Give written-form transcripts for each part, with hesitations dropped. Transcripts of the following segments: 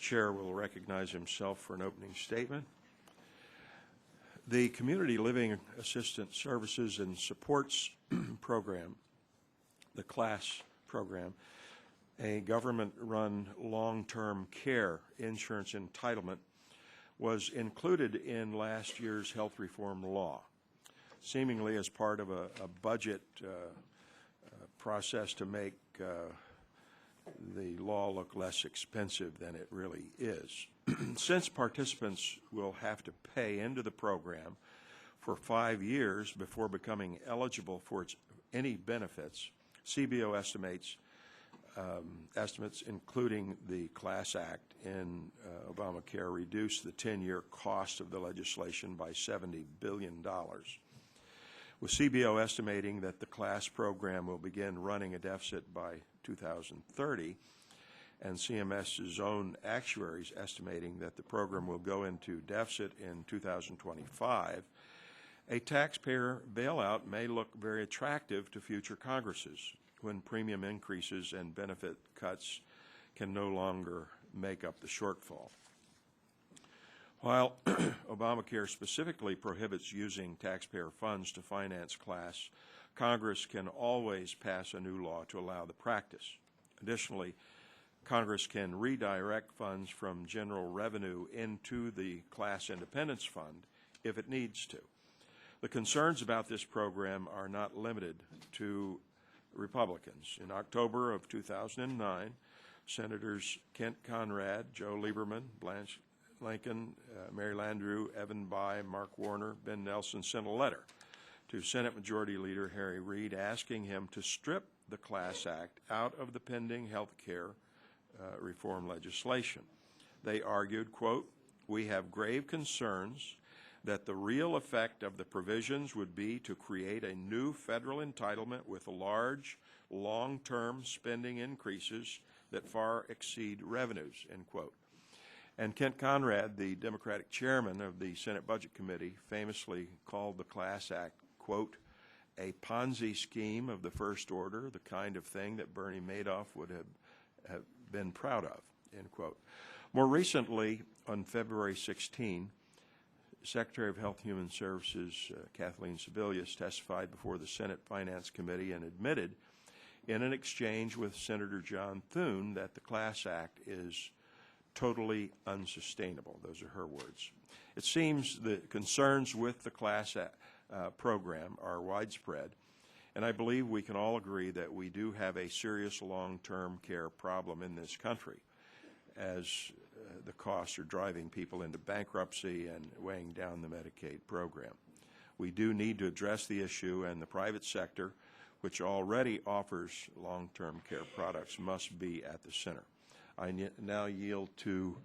Chair will recognize himself for an opening statement. The Community Living Assistance Services and Supports Program, the CLASS program, a government-run long-term care insurance entitlement, was included in last year's health reform law, seemingly as part of a budget process to make the law look less expensive than it really is. Since participants will have to pay into the program for 5 years before becoming eligible for any benefits, CBO estimates, including the CLASS Act in Obamacare, reduce the 10-year cost of the legislation by $70 billion. With CBO estimating that the CLASS program will begin running a deficit by 2030, and CMS's own actuaries estimating that the program will go into deficit in 2025, a taxpayer bailout may look very attractive to future Congresses when premium increases and benefit cuts can no longer make up the shortfall. While Obamacare specifically prohibits using taxpayer funds to finance CLASS, Congress can always pass a new law to allow the practice. Additionally, Congress can redirect funds from general revenue into the CLASS Independence Fund if it needs to. The concerns about this program are not limited to Republicans. In October of 2009, Senators Kent Conrad, Joe Lieberman, Blanche Lincoln, Mary Landrieu, Evan Bayh, Mark Warner, Ben Nelson sent a letter to Senate Majority Leader Harry Reid asking him to strip the CLASS Act out of the pending health care reform legislation. They argued, quote, "We have grave concerns that the real effect of the provisions would be to create a new federal entitlement with large, long-term spending increases that far exceed revenues," end quote. And Kent Conrad, the Democratic chairman of the Senate Budget Committee, famously called the CLASS Act, quote, "a Ponzi scheme of the first order, the kind of thing that Bernie Madoff would have been proud of," end quote. More recently, on February 16, Secretary of Health and Human Services Kathleen Sebelius testified before the Senate Finance Committee and admitted in an exchange with Senator John Thune that the CLASS Act is totally unsustainable. Those are her words. It seems the concerns with the CLASS program are widespread, and I believe we can all agree that we do have a serious long-term care problem in this country, as the costs are driving people into bankruptcy and weighing down the Medicaid program. We do need to address the issue, and the private sector, which already offers long-term care products, must be at the center. I now yield to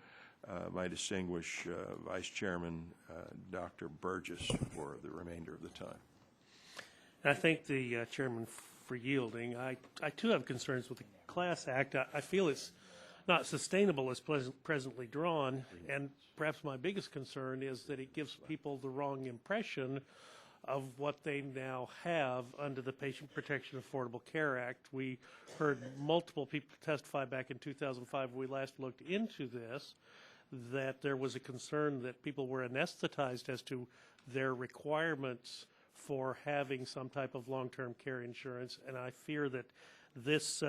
my distinguished Vice Chairman, Dr. Burgess, for the remainder of the time. I thank the Chairman for yielding. I too have concerns with the CLASS Act. I feel it's not sustainable as presently drawn, and perhaps my biggest concern is that it gives people the wrong impression of what they now have under the Patient Protection Affordable Care Act. We heard multiple people testify back in 2005 when we last looked into this, that there was a concern that people were anesthetized as to their requirements for having some type of long-term care insurance, and I fear that this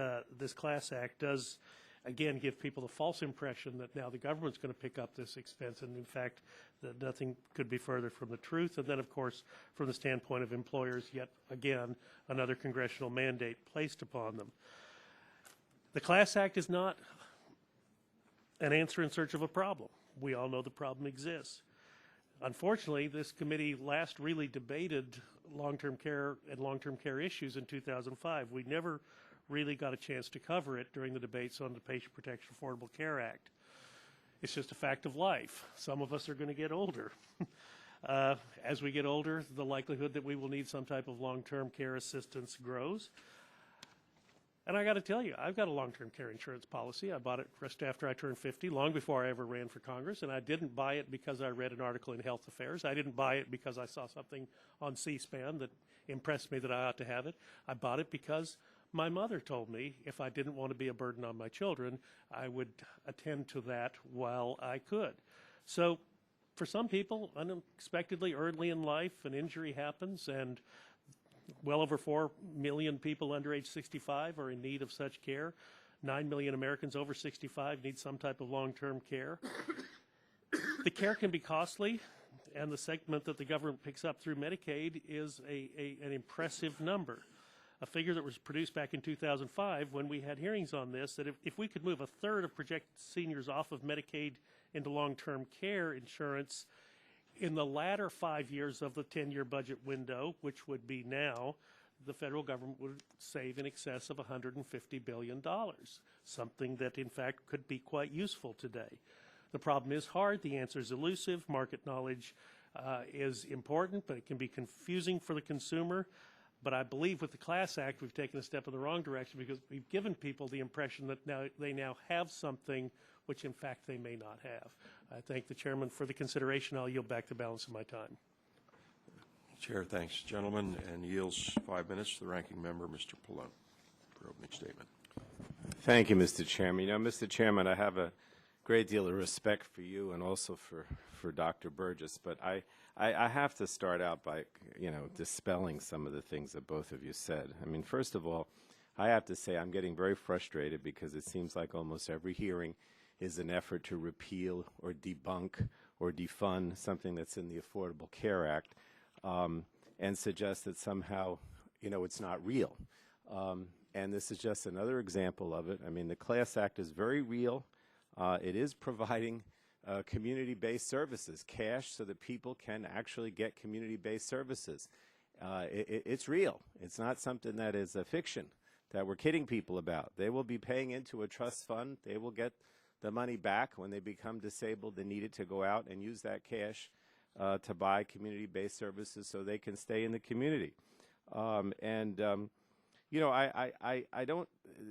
CLASS Act does again give people the false impression that now the government's going to pick up this expense, and in fact that nothing could be further from the truth. And then of course from the standpoint of employers, yet again another congressional mandate placed upon them. The CLASS Act is not an answer in search of a problem. We all know the problem exists. Unfortunately, this committee last really debated long-term care and long-term care issues in 2005. We never really got a chance to cover it during the debates on the Patient Protection Affordable Care Act. It's just a fact of life. Some of us are going to get older. As we get older, the likelihood that we will need some type of long-term care assistance grows. And I got to tell you, I've got a long-term care insurance policy. I bought it just after I turned 50, long before I ever ran for Congress, and I didn't buy it because I read an article in Health Affairs. I didn't buy it because I saw something on C-SPAN that impressed me that I ought to have it. I bought it because My mother told me if I didn't want to be a burden on my children, I would attend to that while I could. So for some people, unexpectedly early in life, an injury happens, and well over 4 million people under age 65 are in need of such care. 9 million Americans over 65 need some type of long-term care. The care can be costly, and the segment that the government picks up through Medicaid is an impressive number. A figure that was produced back in 2005 when we had hearings on this, that if we could move a third of projected seniors off of Medicaid into long-term care insurance in the latter 5 years of the 10-year budget window, which would be now, the federal government would save in excess of $150 billion, something that in fact could be quite useful today. The problem is hard, the answer is elusive, market knowledge is important, but it can be confusing for the consumer. But I believe with the Class Act, we've taken a step in the wrong direction because we've given people the impression that they now have something which in fact they may not have. I thank the chairman for the consideration. I'll yield back the balance of my time. Chair, thanks, gentlemen, and yields 5 minutes to the ranking member, Mr. Pallone, for opening statement. Thank you, Mr. Chairman. You know, Mr. Chairman, I have a great deal of respect for you and also for Dr. Burgess, but I have to start out by, dispelling some of the things that both of you said. I mean, first of all, I have to say I'm getting very frustrated because it seems like almost every hearing is an effort to repeal or debunk or defund something that's in the Affordable Care Act and suggest that somehow, it's not real. And this is just another example of it. I mean, the Class Act is very real. It is providing community-based services, cash, so that people can actually get community-based services. It's real. It's not something that is a fiction that we're kidding people about. They will be paying into a trust fund. They will get the money back when they become disabled and need it to go out and use that cash to buy community-based services so they can stay in the community. I don't.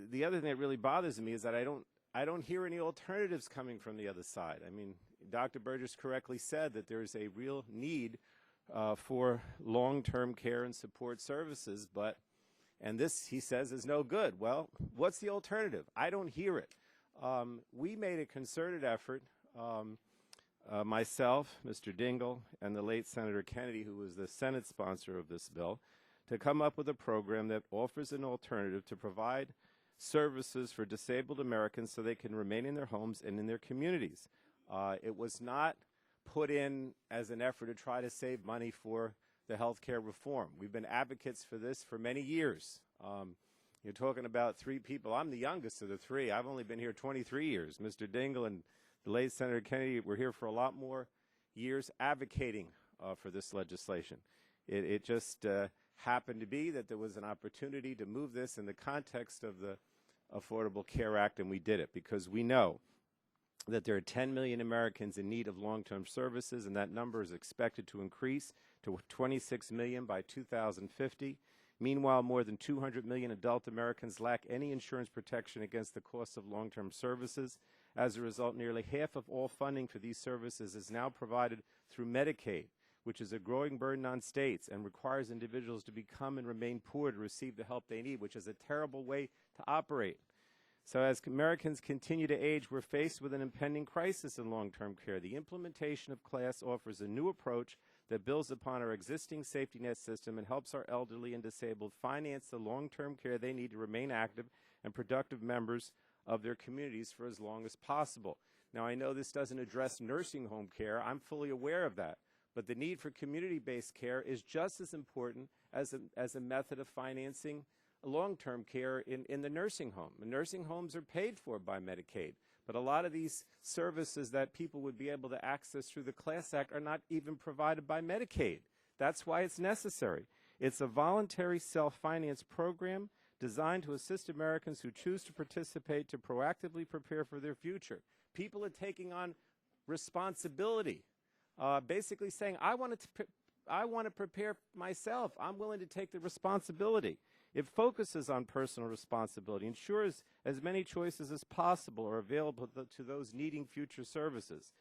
The other thing that really bothers me is that I don't hear any alternatives coming from the other side. I mean, Dr. Burgess correctly said that there is a real need for long-term care and support services, and this, he says, is no good. Well, what's the alternative? I don't hear it. We made a concerted effort, myself, Mr. Dingell, and the late Senator Kennedy, who was the Senate sponsor of this bill, to come up with a program that offers an alternative to provide services for disabled Americans so they can remain in their homes and in their communities. It was not put in as an effort to try to save money for the health care reform. We've been advocates for this for many years. You're talking about 3 people. I'm the youngest of the 3. I've only been here 23 years. Mr. Dingell and the late Senator Kennedy were here for a lot more years advocating for this legislation. It just happened to be that there was an opportunity to move this in the context of the Affordable Care Act, and we did it because we know that there are 10 million Americans in need of long-term services, and that number is expected to increase to 26 million by 2050. Meanwhile, more than 200 million adult Americans lack any insurance protection against the cost of long-term services. As a result, nearly half of all funding for these services is now provided through Medicaid, which is a growing burden on states and requires individuals to become and remain poor to receive the help they need, which is a terrible way to operate. So as Americans continue to age, we're faced with an impending crisis in long-term care. The implementation of CLASS offers a new approach that builds upon our existing safety net system and helps our elderly and disabled finance the long-term care they need to remain active and productive members of their communities for as long as possible. Now, I know this doesn't address nursing home care. I'm fully aware of that. But the need for community-based care is just as important as a method of financing long-term care in the nursing home. The nursing homes are paid for by Medicaid, but a lot of these services that people would be able to access through the Class Act are not even provided by Medicaid. That's why it's necessary. It's a voluntary self-finance program designed to assist Americans who choose to participate to proactively prepare for their future. People are taking on responsibility, basically saying, I want to prepare myself. I'm willing to take the responsibility. It focuses on personal responsibility, ensures as many choices as possible are available to those needing future services.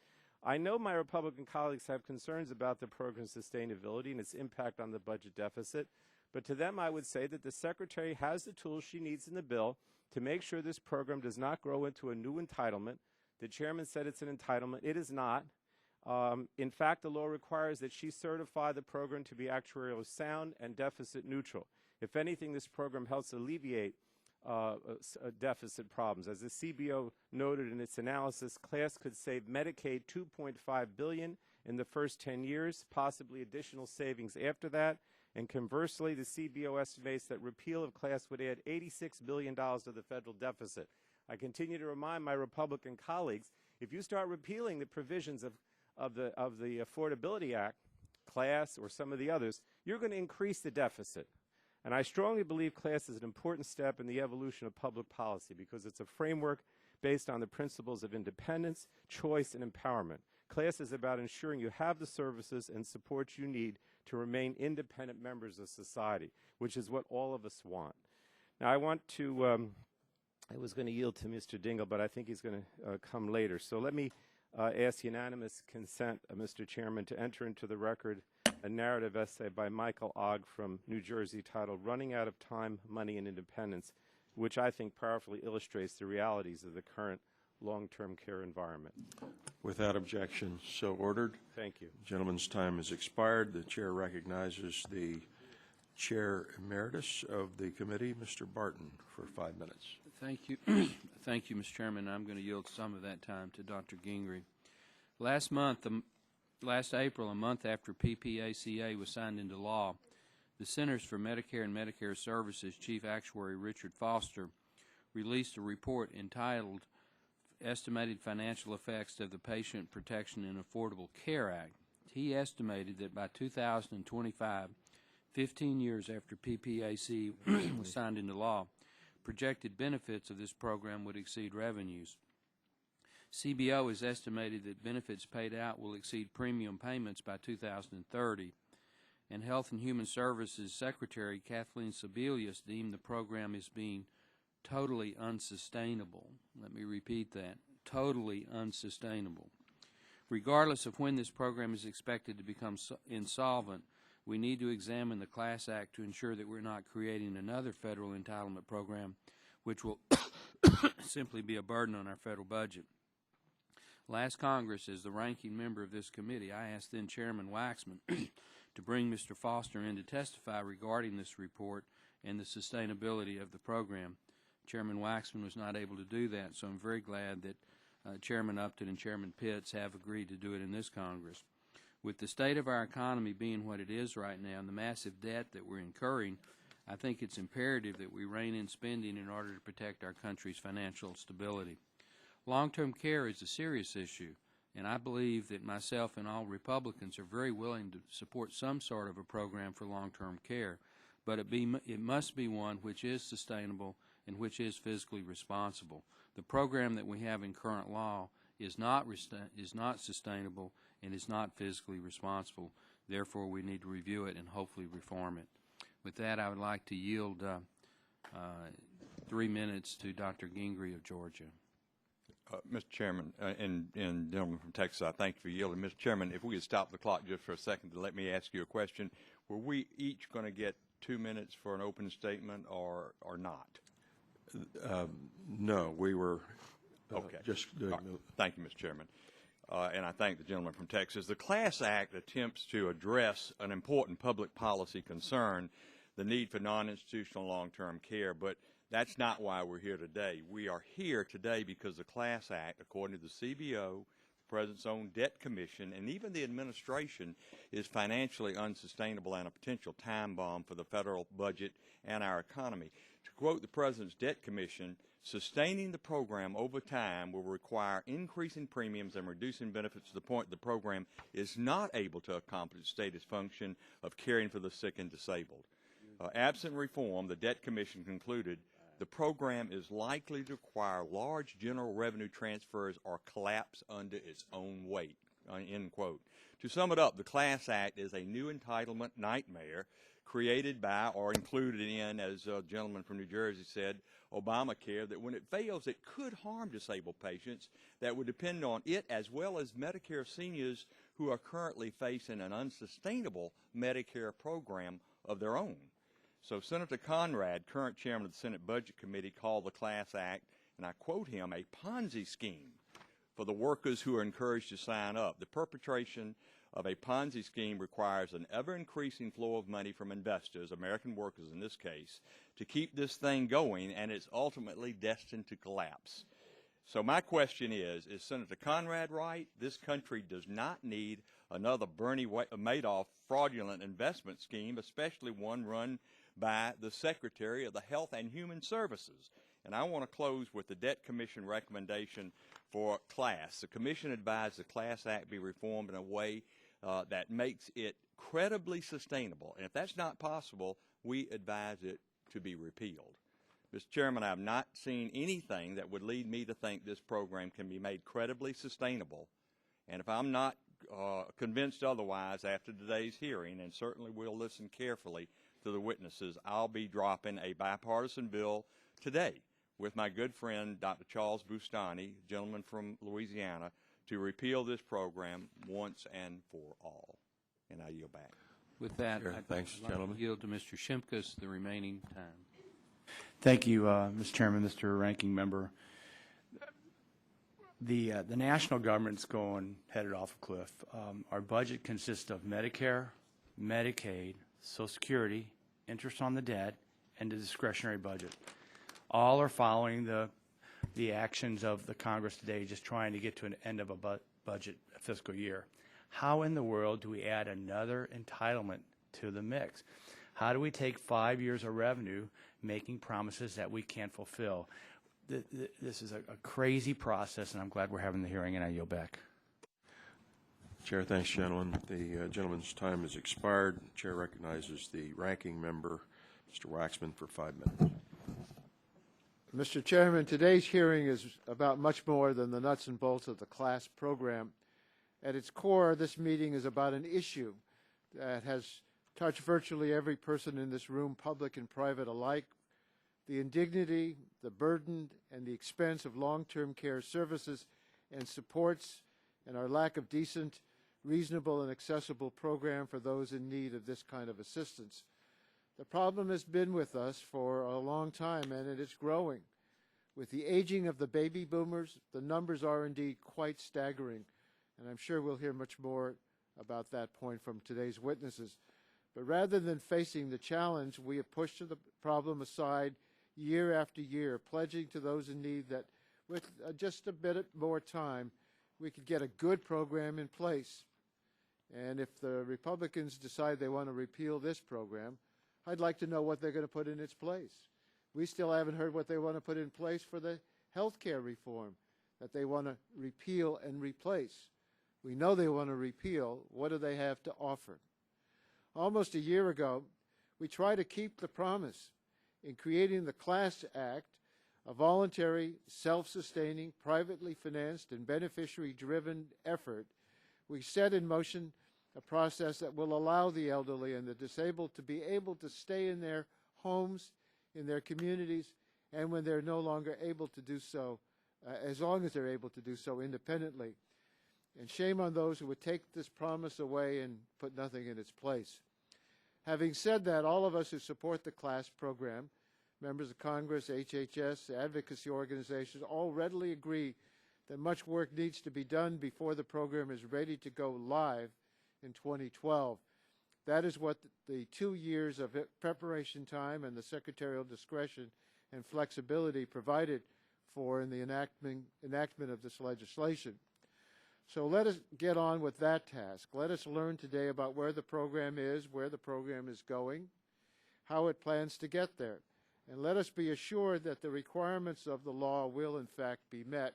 I know my Republican colleagues have concerns about the program's sustainability and its impact on the budget deficit, But to them, I would say that the Secretary has the tools she needs in the bill to make sure this program does not grow into a new entitlement. The chairman said it's an entitlement. It is not. In fact, the law requires that she certify the program to be actuarially sound and deficit neutral. If anything, this program helps alleviate deficit problems. As the CBO noted in its analysis, CLASS could save Medicaid $2.5 billion in the first 10 years, possibly additional savings after that. And conversely, the CBO estimates that repeal of CLASS would add $86 billion to the federal deficit. I continue to remind my Republican colleagues, if you start repealing the provisions of the Affordability Act, CLASS or some of the others, you're going to increase the deficit. And I strongly believe CLASS is an important step in the evolution of public policy because it's a framework based on the principles of independence, choice, and empowerment. CLASS is about ensuring you have the services and support you need to remain independent members of society, which is what all of us want. Now, I want to, I was going to yield to Mr. Dingell, but I think he's going to come later. So let me ask unanimous consent, Mr. Chairman, to enter into the record a narrative essay by Michael Ogg from New Jersey titled Running Out of Time, Money, and Independence, which I think powerfully illustrates the realities of the current long-term care environment. Without objection, so ordered. Thank you. The gentleman's time has expired. The chair recognizes the chair emeritus of the committee, Mr. Barton, for 5 minutes. Thank you. Thank you, Mr. Chairman. I'm going to yield some of that time to Dr. Gingrey. Last April, a month after PPACA was signed into law, the Centers for Medicare and Medicare Services Chief Actuary Richard Foster released a report entitled Estimated Financial Effects of the Patient Protection and Affordable Care Act. He estimated that by 2025, 15 years after PPAC was signed into law, projected benefits of this program would exceed revenues. CBO has estimated that benefits paid out will exceed premium payments by 2030, and Health and Human Services Secretary Kathleen Sebelius deemed the program as being totally unsustainable. Let me repeat that, totally unsustainable. Regardless of when this program is expected to become insolvent, we need to examine the CLASS Act to ensure that we're not creating another federal entitlement program which will simply be a burden on our federal budget. Last Congress, as the ranking member of this committee, I asked then Chairman Waxman to bring Mr. Foster in to testify regarding this report and the sustainability of the program. Chairman Waxman was not able to do that, so I'm very glad that Chairman Upton and Chairman Pitts have agreed to do it in this Congress. With the state of our economy being what it is right now and the massive debt that we're incurring, I think it's imperative that we rein in spending in order to protect our country's financial stability. Long-term care is a serious issue, and I believe that myself and all Republicans are very willing to support some sort of a program for long-term care, but it must be one which is sustainable and which is fiscally responsible. The program that we have in current law is not sustainable and is not fiscally responsible. Therefore, we need to review it and hopefully reform it. With that, I would like to yield 3 minutes to Dr. Gingrey of Georgia. Mr. Chairman, and gentleman from Texas, I thank you for yielding. Mr. Chairman, if we could stop the clock just for a second to let me ask you a question. Were we each going to get 2 minutes for an open statement or not? No, we were okay. Just doing Thank you, Mr. Chairman. And I thank the gentleman from Texas. The CLASS Act attempts to address an important public policy concern, the need for non-institutional long-term care, but that's not why we're here today. We are here today because the CLASS Act, according to the CBO, the President's own debt commission, and even the administration, is financially unsustainable and a potential time bomb for the federal budget and our economy. To quote the President's debt commission, sustaining the program over time will require increasing premiums and reducing benefits to the point the program is not able to accomplish its stated function of caring for the sick and disabled. Absent reform, the debt commission concluded, the program is likely to require large general revenue transfers or collapse under its own weight, end quote. To sum it up, the CLASS Act is a new entitlement nightmare created by or included in, as a gentleman from New Jersey said, Obamacare, that when it fails, it could harm disabled patients that would depend on it, as well as Medicare seniors who are currently facing an unsustainable Medicare program of their own. So Senator Conrad, current chairman of the Senate Budget Committee, called the Class Act, and I quote him, a Ponzi scheme for the workers who are encouraged to sign up. The perpetration of a Ponzi scheme requires an ever-increasing flow of money from investors, American workers in this case, to keep this thing going, and it's ultimately destined to collapse. So my question is Senator Conrad right? This country does not need another Bernie Madoff fraudulent investment scheme, especially one run by the Secretary of the Health and Human Services. And I want to close with the Debt Commission recommendation for class. The Commission advised the Class Act be reformed in a way that makes it credibly sustainable. And if that's not possible, we advise it to be repealed. Mr. Chairman, I have not seen anything that would lead me to think this program can be made credibly sustainable. And if I'm not convinced otherwise after today's hearing, and certainly we'll listen carefully to the witnesses, I'll be dropping a bipartisan bill today with my good friend Dr. Charles Bustani, gentleman from Louisiana, to repeal this program once and for all. And I yield back. With that, Sure. Thanks, I'd like gentlemen. to yield to Mr. Shimkus the remaining time. Thank you, Mr. Chairman, Mr. Ranking Member. The national government's headed off a cliff. Our budget consists of Medicare, Medicaid, Social Security, interest on the debt, and the discretionary budget. All are following the actions of the Congress today, just trying to get to an end of a budget fiscal year. How in the world do we add another entitlement to the mix? How do we take 5 years of revenue making promises that we can't fulfill? This is a crazy process, and I'm glad we're having the hearing, and I yield back. Chair, thanks, gentlemen. The gentleman's time has expired. The chair recognizes the ranking member, Mr. Waxman, for 5 minutes. Mr. Chairman, today's hearing is about much more than the nuts and bolts of the class program. At its core, this meeting is about an issue that has touched virtually every person in this room, public and private alike: the indignity, the burden, and the expense of long-term care services and supports, and our lack of decent, reasonable, and accessible program for those in need of this kind of assistance. The problem has been with us for a long time, and it is growing. With the aging of the baby boomers, the numbers are indeed quite staggering, and I'm sure we'll hear much more about that point from today's witnesses. But rather than facing the challenge, we have pushed the problem aside year after year, pledging to those in need that with just a bit more time, we could get a good program in place. And if the Republicans decide they want to repeal this program, I'd like to know what they're going to put in its place. We still haven't heard what they want to put in place for the health care reform that they want to repeal and replace. We know they want to repeal. What do they have to offer? Almost a year ago, we tried to keep the promise in creating the Class Act, a voluntary, self-sustaining, privately financed, and beneficiary-driven effort. We set in motion a process that will allow the elderly and the disabled to be able to stay in their homes, in their communities, and when they're no longer able to do so, as long as they're able to do so independently. And shame on those who would take this promise away and put nothing in its place. Having said that, all of us who support the class program, members of Congress, HHS, advocacy organizations, all readily agree that much work needs to be done before the program is ready to go live in 2012. That is what the 2 years of preparation time and the secretarial discretion and flexibility provided for in the enactment of this legislation. So let us get on with that task. Let us learn today about where the program is, where the program is going, how it plans to get there. And let us be assured that the requirements of the law will in fact be met.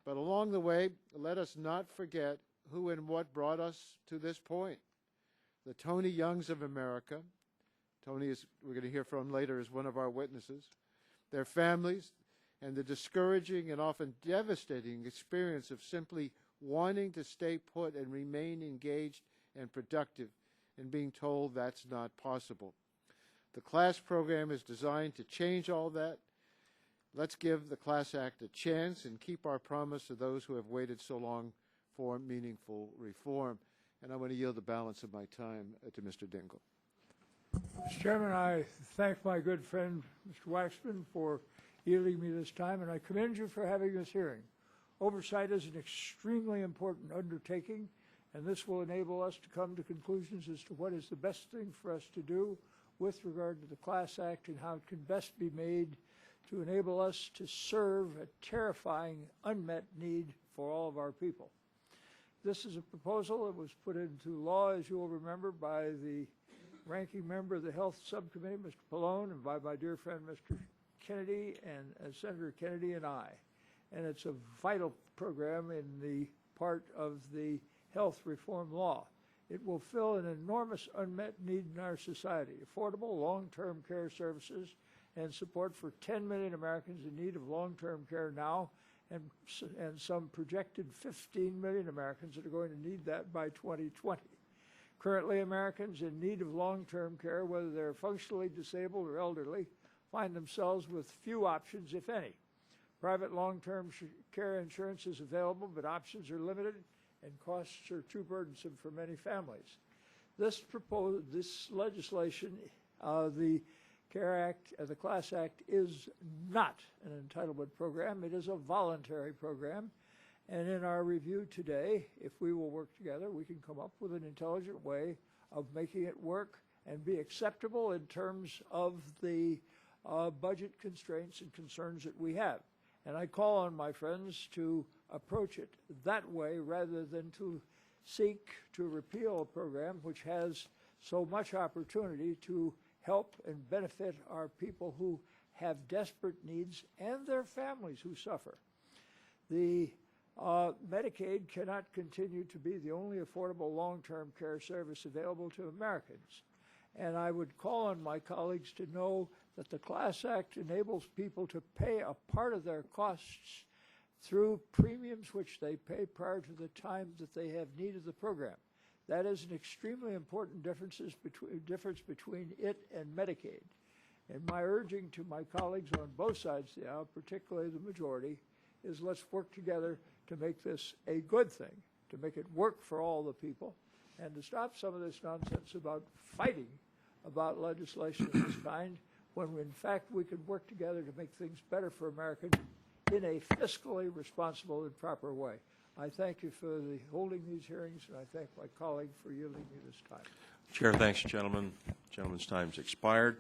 But along the way, let us not forget who and what brought us to this point. The Tony Youngs of America. Tony, we're going to hear from later, is one of our witnesses. Their families, and the discouraging and often devastating experience of simply wanting to stay put and remain engaged and productive, and being told that's not possible. The class program is designed to change all that. Let's give the Class Act a chance and keep our promise to those who have waited so long for meaningful reform. And I want to yield the balance of my time to Mr. Dingell. Mr. Chairman, I thank my good friend, Mr. Waxman, for yielding me this time, and I commend you for having this hearing. Oversight is an extremely important undertaking, and this will enable us to come to conclusions as to what is the best thing for us to do with regard to the Class Act and how it can best be made to enable us to serve a terrifying unmet need for all of our people. This is a proposal that was put into law, as you will remember, by the ranking member of the Health Subcommittee, Mr. Pallone, and by my dear friend, Mr. Kennedy, and Senator Kennedy and I. And it's a vital program in the part of the health reform law. It will fill an enormous unmet need in our society: affordable long-term care services and support for 10 million Americans in need of long-term care now, and some projected 15 million Americans that are going to need that by 2020. Currently, Americans in need of long-term care, whether they're functionally disabled or elderly, find themselves with few options, if any. Private long-term care insurance is available, but options are limited and costs are too burdensome for many families. This legislation, the CARE Act, the Class Act, is not an entitlement program. It is a voluntary program. And in our review today, if we will work together, we can come up with an intelligent way of making it work and be acceptable in terms of the budget constraints and concerns that we have. And I call on my friends to approach it that way rather than to seek to repeal a program which has so much opportunity to help and benefit our people who have desperate needs and their families who suffer. The Medicaid cannot continue to be the only affordable long-term care service available to Americans. And I would call on my colleagues to know that the Class Act enables people to pay a part of their costs through premiums which they pay prior to the time that they have need of the program. That is an extremely important difference between it and Medicaid. And my urging to my colleagues on both sides of the aisle, particularly the majority, is let's work together to make this a good thing, to make it work for all the people, and to stop some of this nonsense about fighting about legislation of this kind, when in fact we could work together to make things better for Americans in a fiscally responsible and proper way. I thank you for holding these hearings, and I thank my colleague for yielding me this time. Chair, thanks, gentlemen. Gentleman's time's expired.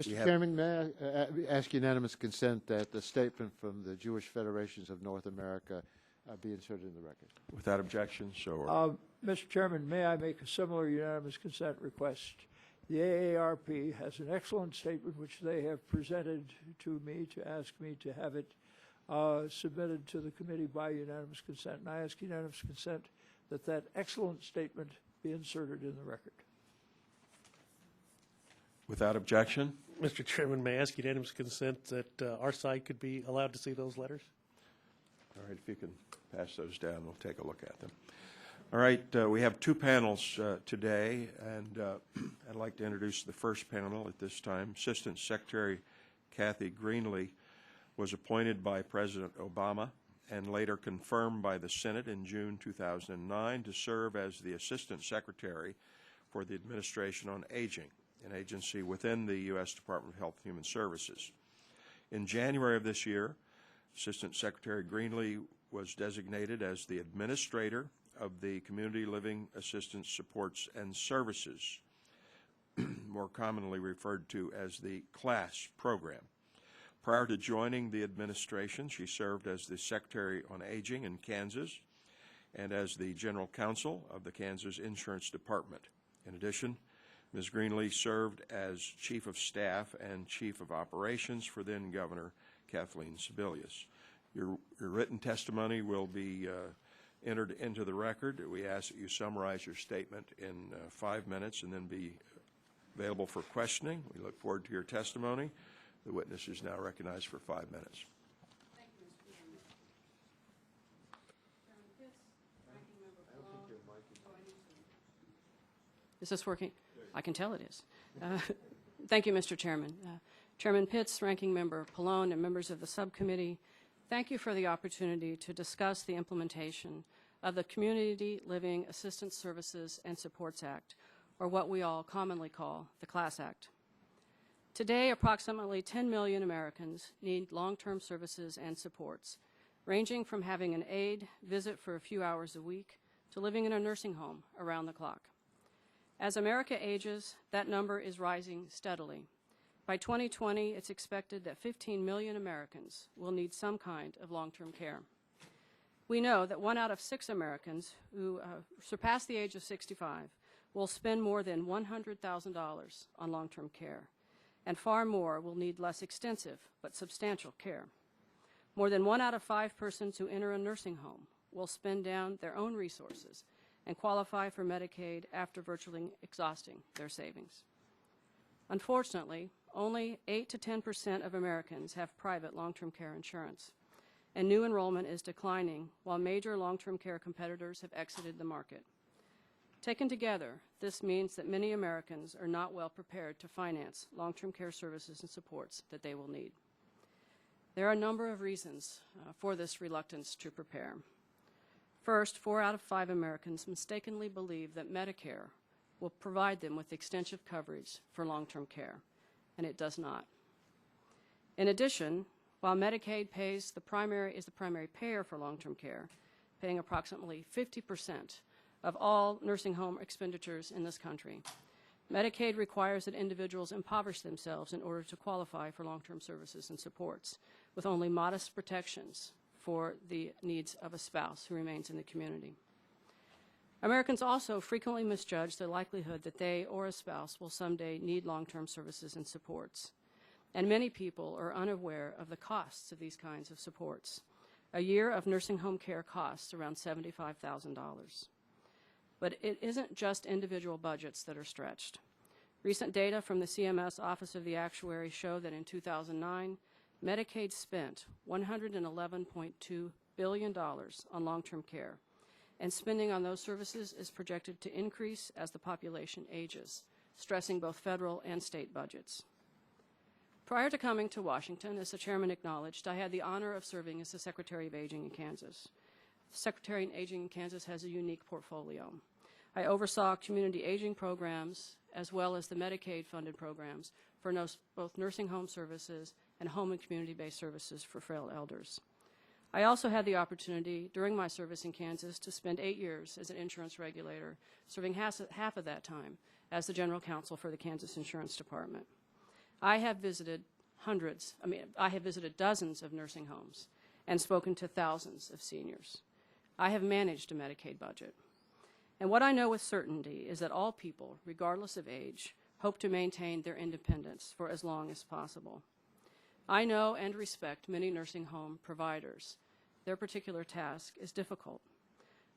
Mr. Chairman, may I ask unanimous consent that the statement from the Jewish Federations of North America be inserted in the record? Without objection, so ordered. Mr. Chairman, may I make a similar unanimous consent request? The AARP has an excellent statement which they have presented to me to ask me to have it submitted to the committee by unanimous consent. And I ask unanimous consent that that excellent statement be inserted in the record. Without objection? Mr. Chairman, may I ask unanimous consent that our side could be allowed to see those letters? All right, if you can pass those down, we'll take a look at them. All right, we have two panels today, and I'd like to introduce the first panel at this time. Assistant Secretary Kathy Greenlee was appointed by President Obama and later confirmed by the Senate in June 2009 to serve as the Assistant Secretary for the Administration on Aging, an agency within the U.S. Department of Health and Human Services. In January of this year, Assistant Secretary Greenlee was designated as the Administrator of the Community Living Assistance Supports and Services, more commonly referred to as the CLASS program. Prior to joining the administration, she served as the Secretary on Aging in Kansas and as the General Counsel of the Kansas Insurance Department. In addition, Ms. Greenlee served as Chief of Staff and Chief of Operations for then Governor Kathleen Sebelius. Your written testimony will be entered into the record. We ask that you summarize your statement in 5 minutes and then be available for questioning. We look forward to your testimony. The witness is now recognized for 5 minutes. Thank you, Mr. Chairman. Chairman Pitts, Ranking Member Pallone. Is this working? I can tell it is. Thank you, Mr. Chairman. Chairman Pitts, Ranking Member Pallone, and members of the subcommittee, thank you for the opportunity to discuss the implementation of the Community Living Assistance Services and Supports Act, or what we all commonly call the Class Act. Today, approximately 10 million Americans need long-term services and supports, ranging from having an aide visit for a few hours a week to living in a nursing home around the clock. As America ages, that number is rising steadily. By 2020, it's expected that 15 million Americans will need some kind of long-term care. We know that 1 out of 6 Americans who surpass the age of 65 will spend more than $100,000 on long-term care, and far more will need less extensive but substantial care. More than 1 out of 5 persons who enter a nursing home will spend down their own resources and qualify for Medicaid after virtually exhausting their savings. Unfortunately, only 8 to 10% of Americans have private long-term care insurance, and new enrollment is declining while major long-term care competitors have exited the market. Taken together, this means that many Americans are not well prepared to finance long-term care services and supports that they will need. There are a number of reasons for this reluctance to prepare. First, 4 out of 5 Americans mistakenly believe that Medicare will provide them with extensive coverage for long-term care, and it does not. In addition, while Medicaid is the primary payer for long-term care, paying approximately 50% of all nursing home expenditures in this country, Medicaid requires that individuals impoverish themselves in order to qualify for long-term services and supports, with only modest protections for the needs of a spouse who remains in the community. Americans also frequently misjudge the likelihood that they or a spouse will someday need long-term services and supports. And many people are unaware of the costs of these kinds of supports. A year of nursing home care costs around $75,000. But it isn't just individual budgets that are stretched. Recent data from the CMS Office of the Actuary show that in 2009, Medicaid spent $111.2 billion on long-term care, and spending on those services is projected to increase as the population ages, stressing both federal and state budgets. Prior to coming to Washington, as the chairman acknowledged, I had the honor of serving as the Secretary of Aging in Kansas. The Secretary of Aging in Kansas has a unique portfolio. I oversaw community aging programs as well as the Medicaid-funded programs for both nursing home services and home and community-based services for frail elders. I also had the opportunity during my service in Kansas to spend 8 years as an insurance regulator, serving half of that time as the general counsel for the Kansas Insurance Department. I have visited dozens of nursing homes and spoken to thousands of seniors. I have managed a Medicaid budget. And what I know with certainty is that all people, regardless of age, hope to maintain their independence for as long as possible. I know and respect many nursing home providers. Their particular task is difficult.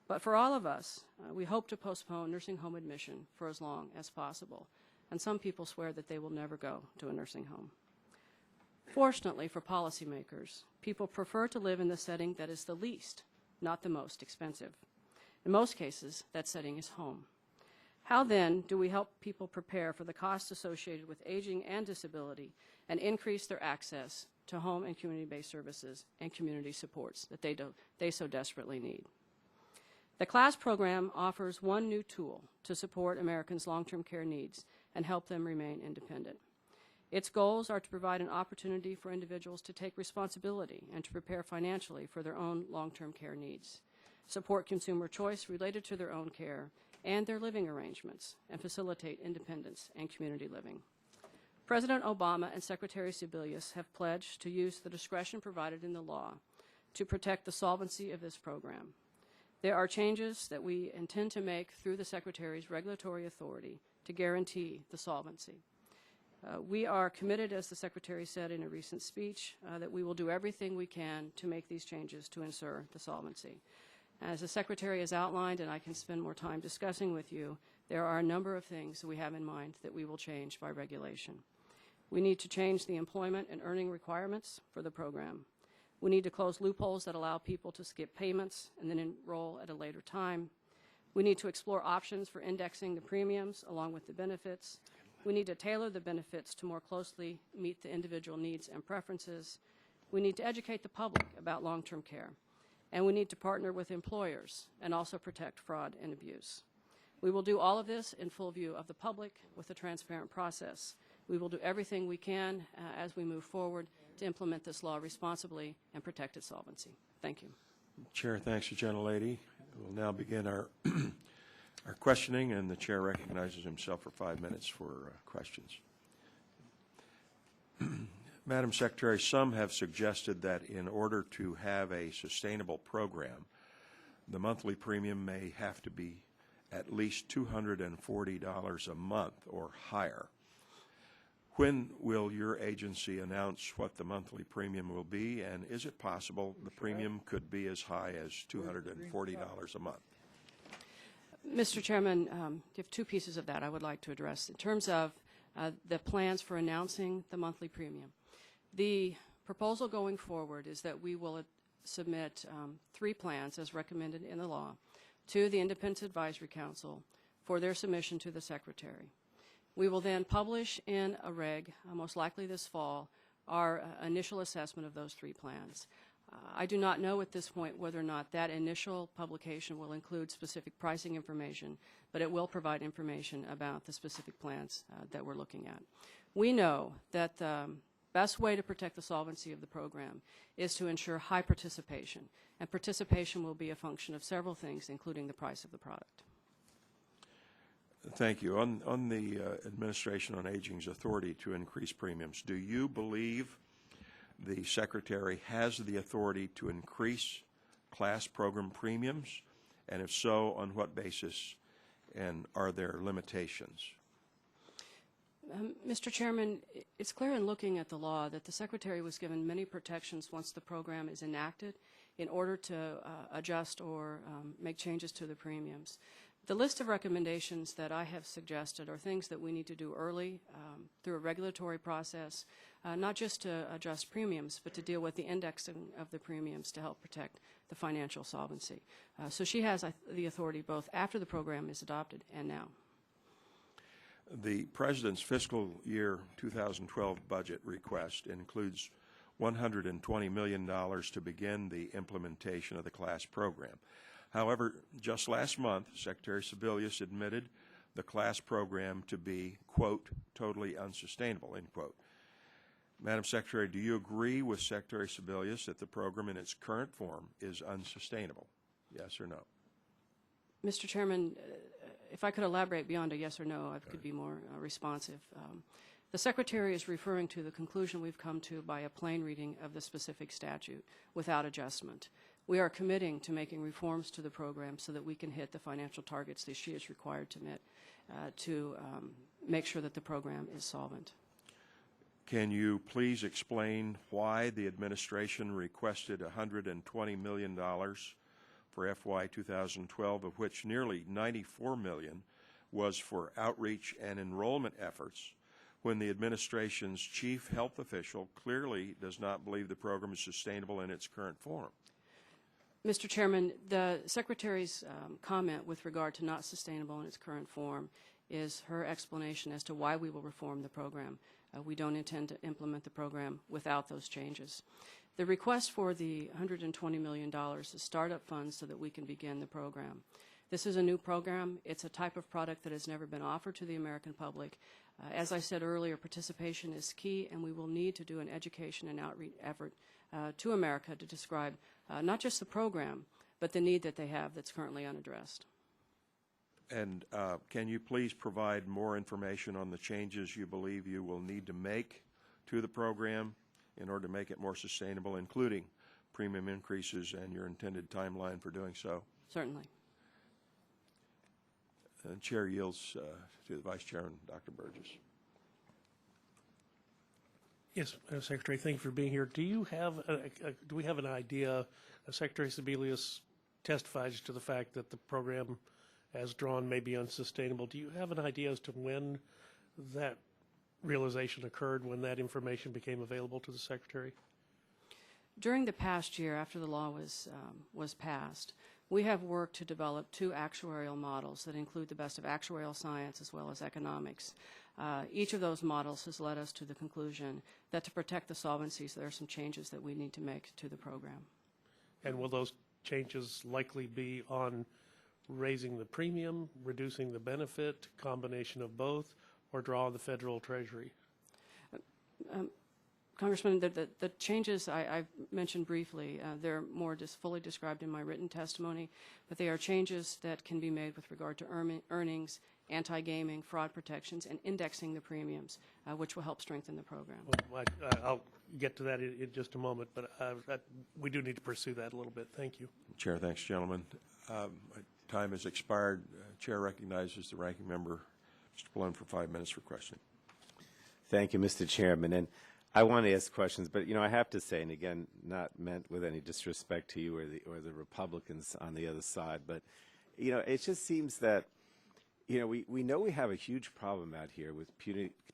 But for all of us, we hope to postpone nursing home admission for as long as possible. And some people swear that they will never go to a nursing home. Fortunately for policymakers, people prefer to live in the setting that is the least, not the most expensive. In most cases, that setting is home. How then do we help people prepare for the costs associated with aging and disability and increase their access to home and community-based services and community supports that they so desperately need? The CLASS program offers one new tool to support Americans' long-term care needs and help them remain independent. Its goals are to provide an opportunity for individuals to take responsibility and to prepare financially for their own long-term care needs, support consumer choice related to their own care and their living arrangements, and facilitate independence and community living. President Obama and Secretary Sebelius have pledged to use the discretion provided in the law to protect the solvency of this program. There are changes that we intend to make through the Secretary's regulatory authority to guarantee the solvency. We are committed, as the Secretary said in a recent speech, that we will do everything we can to make these changes to ensure the solvency. As the Secretary has outlined, and I can spend more time discussing with you, there are a number of things that we have in mind that we will change by regulation. We need to change the employment and earning requirements for the program. We need to close loopholes that allow people to skip payments and then enroll at a later time. We need to explore options for indexing the premiums along with the benefits. We need to tailor the benefits to more closely meet the individual needs and preferences. We need to educate the public about long-term care. And we need to partner with employers and also protect fraud and abuse. We will do all of this in full view of the public with a transparent process. We will do everything we can as we move forward to implement this law responsibly and protect its solvency. Thank you. Chair, thanks, the gentlelady. We'll now begin our our questioning, and the chair recognizes himself for 5 minutes for questions. Madam Secretary, some have suggested that in order to have a sustainable program, the monthly premium may have to be at least $240 a month or higher. When will your agency announce what the monthly premium will be, and is it possible the premium could be as high as $240 a month? Mr. Chairman, you have two pieces of that I would like to address. In terms of the plans for announcing the monthly premium, the proposal going forward is that we will submit 3 plans as recommended in the law to the Independent Advisory Council for their submission to the Secretary. We will then publish in a reg, most likely this fall, our initial assessment of those 3 plans. I do not know at this point whether or not that initial publication will include specific pricing information, but it will provide information about the specific plans that we're looking at. We know that the best way to protect the solvency of the program is to ensure high participation, and participation will be a function of several things, including the price of the product. Thank you. On the Administration on Aging's authority to increase premiums, do you believe the Secretary has the authority to increase class program premiums? And if so, on what basis, and are there limitations? Mr. Chairman, it's clear in looking at the law that the Secretary was given many protections once the program is enacted in order to adjust or make changes to the premiums. The list of recommendations that I have suggested are things that we need to do early through a regulatory process, not just to adjust premiums, but to deal with the indexing of the premiums to help protect the financial solvency. So she has the authority both after the program is adopted and now. The President's fiscal year 2012 budget request includes $120 million to begin the implementation of the class program. However, just last month, Secretary Sebelius admitted the class program to be, quote, totally unsustainable, end quote. Madam Secretary, do you agree with Secretary Sebelius that the program in its current form is unsustainable? Yes or no? Mr. Chairman, if I could elaborate beyond a yes or no, I could be more responsive. The Secretary is referring to the conclusion we've come to by a plain reading of the specific statute without adjustment. We are committing to making reforms to the program so that we can hit the financial targets that she is required to meet to make sure that the program is solvent. Can you please explain why the administration requested $120 million for FY 2012, of which nearly $94 million was for outreach and enrollment efforts, when the administration's chief health official clearly does not believe the program is sustainable in its current form? Mr. Chairman, the Secretary's comment with regard to not sustainable in its current form is her explanation as to why we will reform the program. We don't intend to implement the program without those changes. The request for the $120 million is startup funds so that we can begin the program. This is a new program. It's a type of product that has never been offered to the American public. As I said earlier, participation is key, and we will need to do an education and outreach effort to America to describe not just the program, but the need that they have that's currently unaddressed. And can you please provide more information on the changes you believe you will need to make to the program in order to make it more sustainable, including premium increases and your intended timeline for doing so? Certainly. The Chair yields to the Vice Chairman, Dr. Burgess. Yes, Madam Secretary, thank you for being here. Do you have do we have an idea? Secretary Sebelius testifies to the fact that the program as drawn may be unsustainable. Do you have an idea as to when that realization occurred, when that information became available to the Secretary? During the past year, after the law was passed, we have worked to develop 2 actuarial models that include the best of actuarial science as well as economics. Each of those models has led us to the conclusion that to protect the solvencies, there are some changes that we need to make to the program. And will those changes likely be on raising the premium, reducing the benefit, combination of both, or draw the federal treasury? Congressman, the changes I've mentioned briefly, they're more fully described in my written testimony, but they are changes that can be made with regard to earnings, anti-gaming, fraud protections, and indexing the premiums, which will help strengthen the program. Well, I'll get to that in just a moment, but we do need to pursue that a little bit. Thank you. Chair, thanks, gentlemen. My time has expired. Chair recognizes the ranking member, Mr. Pallone, for 5 minutes for questioning. Thank you, Mr. Chairman. And I want to ask questions, but, I have to say, and again, not meant with any disrespect to you or the Republicans on the other side, but, it just seems that, we know we have a huge problem out here with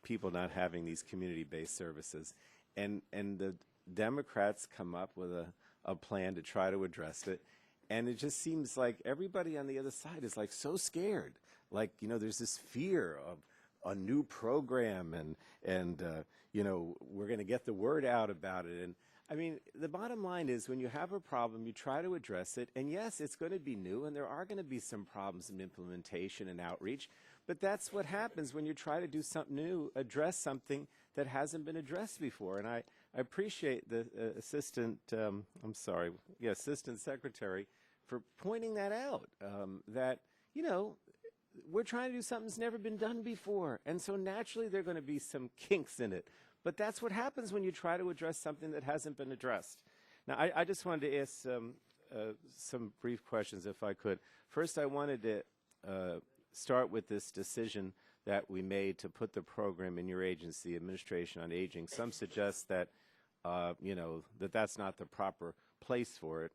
people not having these community-based services, and the Democrats come up with a plan to try to address it, and it just seems like everybody on the other side is like so scared. Like, there's this fear of a new program and we're going to get the word out about it. And I mean, the bottom line is when you have a problem, you try to address it. And yes, it's going to be new and there are going to be some problems in implementation and outreach. But that's what happens when you try to do something new, address something that hasn't been addressed before. And I appreciate the Assistant Secretary for pointing that out, that, we're trying to do something that's never been done before. And so naturally there are going to be some kinks in it. But that's what happens when you try to address something that hasn't been addressed. Now, I just wanted to ask some brief questions, if I could. First, I wanted to start with this decision that we made to put the program in your agency, Administration on Aging. Some suggest that, that's not the proper place for it.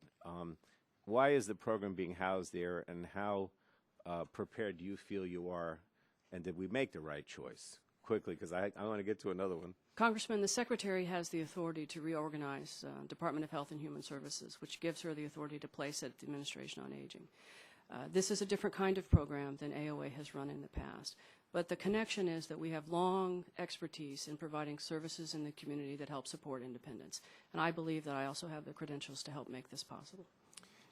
Why is the program being housed there, and how prepared do you feel you are, and did we make the right choice? Quickly, because I want to get to another one. Congressman, the Secretary has the authority to reorganize Department of Health and Human Services, which gives her the authority to place it at the Administration on Aging. This is a different kind of program than AOA has run in the past. But the connection is that we have long expertise in providing services in the community that help support independence. And I believe that I also have the credentials to help make this possible.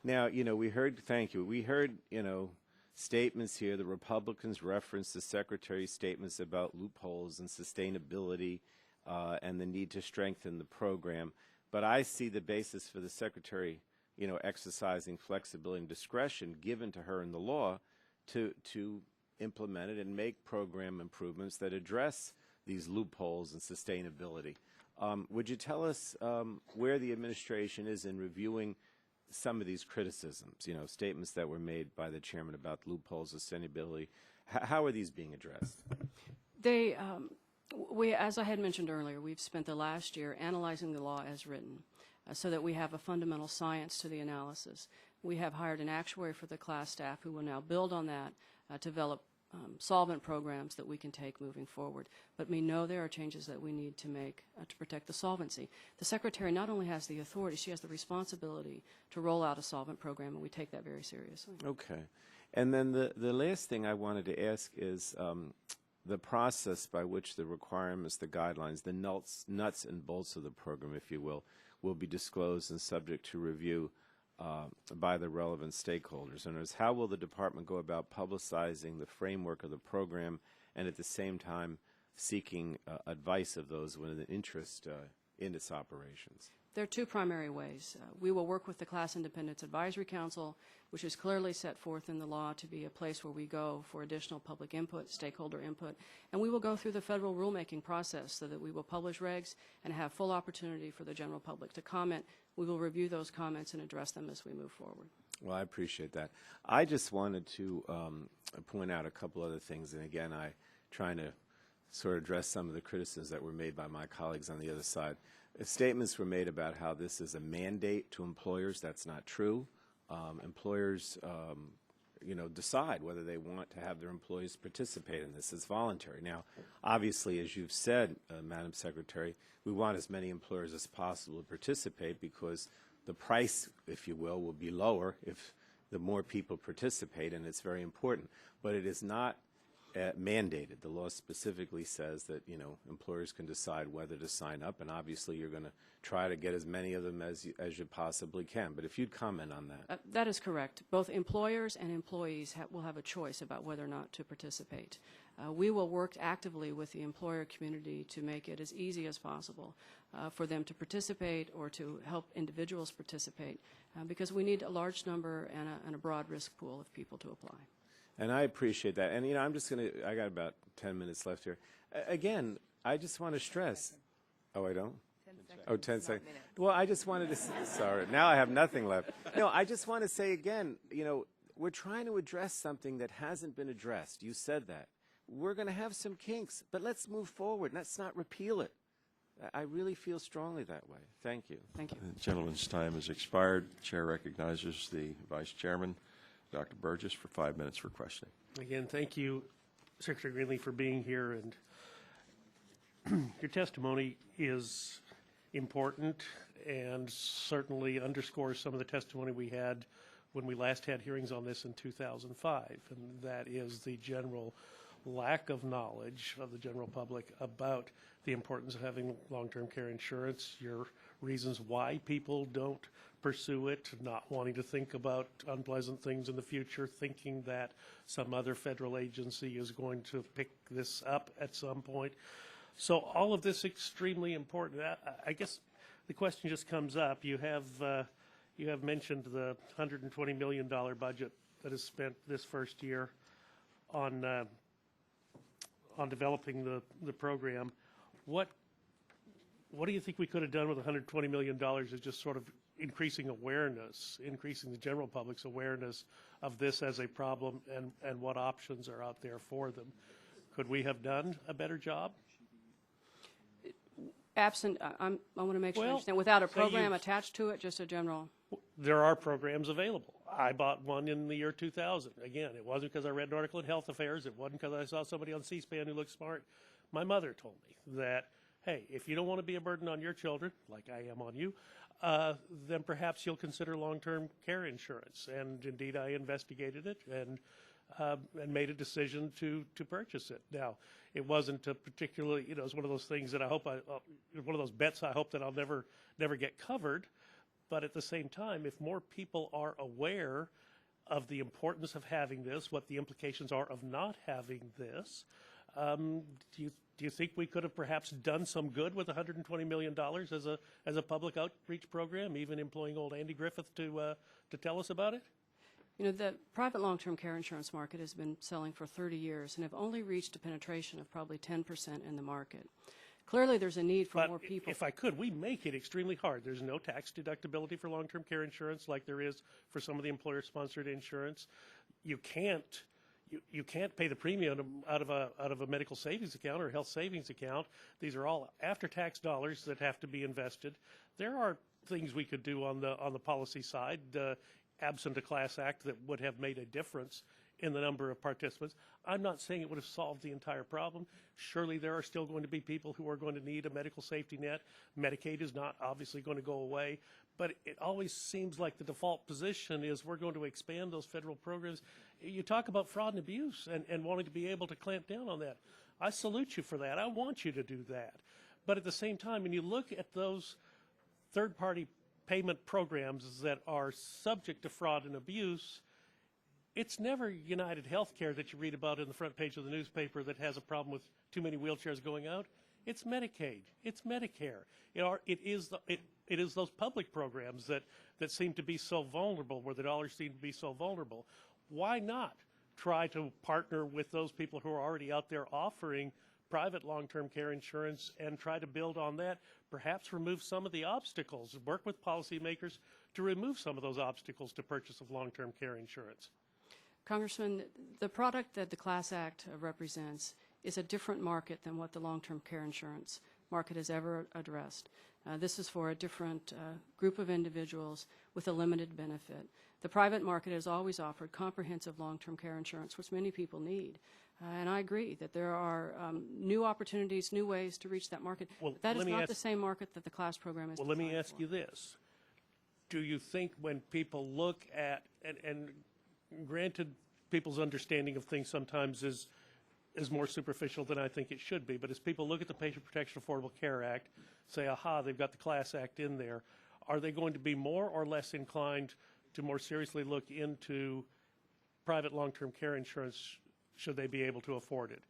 Now, we heard, thank you, we heard, statements here. The Republicans referenced the Secretary's statements about loopholes and sustainability and the need to strengthen the program. But I see the basis for the Secretary, exercising flexibility and discretion given to her in the law to implement it and make program improvements that address these loopholes and sustainability. Would you tell us where the administration is in reviewing some of these criticisms, statements that were made by the chairman about loopholes, sustainability? How are these being addressed? As I had mentioned earlier, we've spent the last year analyzing the law as written so that we have a fundamental science to the analysis. We have hired an actuary for the class staff who will now build on that to develop solvent programs that we can take moving forward. But we know there are changes that we need to make to protect the solvency. The Secretary not only has the authority, she has the responsibility to roll out a solvent program, and we take that very seriously. Okay. And then the last thing I wanted to ask is the process by which the requirements, the guidelines, the nuts and bolts of the program, if you will be disclosed and subject to review by the relevant stakeholders. And how will the department go about publicizing the framework of the program and at the same time seeking advice of those with an interest in its operations? There are two primary ways. We will work with the Class Independence Advisory Council, which is clearly set forth in the law to be a place where we go for additional public input, stakeholder input, and we will go through the federal rulemaking process so that we will publish regs and have full opportunity for the general public to comment. We will review those comments and address them as we move forward. Well, I appreciate that. I just wanted to point out a couple other things, and again, trying to sort of address some of the criticisms that were made by my colleagues on the other side. Statements were made about how this is a mandate to employers. That's not true. Employers, decide whether they want to have their employees participate in this. It's voluntary. Now, obviously, as you've said, Madam Secretary, we want as many employers as possible to participate because the price, if you will be lower if the more people participate, and it's very important. But it is not mandated. The law specifically says that, you know, employers can decide whether to sign up, and obviously you're going to try to get as many of them as you possibly can. But if you'd comment on that. That is correct. Both employers and employees will have a choice about whether or not to participate. We will work actively with the employer community to make it as easy as possible for them to participate or to help individuals participate because we need a large number and a broad risk pool of people to apply. And I appreciate that. And, you know, I got about 10 minutes left here. Again, I just want to stress. Oh, I don't? 10 seconds. Oh, 10 seconds. Well, I just wanted to, sorry, now I have nothing left. No, I just want to say again, you know, we're trying to address something that hasn't been addressed. You said that. We're going to have some kinks, but let's move forward. Let's not repeal it. I really feel strongly that way. Thank you. Thank you. The gentleman's time has expired. The chair recognizes the vice chairman, Dr. Burgess, for 5 minutes for questioning. Again, thank you, Secretary Greenlee, for being here. And your testimony is important and certainly underscores some of the testimony we had when we last had hearings on this in 2005, and that is the general lack of knowledge of the general public about the importance of having long-term care insurance, your reasons why people don't pursue it, not wanting to think about unpleasant things in the future, thinking that some other federal agency is going to pick this up at some point. So all of this is extremely important. I guess the question just comes up. You have mentioned the $120 million budget that is spent this first year on developing the program. What do you think we could have done with $120 million is just sort of increasing awareness, increasing the general public's awareness of this as a problem and what options are out there for them? Could we have done a better job? Absent, I want to make sure you Well, understand, without a say program you- attached to it, just a general. There are programs available. I bought one in the year 2000. Again, it wasn't because I read an article in Health Affairs. It wasn't because I saw somebody on C-SPAN who looked smart. My mother told me that, hey, if you don't want to be a burden on your children, like I am on you, then perhaps you'll consider long-term care insurance. And indeed, I investigated it and made a decision to purchase it. Now, it wasn't a particularly, you know, it's one of those things that I hope one of those bets I hope that I'll never get covered. But at the same time, if more people are aware of the importance of having this, what the implications are of not having this, do you think we could have perhaps done some good with $120 million as a public outreach program, even employing old Andy Griffith to tell us about it? You know, the private long-term care insurance market has been selling for 30 years and have only reached a penetration of probably 10% in the market. Clearly, there's a need for more people. If I could, we make it extremely hard. There's no tax deductibility for long-term care insurance like there is for some of the employer-sponsored insurance. You can't pay the premium out of a medical savings account or health savings account. These are all after-tax dollars that have to be invested. There are things we could do on the policy side, absent a class act, that would have made a difference in the number of participants. I'm not saying it would have solved the entire problem. Surely there are still going to be people who are going to need a medical safety net. Medicaid is not obviously going to go away, but it always seems like the default position is we're going to expand those federal programs. You talk about fraud and abuse and wanting to be able to clamp down on that. I salute you for that. I want you to do that. But at the same time, when you look at those third-party payment programs that are subject to fraud and abuse, it's never United Healthcare that you read about in the front page of the newspaper that has a problem with too many wheelchairs going out. It's Medicaid. It's Medicare. It is those public programs that seem to be so vulnerable, where the dollars seem to be so vulnerable. Why not try to partner with those people who are already out there offering private long-term care insurance and try to build on that, perhaps remove some of the obstacles, work with policymakers to remove some of those obstacles to purchase of long-term care insurance? Congressman, the product that the Class Act represents is a different market than what the long-term care insurance market has ever addressed. This is for a different group of individuals with a limited benefit. The private market has always offered comprehensive long-term care insurance, which many people need. And I agree that there are new opportunities, new ways to reach that market. Well, but that is not ask- the same market that the class program is Well, let me designed ask for. you this. Do you think when people look at, and granted, people's understanding of things sometimes is is more superficial than I think it should be. But as people look at the Patient Protection Affordable Care Act, say, aha, they've got the Class Act in there, are they going to be more or less inclined to more seriously look into private long-term care insurance should they be able to afford it?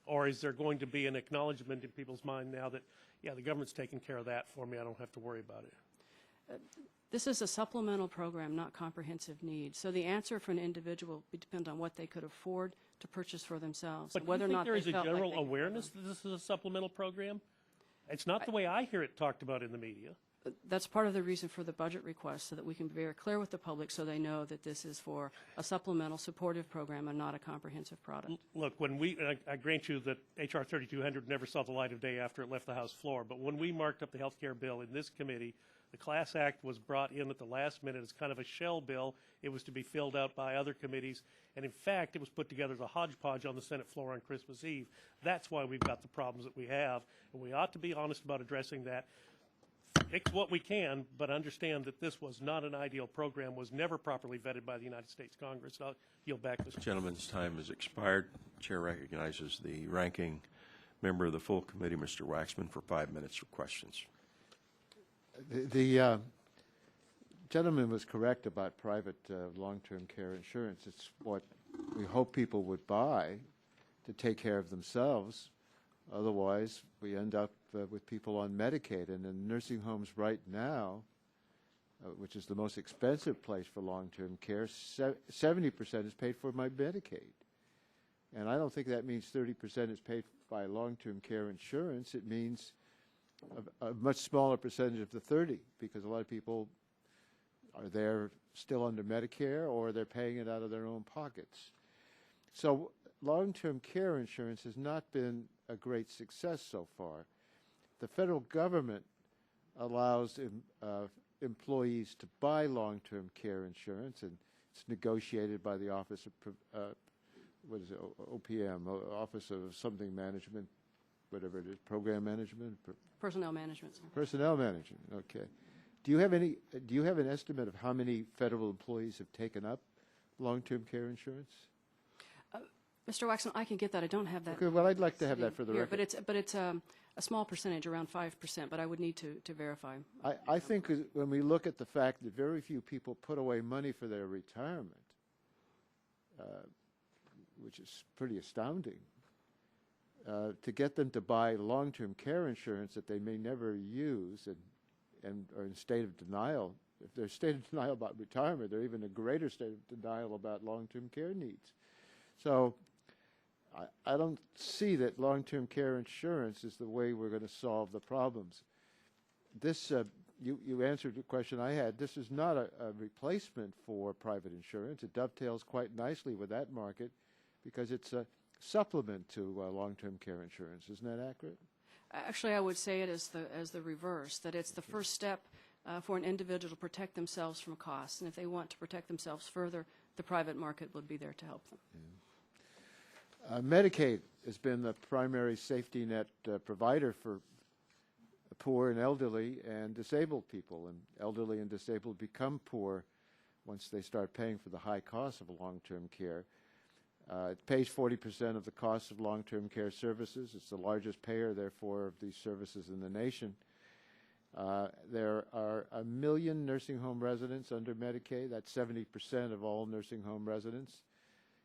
Or is there going to be an acknowledgement in people's mind now that, yeah, the government's taking care of that for me, I don't have to worry about it? This is a supplemental program, not comprehensive needs. So the answer for an individual would depend on what they could afford to purchase for themselves, But whether or do you not think they there is a felt like general they could awareness that this is a supplemental program? It's not the way I hear it talked about in the media. That's part of the reason for the budget request, so that we can be very clear with the public so they know that this is for a supplemental supportive program and not a comprehensive product. Look, when I grant you that H.R. 3200 never saw the light of day after it left the House floor, but when we marked up the health care bill in this committee, the Class Act was brought in at the last minute as kind of a shell bill. It was to be filled out by other committees, and in fact, it was put together as a hodgepodge on the Senate floor on Christmas Eve. That's why we've got the problems that we have, and we ought to be honest about addressing that. Fix what we can, but understand that this was not an ideal program, was never properly vetted by the United States Congress. I'll yield back this. Gentleman's time has expired. Chair recognizes the ranking member of the full committee, Mr. Waxman, for 5 minutes for questions. The gentleman was correct about private long-term care insurance. It's what we hope people would buy to take care of themselves. Otherwise, we end up with people on Medicaid. And in nursing homes right now, which is the most expensive place for long-term care, 70% is paid for by Medicaid. And I don't think that means 30% is paid by long-term care insurance. It means a much smaller percentage of the 30, because a lot of people are there still under Medicare, or they're paying it out of their own pockets. So long-term care insurance has not been a great success so far. The federal government allows employees to buy long-term care insurance, and it's negotiated by the Office of what is it, OPM, Office of something management, whatever it is, program management, Personnel management, sir. personnel management. Okay. Do you have an estimate of how many federal employees have taken up long-term care insurance? Mr. Waxman, I can get that. I don't have that. Okay, well, I'd like to have that for the here, record. but it's a small percentage, around 5%, but I would need to verify. I think when we look at the fact that very few people put away money for their retirement, which is pretty astounding, to get them to buy long-term care insurance that they may never use and are in state of denial. If they're in state of denial about retirement, they're even a greater state of denial about long-term care needs. So I don't see that long-term care insurance is the way we're going to solve the problems. This, you answered the question I had. This is not a replacement for private insurance. It dovetails quite nicely with that market because it's a supplement to long-term care insurance. Isn't that accurate? Actually, I would say it as the reverse, that it's the first step for an individual to protect themselves from costs. And if they want to protect themselves further, the private market would be there to help them. Medicaid has been the primary safety net provider for poor and elderly and disabled people. And elderly and disabled become poor once they start paying for the high cost of long-term care. It pays 40% of the cost of long-term care services. It's the largest payer, therefore, of these services in the nation. There are 1 million nursing home residents under Medicaid. That's 70% of all nursing home residents.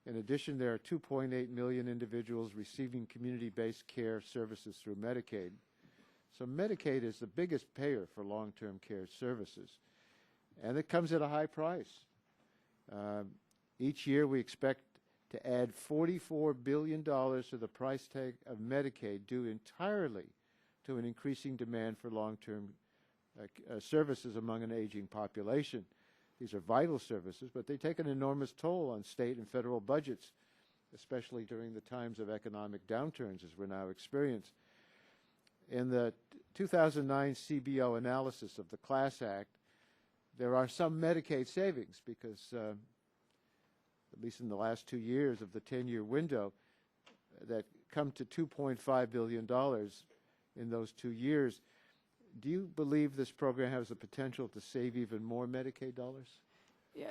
In addition, there are 2.8 million individuals receiving community-based care services through Medicaid. So Medicaid is the biggest payer for long-term care services, and it comes at a high price. Each year we expect to add $44 billion to the price tag of Medicaid, due entirely to an increasing demand for long-term services among an aging population. These are vital services, but they take an enormous toll on state and federal budgets, especially during the times of economic downturns as we're now experiencing. In the 2009 CBO analysis of the Class Act, there are some Medicaid savings because, at least in the last 2 years of the 10-year window, that come to $2.5 billion in those 2 years. Do you believe this program has the potential to save even more Medicaid dollars?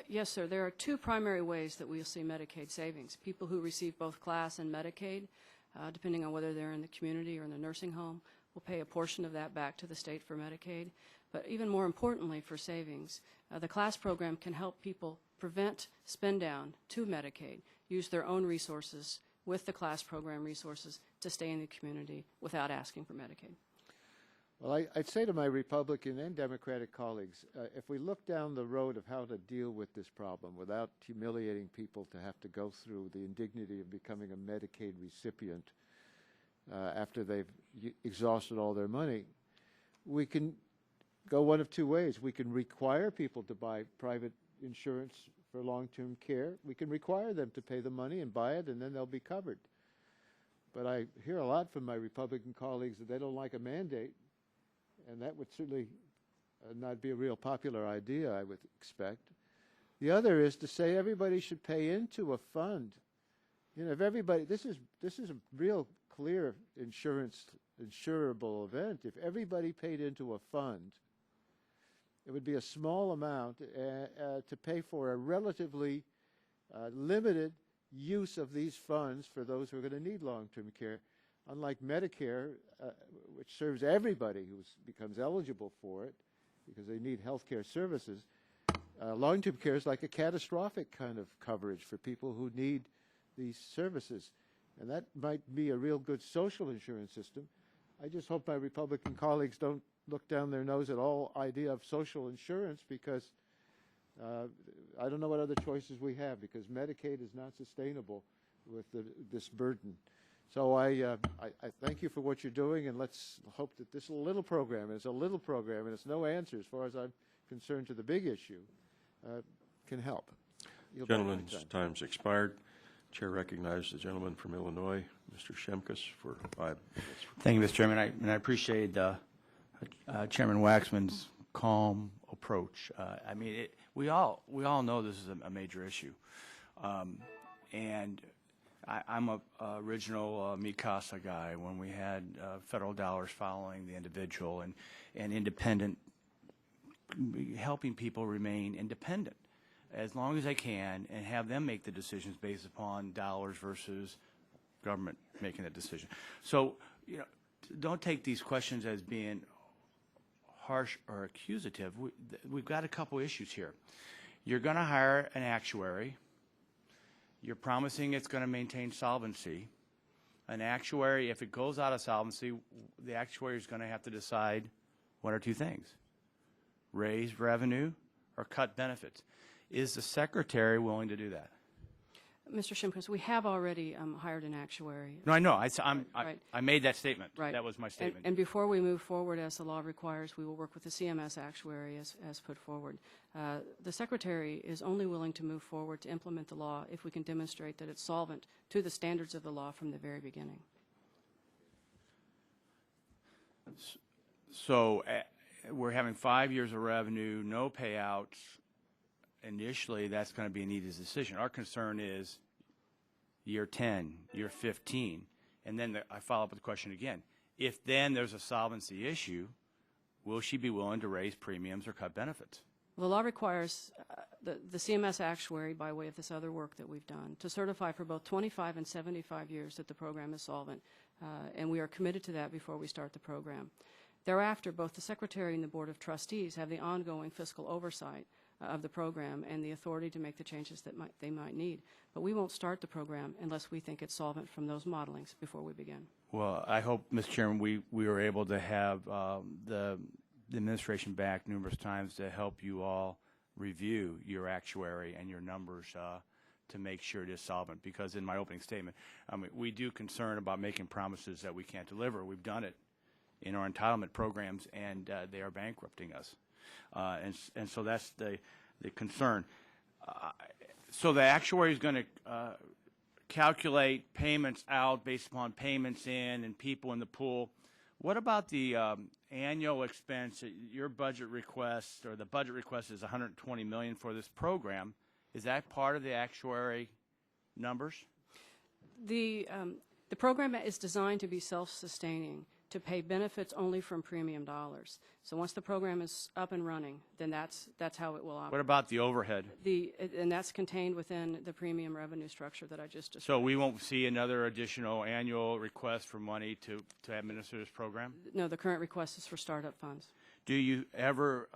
Yes, sir. There are two primary ways that we'll see Medicaid savings. People who receive both Class and Medicaid depending on whether they're in the community or in the nursing home. We'll pay a portion of that back to the state for Medicaid. But even more importantly for savings, the CLASS program can help people prevent spend down to Medicaid, use their own resources with the CLASS program resources to stay in the community without asking for Medicaid. Well, I'd say to my Republican and Democratic colleagues, if we look down the road of how to deal with this problem without humiliating people to have to go through the indignity of becoming a Medicaid recipient after they've exhausted all their money, we can go one of two ways. We can require people to buy private insurance for long-term care. We can require them to pay the money and buy it, and then they'll be covered. But I hear a lot from my Republican colleagues that they don't like a mandate, and that would certainly not be a real popular idea, I would expect. The other is to say everybody should pay into a fund. You know, if everybody, this is a real clear insurable event. If everybody paid into a fund, it would be a small amount to pay for a relatively limited use of these funds for those who are going to need long-term care. Unlike Medicare, which serves everybody who becomes eligible for it because they need health care services, long-term care is like a catastrophic kind of coverage for people who need these services. And that might be a real good social insurance system. I just hope my Republican colleagues don't look down their nose at all idea of social insurance, because I don't know what other choices we have, because Medicaid is not sustainable with this burden. So I thank you for what you're doing, and let's hope that this little program, it's a little program, and it's no answer as far as I'm concerned to the big issue, can help. Gentleman's time's expired. Chair recognizes the gentleman from Illinois, Mr. Shimkus, for 5 minutes. Thank you, Mr. Chairman. I appreciate Chairman Waxman's calm approach. I mean, we all know this is a major issue, and I'm a original Mi Casa guy when we had federal dollars following the individual and independent, helping people remain independent as long as they can and have them make the decisions based upon dollars versus government making the decision. So, you know, don't take these questions as being harsh or accusative. We've got a couple issues here. You're going to hire an actuary. You're promising it's going to maintain solvency. An actuary, if it goes out of solvency, the actuary is going to have to decide one or two things: raise revenue or cut benefits. Is the Secretary willing to do that? Mr. Shimkus, we have already hired an actuary. No, I know. Right. I made that statement. Right. That was my statement. And before we move forward, as the law requires, we will work with the CMS actuary as put forward. The Secretary is only willing to move forward to implement the law if we can demonstrate that it's solvent to the standards of the law from the very beginning. So we're having 5 years of revenue, no payouts. Initially, that's going to be an easy decision. Our concern is year 10, year 15, and then I follow up with the question again. If then there's a solvency issue, will she be willing to raise premiums or cut benefits? Well, the law requires the CMS actuary, by way of this other work that we've done, to certify for both 25 and 75 years that the program is solvent, and we are committed to that before we start the program. Thereafter, both the Secretary and the Board of Trustees have the ongoing fiscal oversight of the program and the authority to make the changes that they might need. But we won't start the program unless we think it's solvent from those modelings before we begin. Well, I hope, Mr. Chairman, we were able to have the administration back numerous times to help you all review your actuary and your numbers to make sure it is solvent. Because in my opening statement, I mean, we do concern about making promises that we can't deliver. We've done it in our entitlement programs, and they are bankrupting us. And so that's the concern. So the actuary is going to calculate payments out based upon payments in and people in the pool. What about the annual expense? Your budget request, or the budget request, is $120 million for this program. Is that part of the actuary numbers? The program is designed to be self-sustaining. to pay benefits only from premium dollars. So once the program is up and running, then that's how it will operate. What about the overhead? And that's contained within the premium revenue structure that I just described. So we won't see another additional annual request for money to administer this program? No, the current request is for startup funds. Do you ever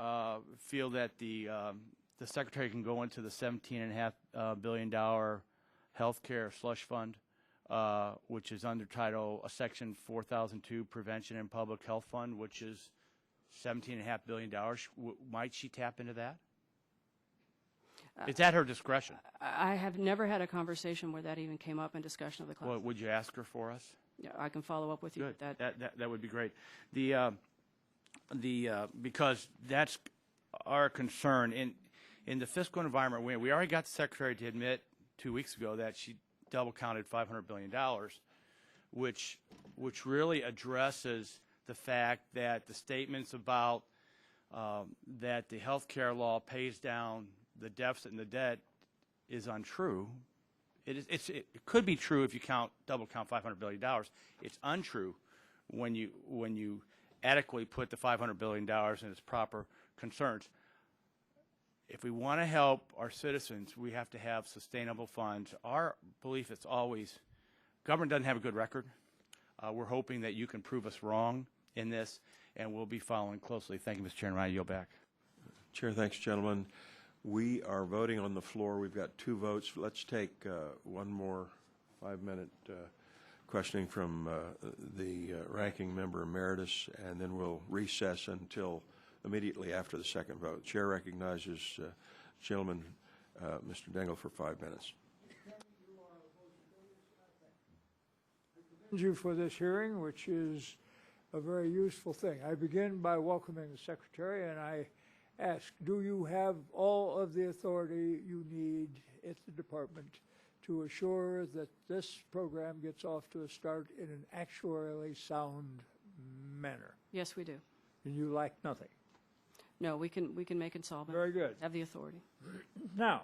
feel that the Secretary can go into the $17.5 billion health care slush fund, which is under Title Section 4002, Prevention and Public Health Fund, which is $17.5 billion? Might she tap into that? It's at her discretion. I have never had a conversation where that even came up in discussion of the class. Well, would you ask her for us? Yeah, I can follow up with you Good. with that. That would be great. Because that's our concern in the fiscal environment. We already got the Secretary to admit 2 weeks ago that she double counted $500 billion, which really addresses the fact that the statements about that the health care law pays down the deficit and the debt is untrue. It could be true if you double count $500 billion. It's untrue when you adequately put the $500 billion in its proper concerns. If we want to help our citizens, we have to have sustainable funds. Our belief is always, government doesn't have a good record. We're hoping that you can prove us wrong in this, and we'll be following closely. Thank you, Mr. Chairman. I yield back. Chair, thanks, gentlemen. We are voting on the floor. We've got 2 votes. Let's take one more 5-minute questioning from the ranking member emeritus, and then we'll recess until immediately after the second vote. Chair recognizes gentleman, Mr. Dingell, for 5 minutes. Thank you for this hearing, which is a very useful thing. I begin by welcoming the Secretary, and I ask, do you have all of the authority you need at the Department to assure that this program gets off to a start in an actuarially sound manner? Yes, we do. And you lack nothing. No, we can make it solvent. Very good. Have the authority. Now,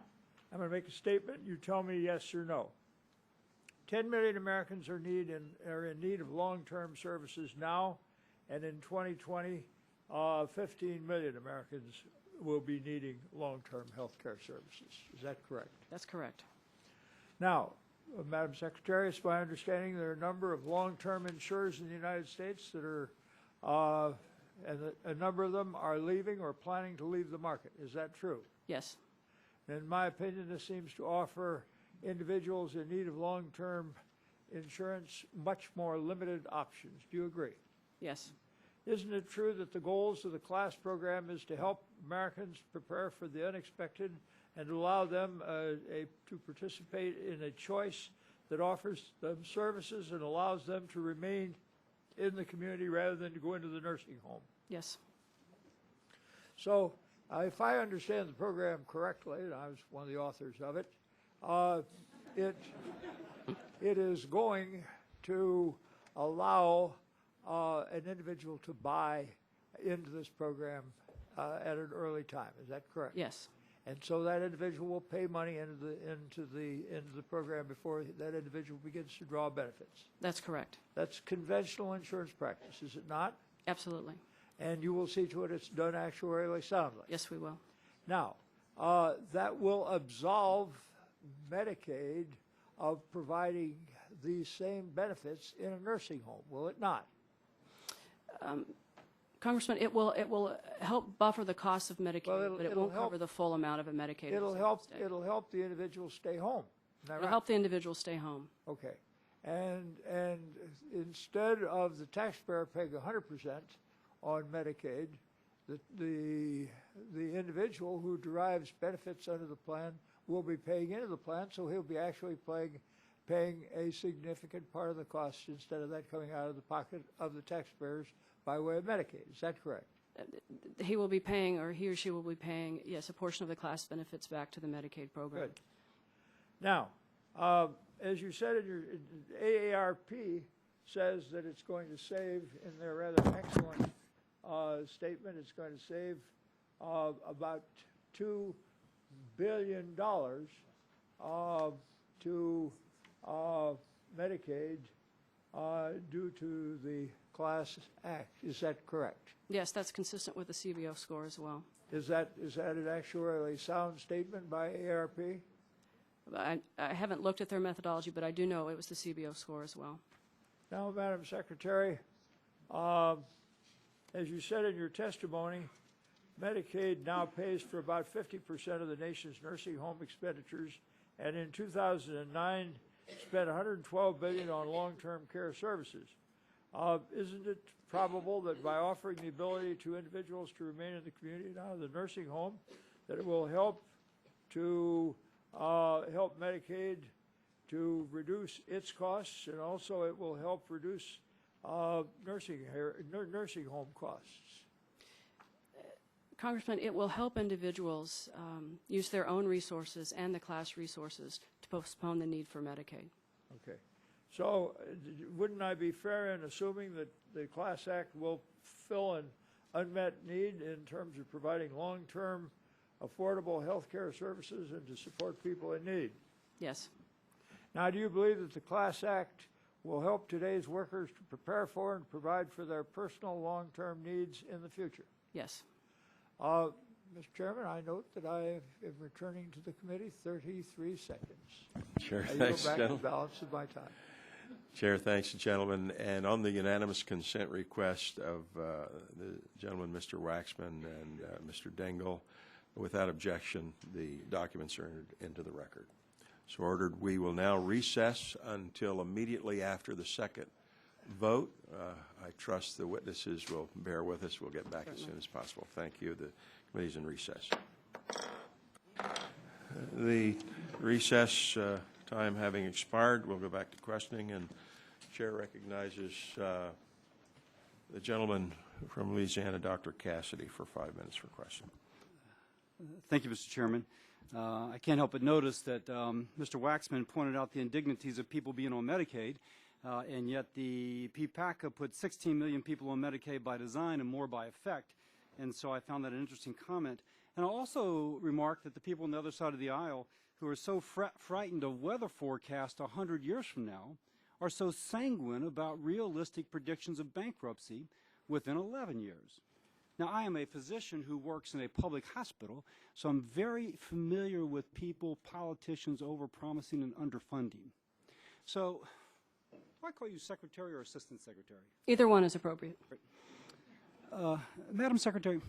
I'm going to make a statement. You tell me yes or no. 10 million Americans are in need of long-term services now, and in 2020, 15 million Americans will be needing long-term health care services. Is that correct? That's correct. Now, Madam Secretary, it's my understanding there are a number of long-term insurers in the United States that are, and a number of them are leaving or planning to leave the market. Is that true? Yes. In my opinion, this seems to offer individuals in need of long-term insurance much more limited options. Do you agree? Yes. Isn't it true that the goals of the class program is to help Americans prepare for the unexpected and to allow them to participate in a choice that offers them services and allows them to remain in the community rather than to go into the nursing home? Yes. So if I understand the program correctly, and I was one of the authors of it, it is going to allow an individual to buy into this program at an early time. Is that correct? Yes. And so that individual will pay money into the program before that individual begins to draw benefits. That's correct. That's conventional insurance practice, is it not? Absolutely. And you will see to it it's done actuarially soundly. Yes, we will. Now, that will absolve Medicaid of providing these same benefits in a nursing home, will it not? Congressman, it will help buffer the cost of Medicaid, but it won't cover the full amount of a Medicaid. It'll help the individual stay home. It'll help the individual stay home. Okay. And instead of the taxpayer paying 100% on Medicaid, the individual who derives benefits under the plan will be paying into the plan, so he'll be actually paying a significant part of the cost instead of that coming out of the pocket of the taxpayers by way of Medicaid. Is that correct? He will be paying, or he or she will be paying, yes, a portion of the class benefits back to the Medicaid program. Good. Now, as you said, AARP says that it's going to save, in their rather excellent statement, it's going to save about $2 billion to Medicaid due to the Class Act. Is that correct? Yes, that's consistent with the CBO score as well. Is that an actuarially sound statement by ARP? I haven't looked at their methodology, but I do know it was the CBO score as well. Now, Madam Secretary, as you said in your testimony, Medicaid now pays for about 50% of the nation's nursing home expenditures, and in 2009 spent $112 billion on long-term care services. Isn't it probable that by offering the ability to individuals to remain in the community and out of the nursing home, that it will help to help Medicaid to reduce its costs, and also it will help reduce nursing home costs? Congressman, it will help individuals use their own resources and the class resources to postpone the need for Medicaid. Okay. So wouldn't I be fair in assuming that the Class Act will fill an unmet need in terms of providing long-term affordable health care services and to support people in need? Yes. Now, do you believe that the Class Act will help today's workers to prepare for and provide for their personal long-term needs in the future? Yes. Mr. Chairman, I note that I am returning to the committee 33 seconds. Chair, I thanks, yield back the gentlemen. balance of my time. Chair, thanks, gentlemen. And on the unanimous consent request of the gentleman, Mr. Waxman, and Mr. Dengel, without objection, the documents are entered into the record. So ordered. We will now recess until immediately after the second vote. I trust the witnesses will bear with us. We'll get back as soon as possible. Thank you. The committee's in recess. The recess time having expired, we'll go back to questioning, and Chair recognizes the gentleman from Louisiana, Dr. Cassidy, for 5 minutes for questioning. Thank you, Mr. Chairman. I can't help but notice that Mr. Waxman pointed out the indignities of people being on Medicaid, and yet the PPACA put 16 million people on Medicaid by design and more by effect, and so I found that an interesting comment. And I'll also remark that the people on the other side of the aisle who are so frightened of weather forecasts 100 years from now are so sanguine about realistic predictions of bankruptcy within 11 years. Now, I am a physician who works in a public hospital, so I'm very familiar with people, politicians, overpromising and underfunding. So, do I call you secretary or assistant secretary? Either one is appropriate. Madam Secretary,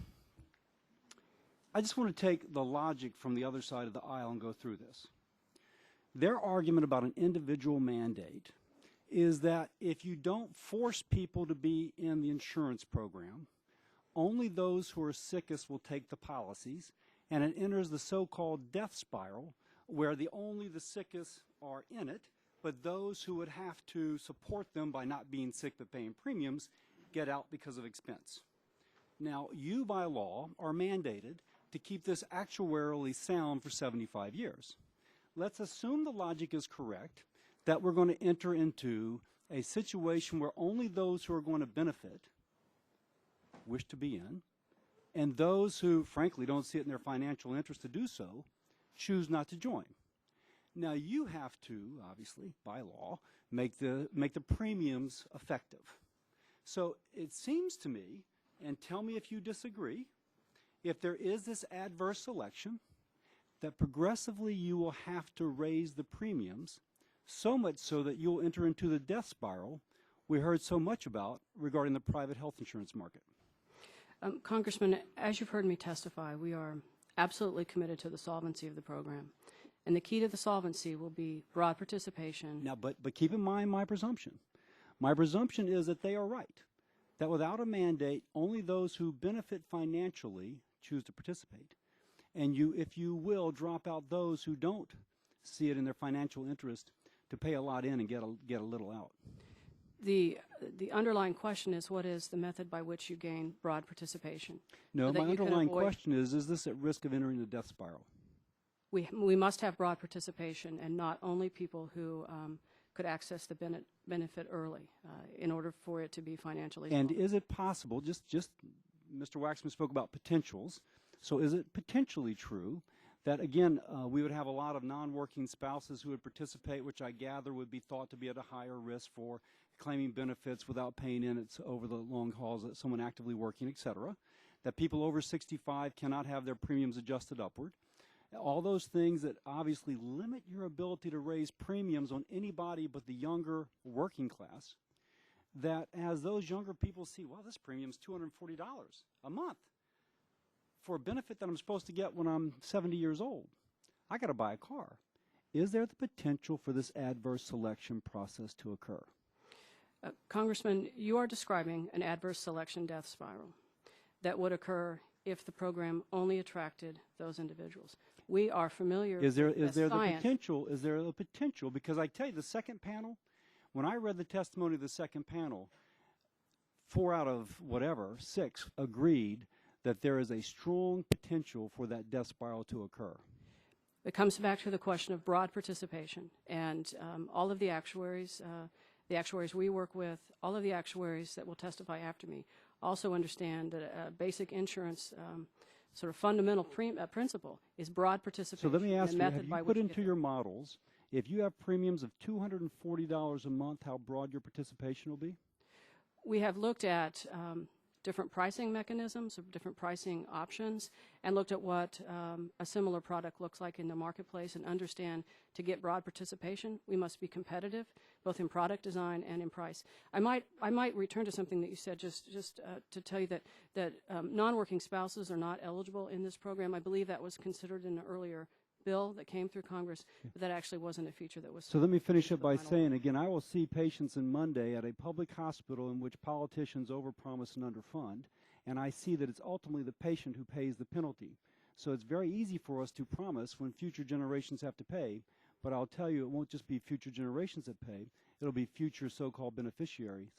I just want to take the logic from the other side of the aisle and go through this. Their argument about an individual mandate is that if you don't force people to be in the insurance program, only those who are sickest will take the policies, and it enters the so-called death spiral where only the sickest are in it, but those who would have to support them by not being sick but paying premiums get out because of expense. Now, you by law are mandated to keep this actuarially sound for 75 years. Let's assume the logic is correct, that we're going to enter into a situation where only those who are going to benefit wish to be in, and those who, frankly, don't see it in their financial interest to do so, choose not to join. Now, you have to, obviously, by law, make the premiums effective. So it seems to me, and tell me if you disagree, if there is this adverse selection, that progressively you will have to raise the premiums, so much so that you'll enter into the death spiral we heard so much about regarding the private health insurance market. Congressman, as you've heard me testify, we are absolutely committed to the solvency of the program. And the key to the solvency will be broad participation. Now, but keep in mind my presumption. My presumption is that they are right, that without a mandate, only those who benefit financially choose to participate. And you, if you will, drop out those who don't see it in their financial interest to pay a lot in and get a little out. The underlying question is, what is the method by which you gain broad participation? No, so my underlying question is this at risk of entering the death spiral? We must have broad participation, and not only people who could access the benefit early in order for it to be financially And solvent. is it possible, just Mr. Waxman spoke about potentials, so is it potentially true that, again, we would have a lot of non-working spouses who would participate, which I gather would be thought to be at a higher risk for claiming benefits without paying in it over the long hauls, that someone actively working, et cetera. That people over 65 cannot have their premiums adjusted upward. All those things that obviously limit your ability to raise premiums on anybody but the younger working class, that as those younger people see, well, this premium's $240 a month for a benefit that I'm supposed to get when I'm 70 years old. I got to buy a car. Is there the potential for this adverse selection process to occur? Congressman, you are describing an adverse selection death spiral that would occur if the program only attracted those individuals. We are familiar Is there with the science. potential? Is there a potential? Because I tell you, the second panel, when I read the testimony of the second panel, 4 out of whatever, 6 agreed that there is a strong potential for that death spiral to occur. It comes back to the question of broad participation, and all of the actuaries we work with, all of the actuaries that will testify after me, also understand that a basic insurance sort of fundamental principle is broad participation. So let me ask and you, the method have by you which put into get your models, if you have premiums of $240 a month, how broad your participation will be? We have looked at different pricing mechanisms, or different pricing options, and looked at what a similar product looks like in the marketplace, and understand to get broad participation, we must be competitive, both in product design and in price. I might return to something that you said just to tell you that non-working spouses are not eligible in this program. I believe that was considered in an earlier bill that came through Congress, but that actually wasn't a feature that was. So let me finish up by saying, again, I will see patients on Monday at a public hospital in which politicians overpromise and underfund, and I see that it's ultimately the patient who pays the penalty. So it's very easy for us to promise when future generations have to pay, but I'll tell you, it won't just be future generations that pay, it'll be future so-called beneficiaries.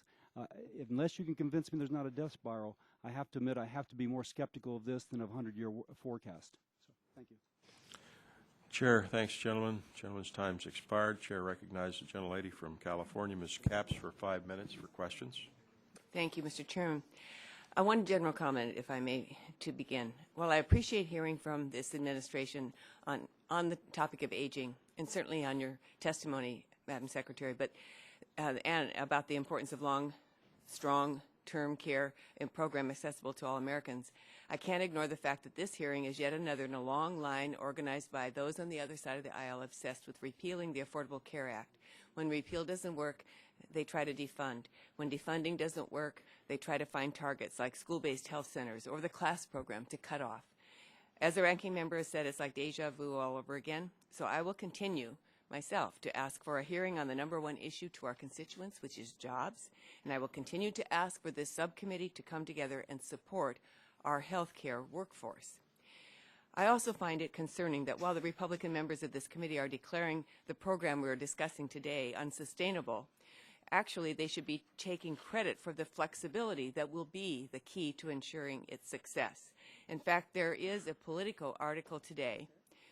Unless you can convince me there's not a death spiral, I have to admit I have to be more skeptical of this than of a 100-year forecast. So, thank you. Chair, thanks, gentlemen. Gentleman's time's expired. Chair recognizes the gentlelady from California, Ms. Capps, for 5 minutes for questions. Thank you, Mr. Chairman. One general comment, if I may, to begin. While I appreciate hearing from this administration on the topic of aging, and certainly on your testimony, Madam Secretary, but and about the importance of long, strong term care and program accessible to all Americans, I can't ignore the fact that this hearing is yet another in a long line organized by those on the other side of the aisle obsessed with repealing the Affordable Care Act. When repeal doesn't work, they try to defund. When defunding doesn't work, they try to find targets like school-based health centers or the class program to cut off. As the ranking member has said, it's like deja vu all over again. So I will continue myself to ask for a hearing on the #1 issue to our constituents, which is jobs, and I will continue to ask for this subcommittee to come together and support our health care workforce. I also find it concerning that while the Republican members of this committee are declaring the program we are discussing today unsustainable, actually they should be taking credit for the flexibility that will be the key to ensuring its success. In fact, there is a Politico article today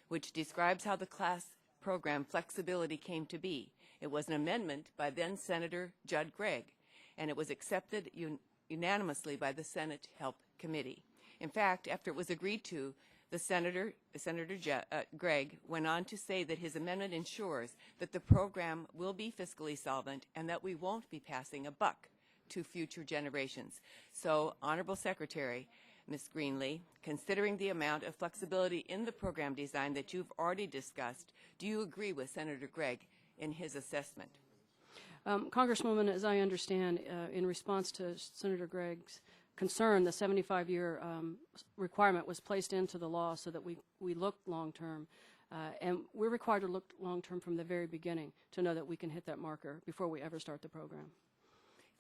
which describes how the class program flexibility came to be. It was an amendment by then Senator Judd Gregg, and it was accepted unanimously by the Senate Help Committee. In fact, after it was agreed to, Senator Gregg went on to say that his amendment ensures that the program will be fiscally solvent and that we won't be passing a buck to future generations. So, Honorable Secretary, Ms. Greenlee, considering the amount of flexibility in the program design that you've already discussed, do you agree with Senator Gregg in his assessment? Congresswoman, as I understand, in response to Senator Gregg's concern, the 75-year requirement was placed into the law so that we look long-term. And we're required to look long-term from the very beginning to know that we can hit that marker before we ever start the program.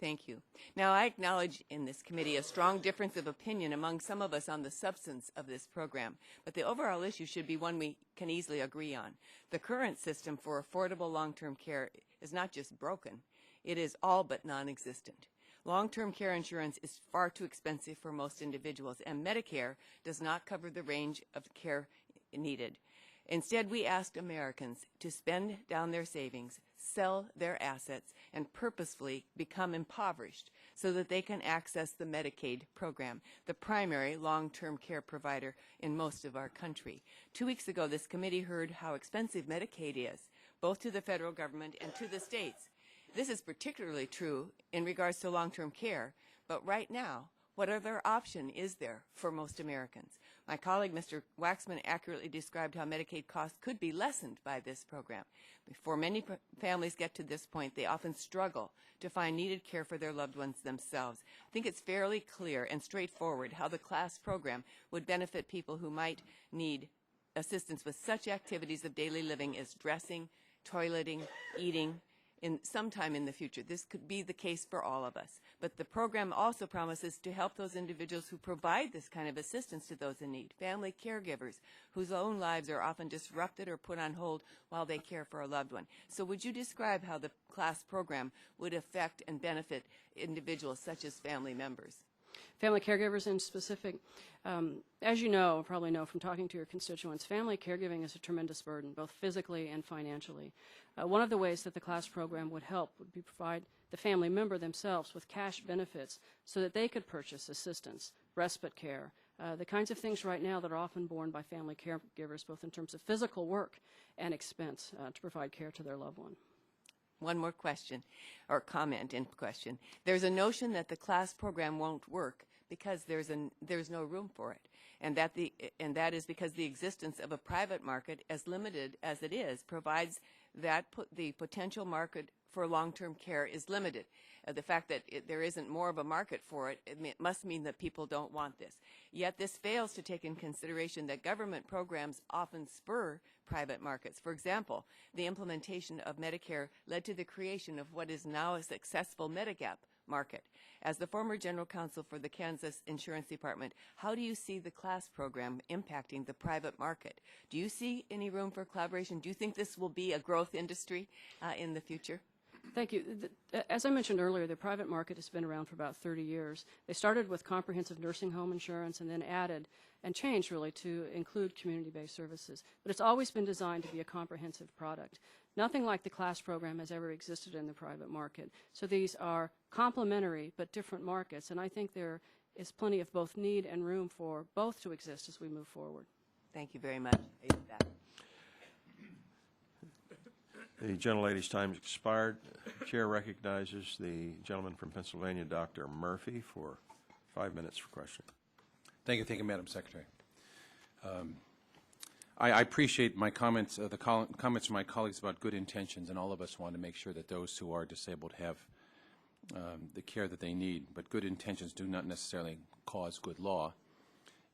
Thank you. Now, I acknowledge in this committee a strong difference of opinion among some of us on the substance of this program, but the overall issue should be one we can easily agree on. The current system for affordable long-term care is not just broken, it is all but non-existent. Long-term care insurance is far too expensive for most individuals, and Medicare does not cover the range of care needed. Instead, we asked Americans to spend down their savings, sell their assets, and purposefully become impoverished so that they can access the Medicaid program, the primary long-term care provider in most of our country. 2 weeks ago, this committee heard how expensive Medicaid is, both to the federal government and to the states. This is particularly true in regards to long-term care, but right now, what other option is there for most Americans? My colleague, Mr. Waxman, accurately described how Medicaid costs could be lessened by this program. Before many families get to this point, they often struggle to find needed care for their loved ones themselves. I think it's fairly clear and straightforward how the CLASS program would benefit people who might need assistance with such activities of daily living as dressing, toileting, eating, sometime in the future. This could be the case for all of us. But the program also promises to help those individuals who provide this kind of assistance to those in need, family caregivers whose own lives are often disrupted or put on hold while they care for a loved one. So would you describe how the CLASS program would affect and benefit individuals such as family members? Family caregivers in specific, as you know, probably know from talking to your constituents, family caregiving is a tremendous burden, both physically and financially. One of the ways that the CLASS program would help would be provide the family member themselves with cash benefits so that they could purchase assistance, respite care, the kinds of things right now that are often borne by family caregivers, both in terms of physical work and expense to provide care to their loved one. One more question, or comment in question. There's a notion that the CLASS program won't work because there's no room for it, and that is because the existence of a private market, as limited as it is, provides that the potential market for long-term care is limited. The fact that there isn't more of a market for it, it must mean that people don't want this. Yet this fails to take in consideration that government programs often spur private markets. For example, the implementation of Medicare led to the creation of what is now a successful Medigap market. As the former general counsel for the Kansas Insurance Department, how do you see the CLASS program impacting the private market? Do you see any room for collaboration? Do you think this will be a growth industry in the future? Thank you. As I mentioned earlier, the private market has been around for about 30 years. They started with comprehensive nursing home insurance and then added and changed really to include community-based services. But it's always been designed to be a comprehensive product. Nothing like the CLASS program has ever existed in the private market. So these are complementary but different markets, and I think there is plenty of both need and room for both to exist as we move forward. Thank you very much. I yield back. The gentlelady's time has expired. The chair recognizes the gentleman from Pennsylvania, Dr. Murphy, for 5 minutes for questioning. Thank you, Madam Secretary. I appreciate my comments, the comments from my colleagues about good intentions, and all of us want to make sure that those who are disabled have the care that they need. But good intentions do not necessarily cause good law.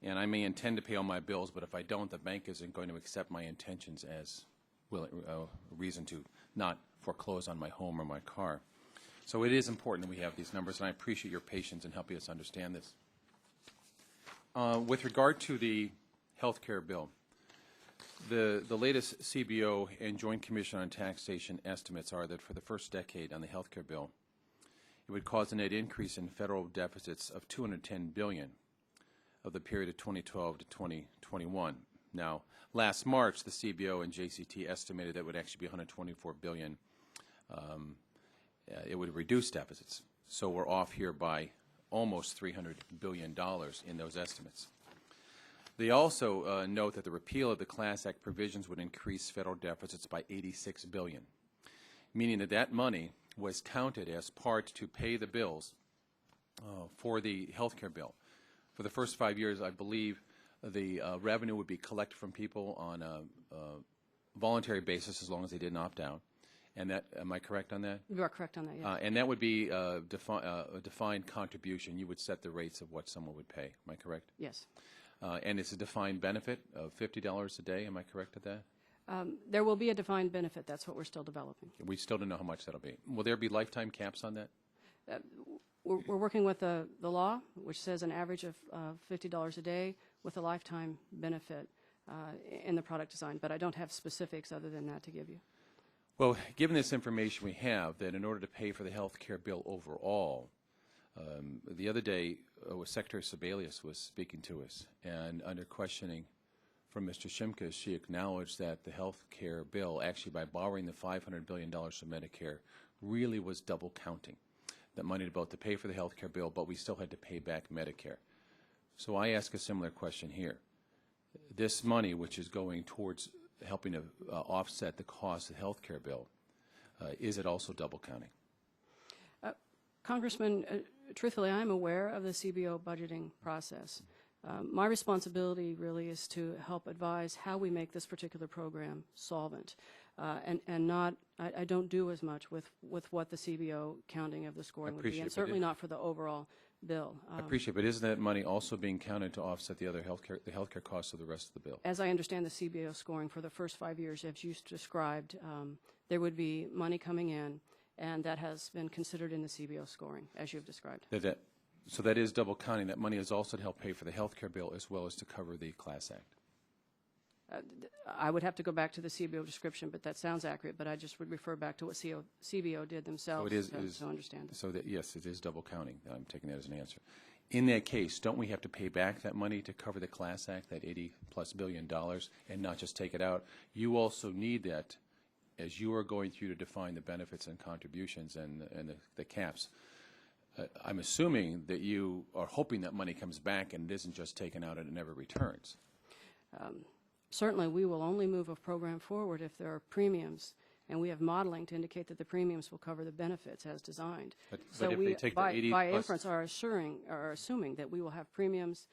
And I may intend to pay all my bills, but if I don't, the bank isn't going to accept my intentions as reason to not foreclose on my home or my car. So it is important that we have these numbers, and I appreciate your patience in helping us understand this. With regard to the health care bill, the latest CBO and Joint Commission on Taxation estimates are that for the first decade on the health care bill, it would cause a net increase in federal deficits of $210 billion of the period of 2012 to 2021. Now, last March, the CBO and JCT estimated that it would actually be $124 billion. It would reduce deficits. So we're off here by almost $300 billion in those estimates. They also note that the repeal of the CLASS Act provisions would increase federal deficits by $86 billion, meaning that that money was counted as part to pay the bills for the health care bill. For the first 5 years, I believe the revenue would be collected from people on a voluntary basis as long as they didn't opt out. And that, am I correct on that? You are correct on that, yes. And that would be a defined contribution. You would set the rates of what someone would pay. Am I correct? Yes. And it's a defined benefit of $50 a day. Am I correct at that? There will be a defined benefit. That's what we're still developing. We still don't know how much that'll be. Will there be lifetime caps on that? We're working with the law, which says an average of $50 a day with a lifetime benefit in the product design, but I don't have specifics other than that to give you. Well, given this information we have, that in order to pay for the health care bill overall, the other day Secretary Sebelius was speaking to us, and under questioning from Mr. Shimkus, she acknowledged that the health care bill, actually by borrowing the $500 billion from Medicare, really was double counting. That money both to pay for the health care bill, but we still had to pay back Medicare. So I ask a similar question here. This money, which is going towards helping to offset the cost of the health care bill, is it also double counting? Congressman, truthfully, I'm aware of the CBO budgeting process. My responsibility really is to help advise how we make this particular program solvent, and not. I don't do as much with what the CBO counting of the scoring would be, and certainly not for the overall bill. I appreciate, but isn't that money also being counted to offset the other healthcare costs of the rest of the bill? As I understand the CBO scoring for the first 5 years, as you described, there would be money coming in, and that has been considered in the CBO scoring, as you've described. So that is double counting. That money is also to help pay for the health care bill as well as to cover the Class Act. I would have to go back to the CBO description, but that sounds accurate. But I just would refer back to what CBO did themselves to understand it. So that, yes, it is double counting. I'm taking that as an answer. In that case, don't we have to pay back that money to cover the Class Act, that $80+ billion, and not just take it out? You also need that as you are going through to define the benefits and contributions and the caps. I'm assuming that you are hoping that money comes back and it isn't just taken out and it never returns. Certainly, we will only move a program forward if there are premiums, and we have modeling to indicate that the premiums will cover the benefits as designed. But so if we, they take by the 80 plus inference, are assuming that we will have premiums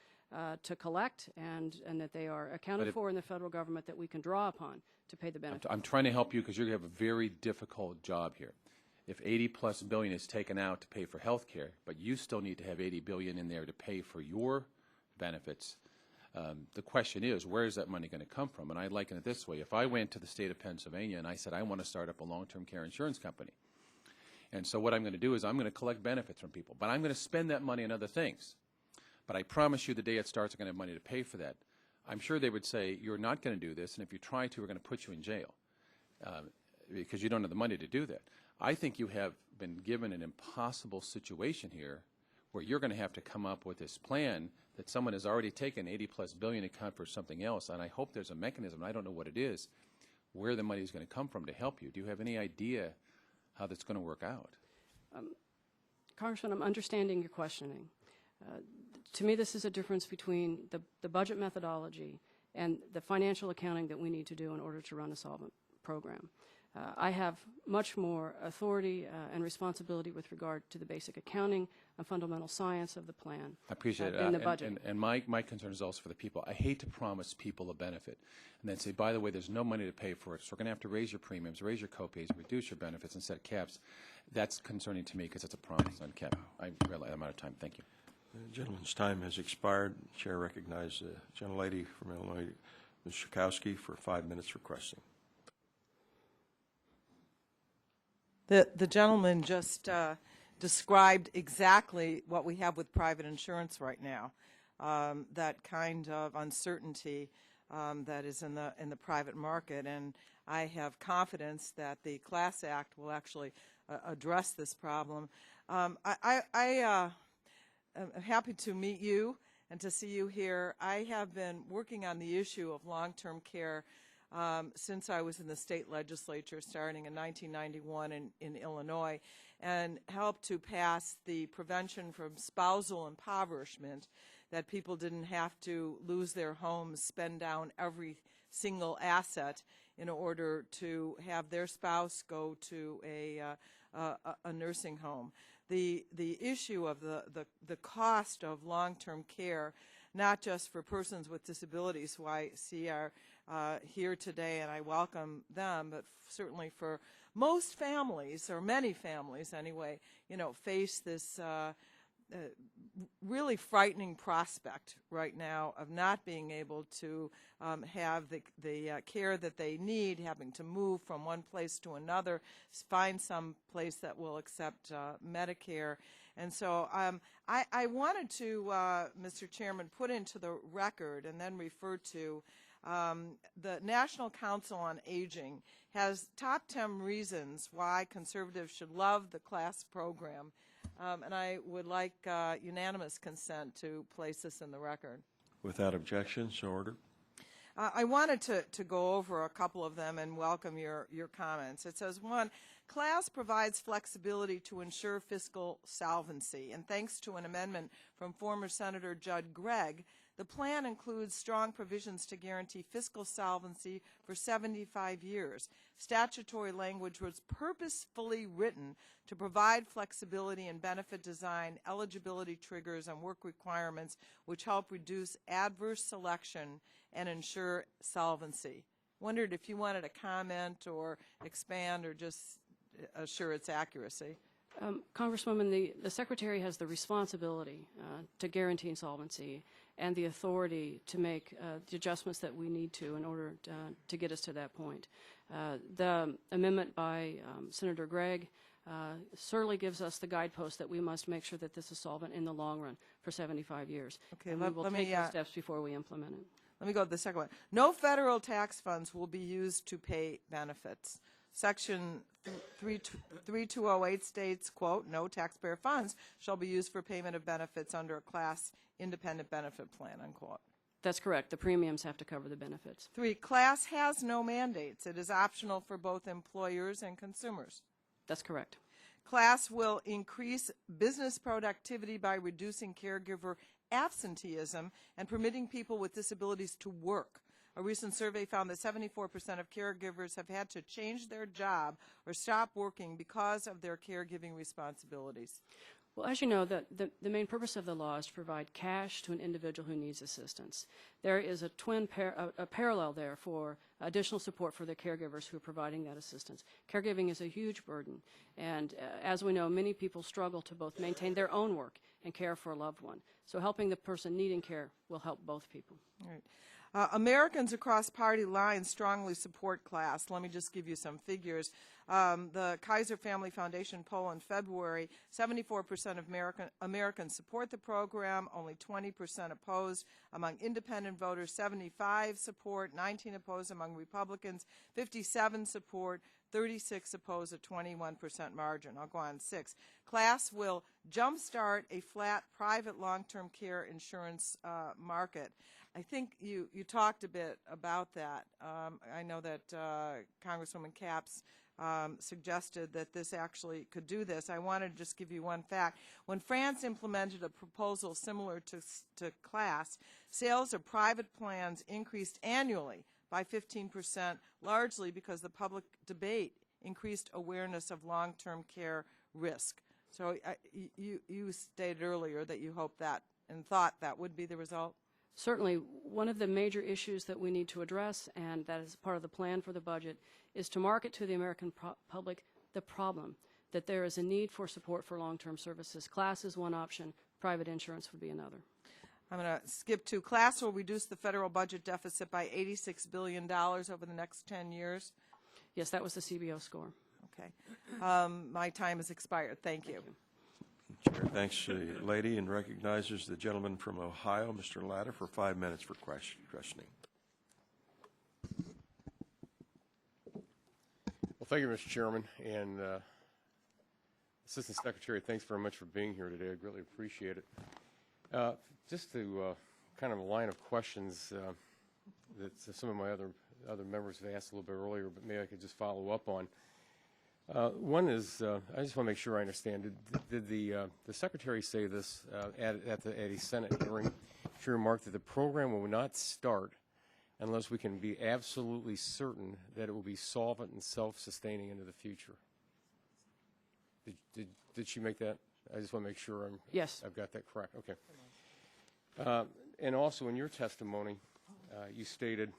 to collect and that they are accounted for in the federal government that we can draw upon to pay the benefits. I'm trying to help you because you have a very difficult job here. If $80+ billion is taken out to pay for health care, but you still need to have $80 billion in there to pay for your benefits, the question is, where is that money going to come from? And I liken it this way. If I went to the state of Pennsylvania and I said, I want to start up a long-term care insurance company, and so what I'm going to do is I'm going to collect benefits from people, but I'm going to spend that money on other things. But I promise you the day it starts, I'm going to have money to pay for that. I'm sure they would say, you're not going to do this, and if you try to, we're going to put you in jail because you don't have the money to do that. I think you have been given an impossible situation here where you're going to have to come up with this plan that someone has already taken $80+ billion to account for something else, and I hope there's a mechanism, I don't know what it is, where the money is going to come from to help you. Do you have any idea how that's going to work out? Congressman, I'm understanding your questioning. To me, this is a difference between the budget methodology and the financial accounting that we need to do in order to run a solvent program. I have much more authority and responsibility with regard to the basic accounting and fundamental science of the plan. I appreciate it. In the budget. And my concern is also for the people. I hate to promise people a benefit and then say, by the way, there's no money to pay for it, so we're going to have to raise your premiums, raise your copays, reduce your benefits, and set caps. That's concerning to me because it's a promise on cap. I realize I'm out of time. Thank you. The gentleman's time has expired. The chair recognizes the gentlelady from Illinois, Ms. Schakowsky, for 5 minutes requesting. The gentleman just described exactly what we have with private insurance right now, that kind of uncertainty that is in the private market, and I have confidence that the Class Act will actually address this problem. I am happy to meet you and to see you here. I have been working on the issue of long-term care since I was in the state legislature starting in 1991 in Illinois, and helped to pass the Prevention from Spousal Impoverishment, that people didn't have to lose their homes, spend down every single asset in order to have their spouse go to a nursing home. The issue of the cost of long-term care, not just for persons with disabilities, who I see are here today, and I welcome them, but certainly for most families, or many families anyway, face this really frightening prospect right now of not being able to have the care that they need, having to move from one place to another, find some place that will accept Medicare. And so I wanted to, Mr. Chairman, put into the record and then refer to the National Council on Aging has top 10 reasons why conservatives should love the CLASS program. And I would like unanimous consent to place this in the record. Without objection, so ordered. I wanted to go over a couple of them and welcome your comments. It says, 1, class provides flexibility to ensure fiscal solvency, and thanks to an amendment from former Senator Judd Gregg, the plan includes strong provisions to guarantee fiscal solvency for 75 years. Statutory language was purposefully written to provide flexibility in benefit design, eligibility triggers, and work requirements which help reduce adverse selection and ensure solvency. Wondered if you wanted to comment or expand or just assure its accuracy. Congresswoman, the Secretary has the responsibility to guarantee solvency and the authority to make the adjustments that we need to in order to get us to that point. The amendment by Senator Gregg certainly gives us the guidepost that we must make sure that this is solvent in the long run for 75 years. Okay, and we will take those steps before we implement it. Let me go to the second one. No federal tax funds will be used to pay benefits. Section 3208 states, quote, no taxpayer funds shall be used for payment of benefits under a class independent benefit plan, unquote. That's correct. The premiums have to cover the benefits. 3, class has no mandates. It is optional for both employers and consumers. That's correct. Class will increase business productivity by reducing caregiver absenteeism and permitting people with disabilities to work. A recent survey found that 74% of caregivers have had to change their job or stop working because of their caregiving responsibilities. Well, as you know, the main purpose of the law is to provide cash to an individual who needs assistance. There is a parallel there for additional support for the caregivers who are providing that assistance. Caregiving is a huge burden, and as we know, many people struggle to both maintain their own work and care for a loved one. So helping the person needing care will help both people. All right. Americans across party lines strongly support class. Let me just give you some figures. The Kaiser Family Foundation poll in February, 74% of Americans support the program, only 20% opposed. Among independent voters, 75 support, 19 opposed among Republicans, 57 support, 36 oppose, a 21% margin. I'll go on 6. Class will jumpstart a flat private long-term care insurance market. I think you talked a bit about that. I know that Congresswoman Capps suggested that this actually could do this. I wanted to just give you one fact. When France implemented a proposal similar to class, sales of private plans increased annually by 15%, largely because the public debate increased awareness of long-term care risk. So you stated earlier that you hoped that and thought that would be the result? Certainly, one of the major issues that we need to address, and that is part of the plan for the budget, is to market to the American public the problem that there is a need for support for long-term services. Class is one option. Private insurance would be another. I'm going to skip to class will reduce the federal budget deficit by $86 billion over the next 10 years. Yes, that was the CBO score. Okay. My time has expired. Thank you. Chair thanks the lady and recognizes the gentleman from Ohio, Mr. Latta, for 5 minutes for questioning. Well, thank you, Mr. Chairman, and Assistant Secretary, thanks very much for being here today. I greatly appreciate it. Just to kind of a line of questions that some of my other members have asked a little bit earlier, but maybe I could just follow up on. One is, I just want to make sure I understand. Did the Secretary say this at a Senate hearing? She remarked that the program will not start unless we can be absolutely certain that it will be solvent and self-sustaining into the future. Did she make that? I just want to make sure I've got that correct. Okay. And also in your testimony, you stated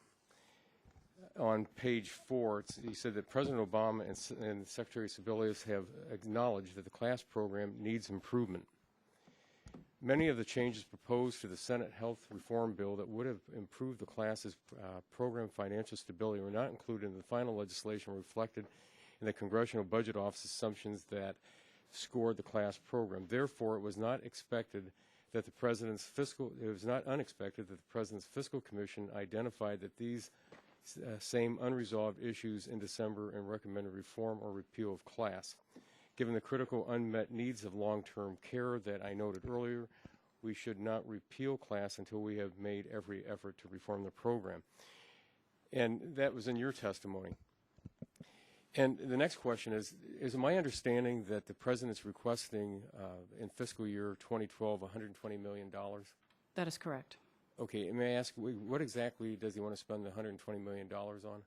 on page 4, you said that President Obama and Secretary Sebelius have acknowledged that the class program needs improvement. Many of the changes proposed to the Senate Health Reform Bill that would have improved the class's program financial stability were not included in the final legislation reflected in the Congressional Budget Office assumptions that scored the class program. Therefore, it was not unexpected that the President's Fiscal Commission identified that these same unresolved issues in December and recommended reform or repeal of class. Given the critical unmet needs of long-term care that I noted earlier, we should not repeal class until we have made every effort to reform the program. And that was in your testimony. And the next question is it my understanding that the President's requesting in fiscal year 2012 $120 million? That is correct. Okay, and may I ask, what exactly does he want to spend the $120 million on?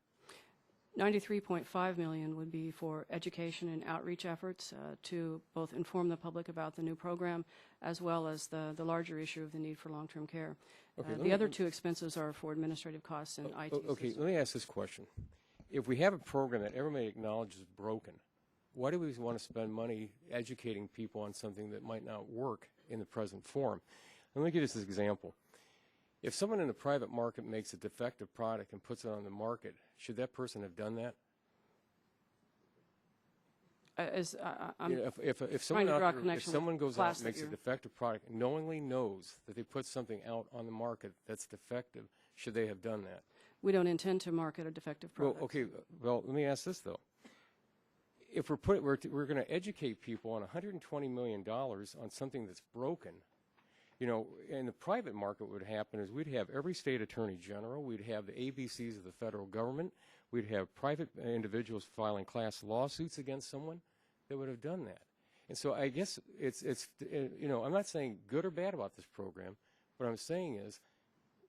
$93.5 million would be for education and outreach efforts to both inform the public about the new program as well as the larger issue of the need for long-term care. Okay, The other two expenses are for administrative costs and IT Okay, systems. let me ask this question. If we have a program that everybody acknowledges is broken, why do we want to spend money educating people on something that might not work in the present form? Let me give you this example. If someone in the private market makes a defective product and puts it on the market, should that person have done that? I'm If trying to draw a connection if someone with goes class out and that makes a you're- defective product, knowingly knows that they put something out on the market that's defective, should they have done that? We don't intend to market a defective product. Well, okay. Well, let me ask this though: if we're going to educate people on $120 million on something that's broken, you know, in the private market, what would happen is we'd have every state attorney general, we'd have the ABCs of the federal government, we'd have private individuals filing class lawsuits against someone that would have done that. And so I guess it's you know, I'm not saying good or bad about this program. What I'm saying is,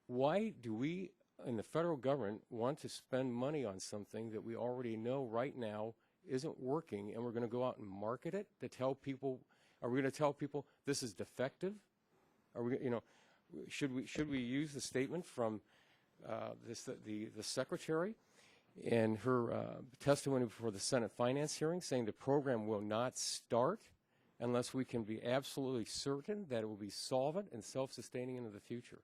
why do we in the federal government want to spend money on something that we already know right now isn't working, and we're going to go out and market it to tell people? Are we going to tell people this is defective? Are we, you know, should we use the statement from the secretary in her testimony before the Senate Finance hearing, saying the program will not start unless we can be absolutely certain that it will be solvent and self-sustaining into the future?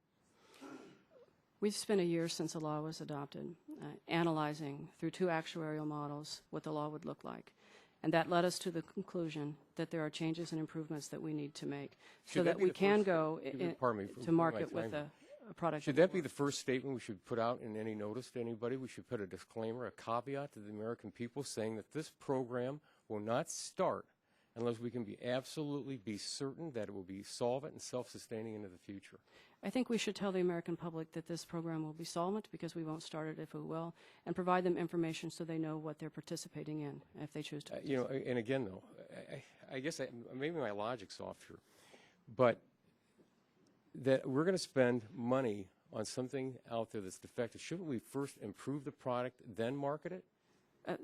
We've spent a year since the law was adopted analyzing through two actuarial models what the law would look like. And that led us to the conclusion that there are changes and improvements that we need to make so that we can go to market with a product. Should that be the first statement we should put out in any notice to anybody? We should put a disclaimer, a caveat to the American people saying that this program will not start unless we can absolutely be certain that it will be solvent and self-sustaining into the future. I think we should tell the American public that this program will be solvent because we won't start it if we will, and provide them information so they know what they're participating in if they choose to. You know, and again, though, I guess maybe my logic's off here, but that we're going to spend money on something out there that's defective. Shouldn't we first improve the product, then market it?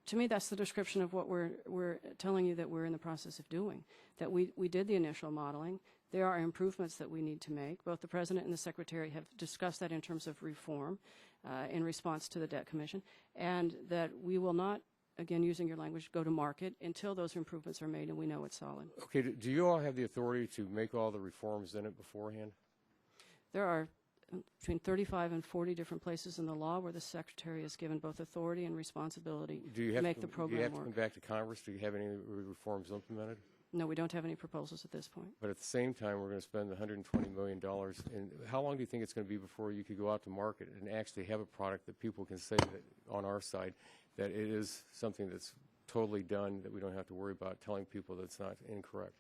To me, that's the description of what we're telling you that we're in the process of doing, that we did the initial modeling. There are improvements that we need to make. Both the President and the Secretary have discussed that in terms of reform in response to the Debt Commission, and that we will not, again, using your language, go to market until those improvements are made and we know it's solid. Okay, do you all have the authority to make all the reforms in it beforehand? There are between 35 and 40 different places in the law where the Secretary is given both authority and responsibility to make the program work. Do you have to work. come back to Congress to have any reforms implemented? No, we don't have any proposals at this point. But at the same time, we're going to spend $120 million. And how long do you think it's going to be before you could go out to market and actually have a product that people can say that on our side that it is something that's totally done, that we don't have to worry about telling people that it's not incorrect?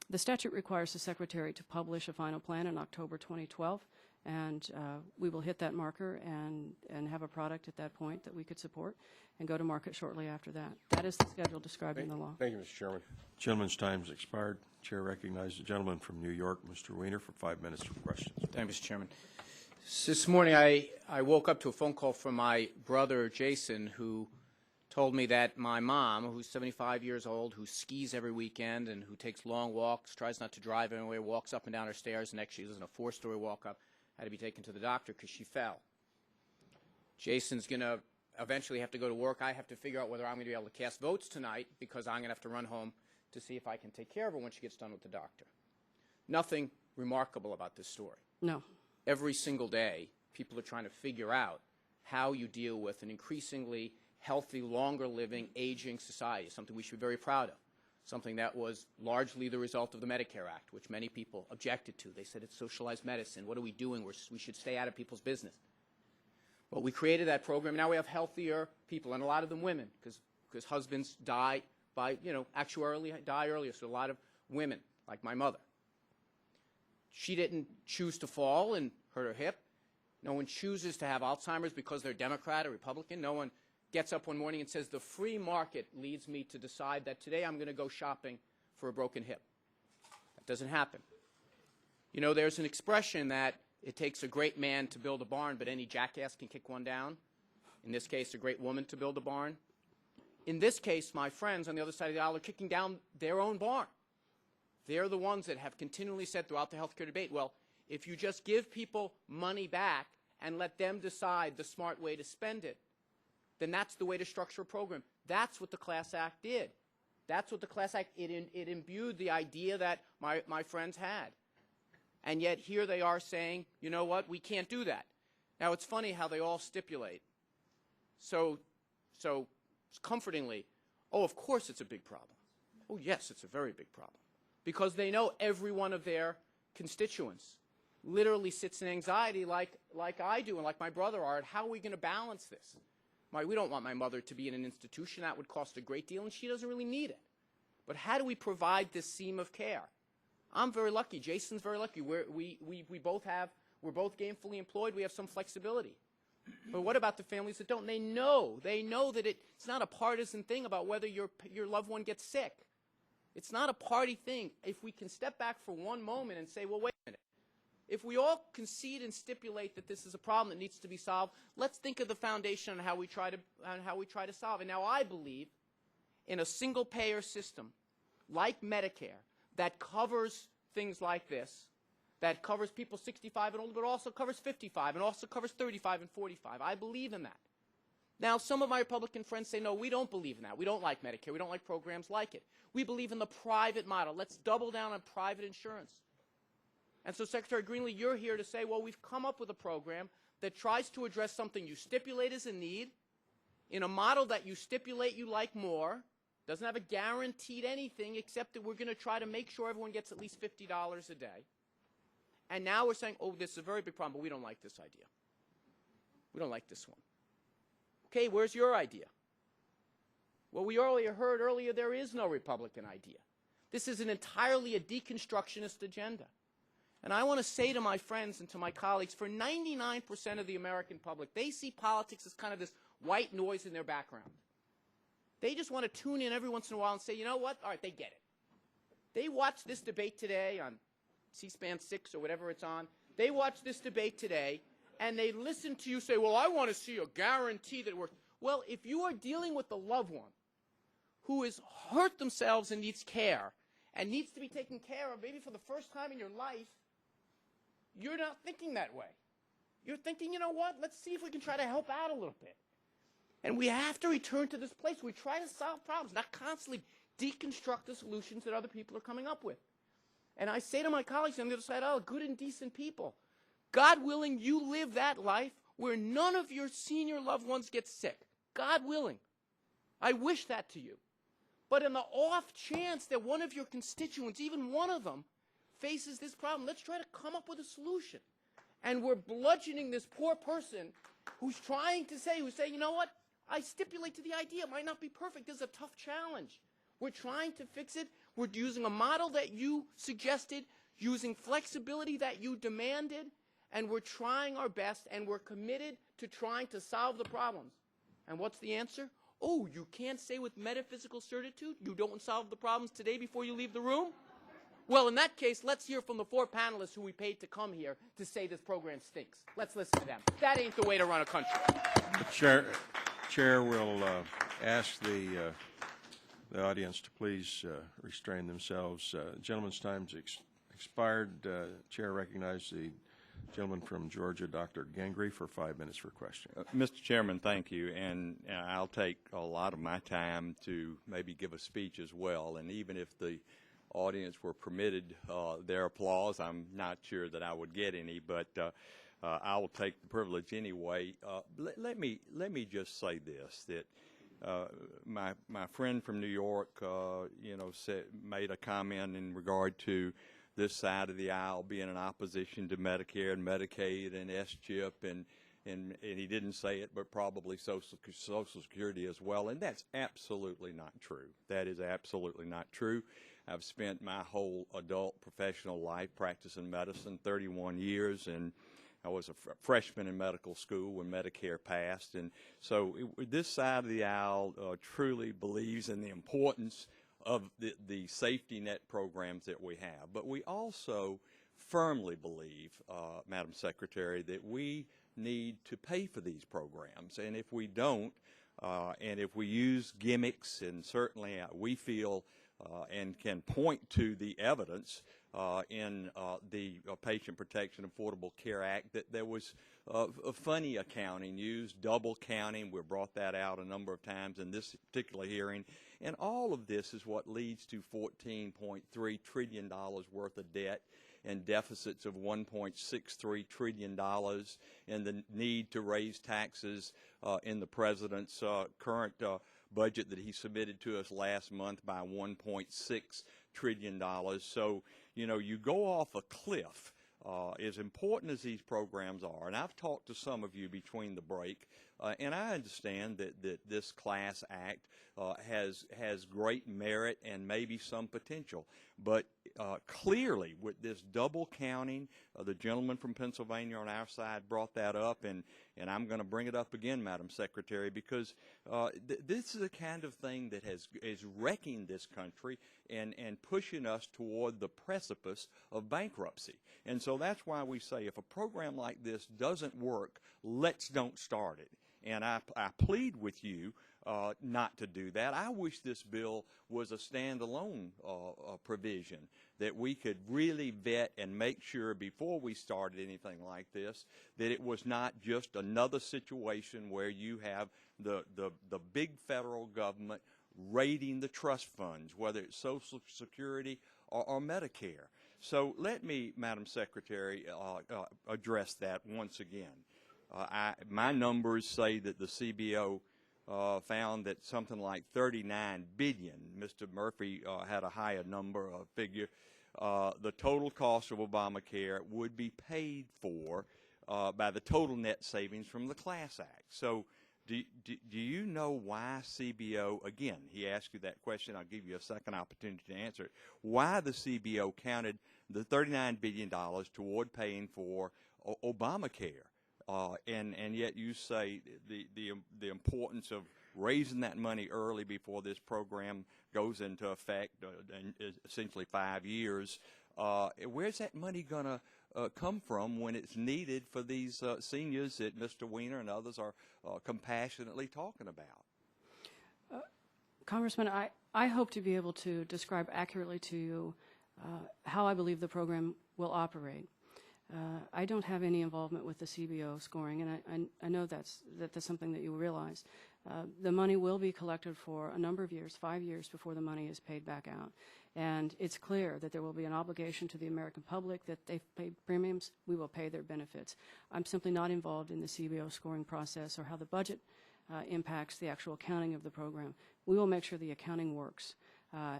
The statute requires the Secretary to publish a final plan in October 2012, and we will hit that marker and have a product at that point that we could support and go to market shortly after that. That is the schedule described in the law. Thank you, Mr. Chairman. Gentleman's time has expired. Chair recognizes the gentleman from New York, Mr. Weiner, for 5 minutes for questions. Thank you, Mr. Chairman. This morning I woke up to a phone call from my brother, Jason, who told me that my mom, who's 75 years old, who skis every weekend and who takes long walks, tries not to drive anywhere, walks up and down her stairs, and actually lives in a 4-story walk up, had to be taken to the doctor because she fell. Jason's going to eventually have to go to work. I have to figure out whether I'm going to be able to cast votes tonight because I'm going to have to run home to see if I can take care of her when she gets done with the doctor. Nothing remarkable about this story. No. Every single day, people are trying to figure out how you deal with an increasingly healthy, longer-living, aging society, something we should be very proud of, something that was largely the result of the Medicare Act, which many people objected to. They said it's socialized medicine. What are we doing? We should stay out of people's business. Well, we created that program. Now we have healthier people, and a lot of them women, because husbands die by, actuarially die earlier, so a lot of women, like my mother. She didn't choose to fall and hurt her hip. No one chooses to have Alzheimer's because they're Democrat or Republican. No one gets up one morning and says, the free market leads me to decide that today I'm going to go shopping for a broken hip. That doesn't happen. You know, there's an expression that it takes a great man to build a barn, but any jackass can kick one down. In this case, a great woman to build a barn. In this case, my friends on the other side of the aisle are kicking down their own barn. They're the ones that have continually said throughout the health care debate, well, if you just give people money back and let them decide the smart way to spend it, then that's the way to structure a program. That's what the Class Act did. That's what the Class Act, it imbued the idea that my friends had. And yet here they are saying, you know what, we can't do that. Now, it's funny how they all stipulate so comfortingly, oh, of course it's a big problem. Oh, yes, it's a very big problem. Because they know every one of their constituents literally sits in anxiety like I do and like my brother are. How are we going to balance this? We don't want my mother to be in an institution. That would cost a great deal, and she doesn't really need it. But how do we provide this seam of care? I'm very lucky. Jason's very lucky. We're both gainfully employed. We have some flexibility. But what about the families that don't? They know that it's not a partisan thing about whether your loved one gets sick. It's not a party thing. If we can step back for one moment and say, well, wait a minute. If we all concede and stipulate that this is a problem that needs to be solved, let's think of the foundation on how we try to solve it. Now, I believe in a single-payer system like Medicare that covers things like this, that covers people 65 and older, but also covers 55 and also covers 35 and 45. I believe in that. Now, some of my Republican friends say, no, we don't believe in that. We don't like Medicare. We don't like programs like it. We believe in the private model. Let's double down on private insurance. And so, Secretary Greenlee, you're here to say, well, we've come up with a program that tries to address something you stipulate as a need in a model that you stipulate you like more, doesn't have a guaranteed anything except that we're going to try to make sure everyone gets at least $50 a day. And now we're saying, oh, this is a very big problem, but we don't like this idea. We don't like this one. Okay, where's your idea? Well, we already heard earlier there is no Republican idea. This is entirely a deconstructionist agenda. And I want to say to my friends and to my colleagues, for 99% of the American public, they see politics as kind of this white noise in their background. They just want to tune in every once in a while and say, you know what? All right, they get it. They watch this debate today on C-SPAN 6 or whatever it's on. They watch this debate today, and they listen to you say, well, I want to see a guarantee that it works. Well, if you are dealing with a loved one who has hurt themselves and needs care and needs to be taken care of maybe for the first time in your life, you're not thinking that way. You're thinking, you know what, let's see if we can try to help out a little bit. And we have to return to this place. We try to solve problems, not constantly deconstruct the solutions that other people are coming up with. And I say to my colleagues on the other side, oh, good and decent people, God willing, you live that life where none of your senior loved ones get sick. God willing. I wish that to you. But in the off chance that one of your constituents, even one of them, faces this problem, let's try to come up with a solution. And we're bludgeoning this poor person who's saying, you know what, I stipulate to the idea. It might not be perfect. This is a tough challenge. We're trying to fix it. We're using a model that you suggested, using flexibility that you demanded, and we're trying our best, and we're committed to trying to solve the problems. And what's the answer? Oh, you can't say with metaphysical certitude you don't solve the problems today before you leave the room? Well, in that case, let's hear from the 4 panelists who we paid to come here to say this program stinks. Let's listen to them. That ain't the way to run a country. Chair will ask the audience to please restrain themselves. Gentleman's time's expired. Chair recognizes the gentleman from Georgia, Dr. Gangry, for 5 minutes for questioning. Mr. Chairman, thank you. And I'll take a lot of my time to maybe give a speech as well. And even if the audience were permitted their applause, I'm not sure that I would get any, but I will take the privilege anyway. Let me just say this, that my friend from New York, made a comment in regard to this side of the aisle being in opposition to Medicare and Medicaid and S-CHIP, and he didn't say it, but probably Social Security as well, and that's absolutely not true. That is absolutely not true. I've spent my whole adult professional life practicing medicine, 31 years, and I was a freshman in medical school when Medicare passed, and so this side of the aisle truly believes in the importance of the safety net programs that we have. But we also firmly believe, Madam Secretary, that we need to pay for these programs, and if we don't, and if we use gimmicks, and certainly we feel and can point to the evidence in the Patient Protection Affordable Care Act that there was a funny accounting used, double counting. We brought that out a number of times in this particular hearing. And all of this is what leads to $14.3 trillion worth of debt and deficits of $1.63 trillion, and the need to raise taxes in the President's current budget that he submitted to us last month by $1.6 trillion. So, you know, you go off a cliff. As important as these programs are, and I've talked to some of you between the break, and I understand that this Class Act has great merit and maybe some potential, but clearly with this double counting, the gentleman from Pennsylvania on our side brought that up, and I'm going to bring it up again, Madam Secretary, because this is the kind of thing that is wrecking this country and pushing us toward the precipice of bankruptcy. And so that's why we say if a program like this doesn't work, let's don't start it. And I plead with you not to do that. I wish this bill was a standalone provision that we could really vet and make sure before we started anything like this that it was not just another situation where you have the big federal government raiding the trust funds, whether it's Social Security or Medicare. So let me, Madam Secretary, address that once again. My numbers say that the CBO found that something like $39 billion. Mr. Murphy had a higher number, figure. The total cost of Obamacare would be paid for by the total net savings from the Class Act. So do you know why CBO, again, he asked you that question, I'll give you a second opportunity to answer it, why the CBO counted the $39 billion toward paying for Obamacare? And yet you say the importance of raising that money early before this program goes into effect in essentially 5 years. Where's that money going to come from when it's needed for these seniors that Mr. Weiner and others are compassionately talking about? Congressman, I hope to be able to describe accurately to you how I believe the program will operate. I don't have any involvement with the CBO scoring, and I know that's something that you realize. The money will be collected for a number of years, 5 years before the money is paid back out. And it's clear that there will be an obligation to the American public that they've paid premiums, we will pay their benefits. I'm simply not involved in the CBO scoring process or how the budget impacts the actual accounting of the program. We will make sure the accounting works.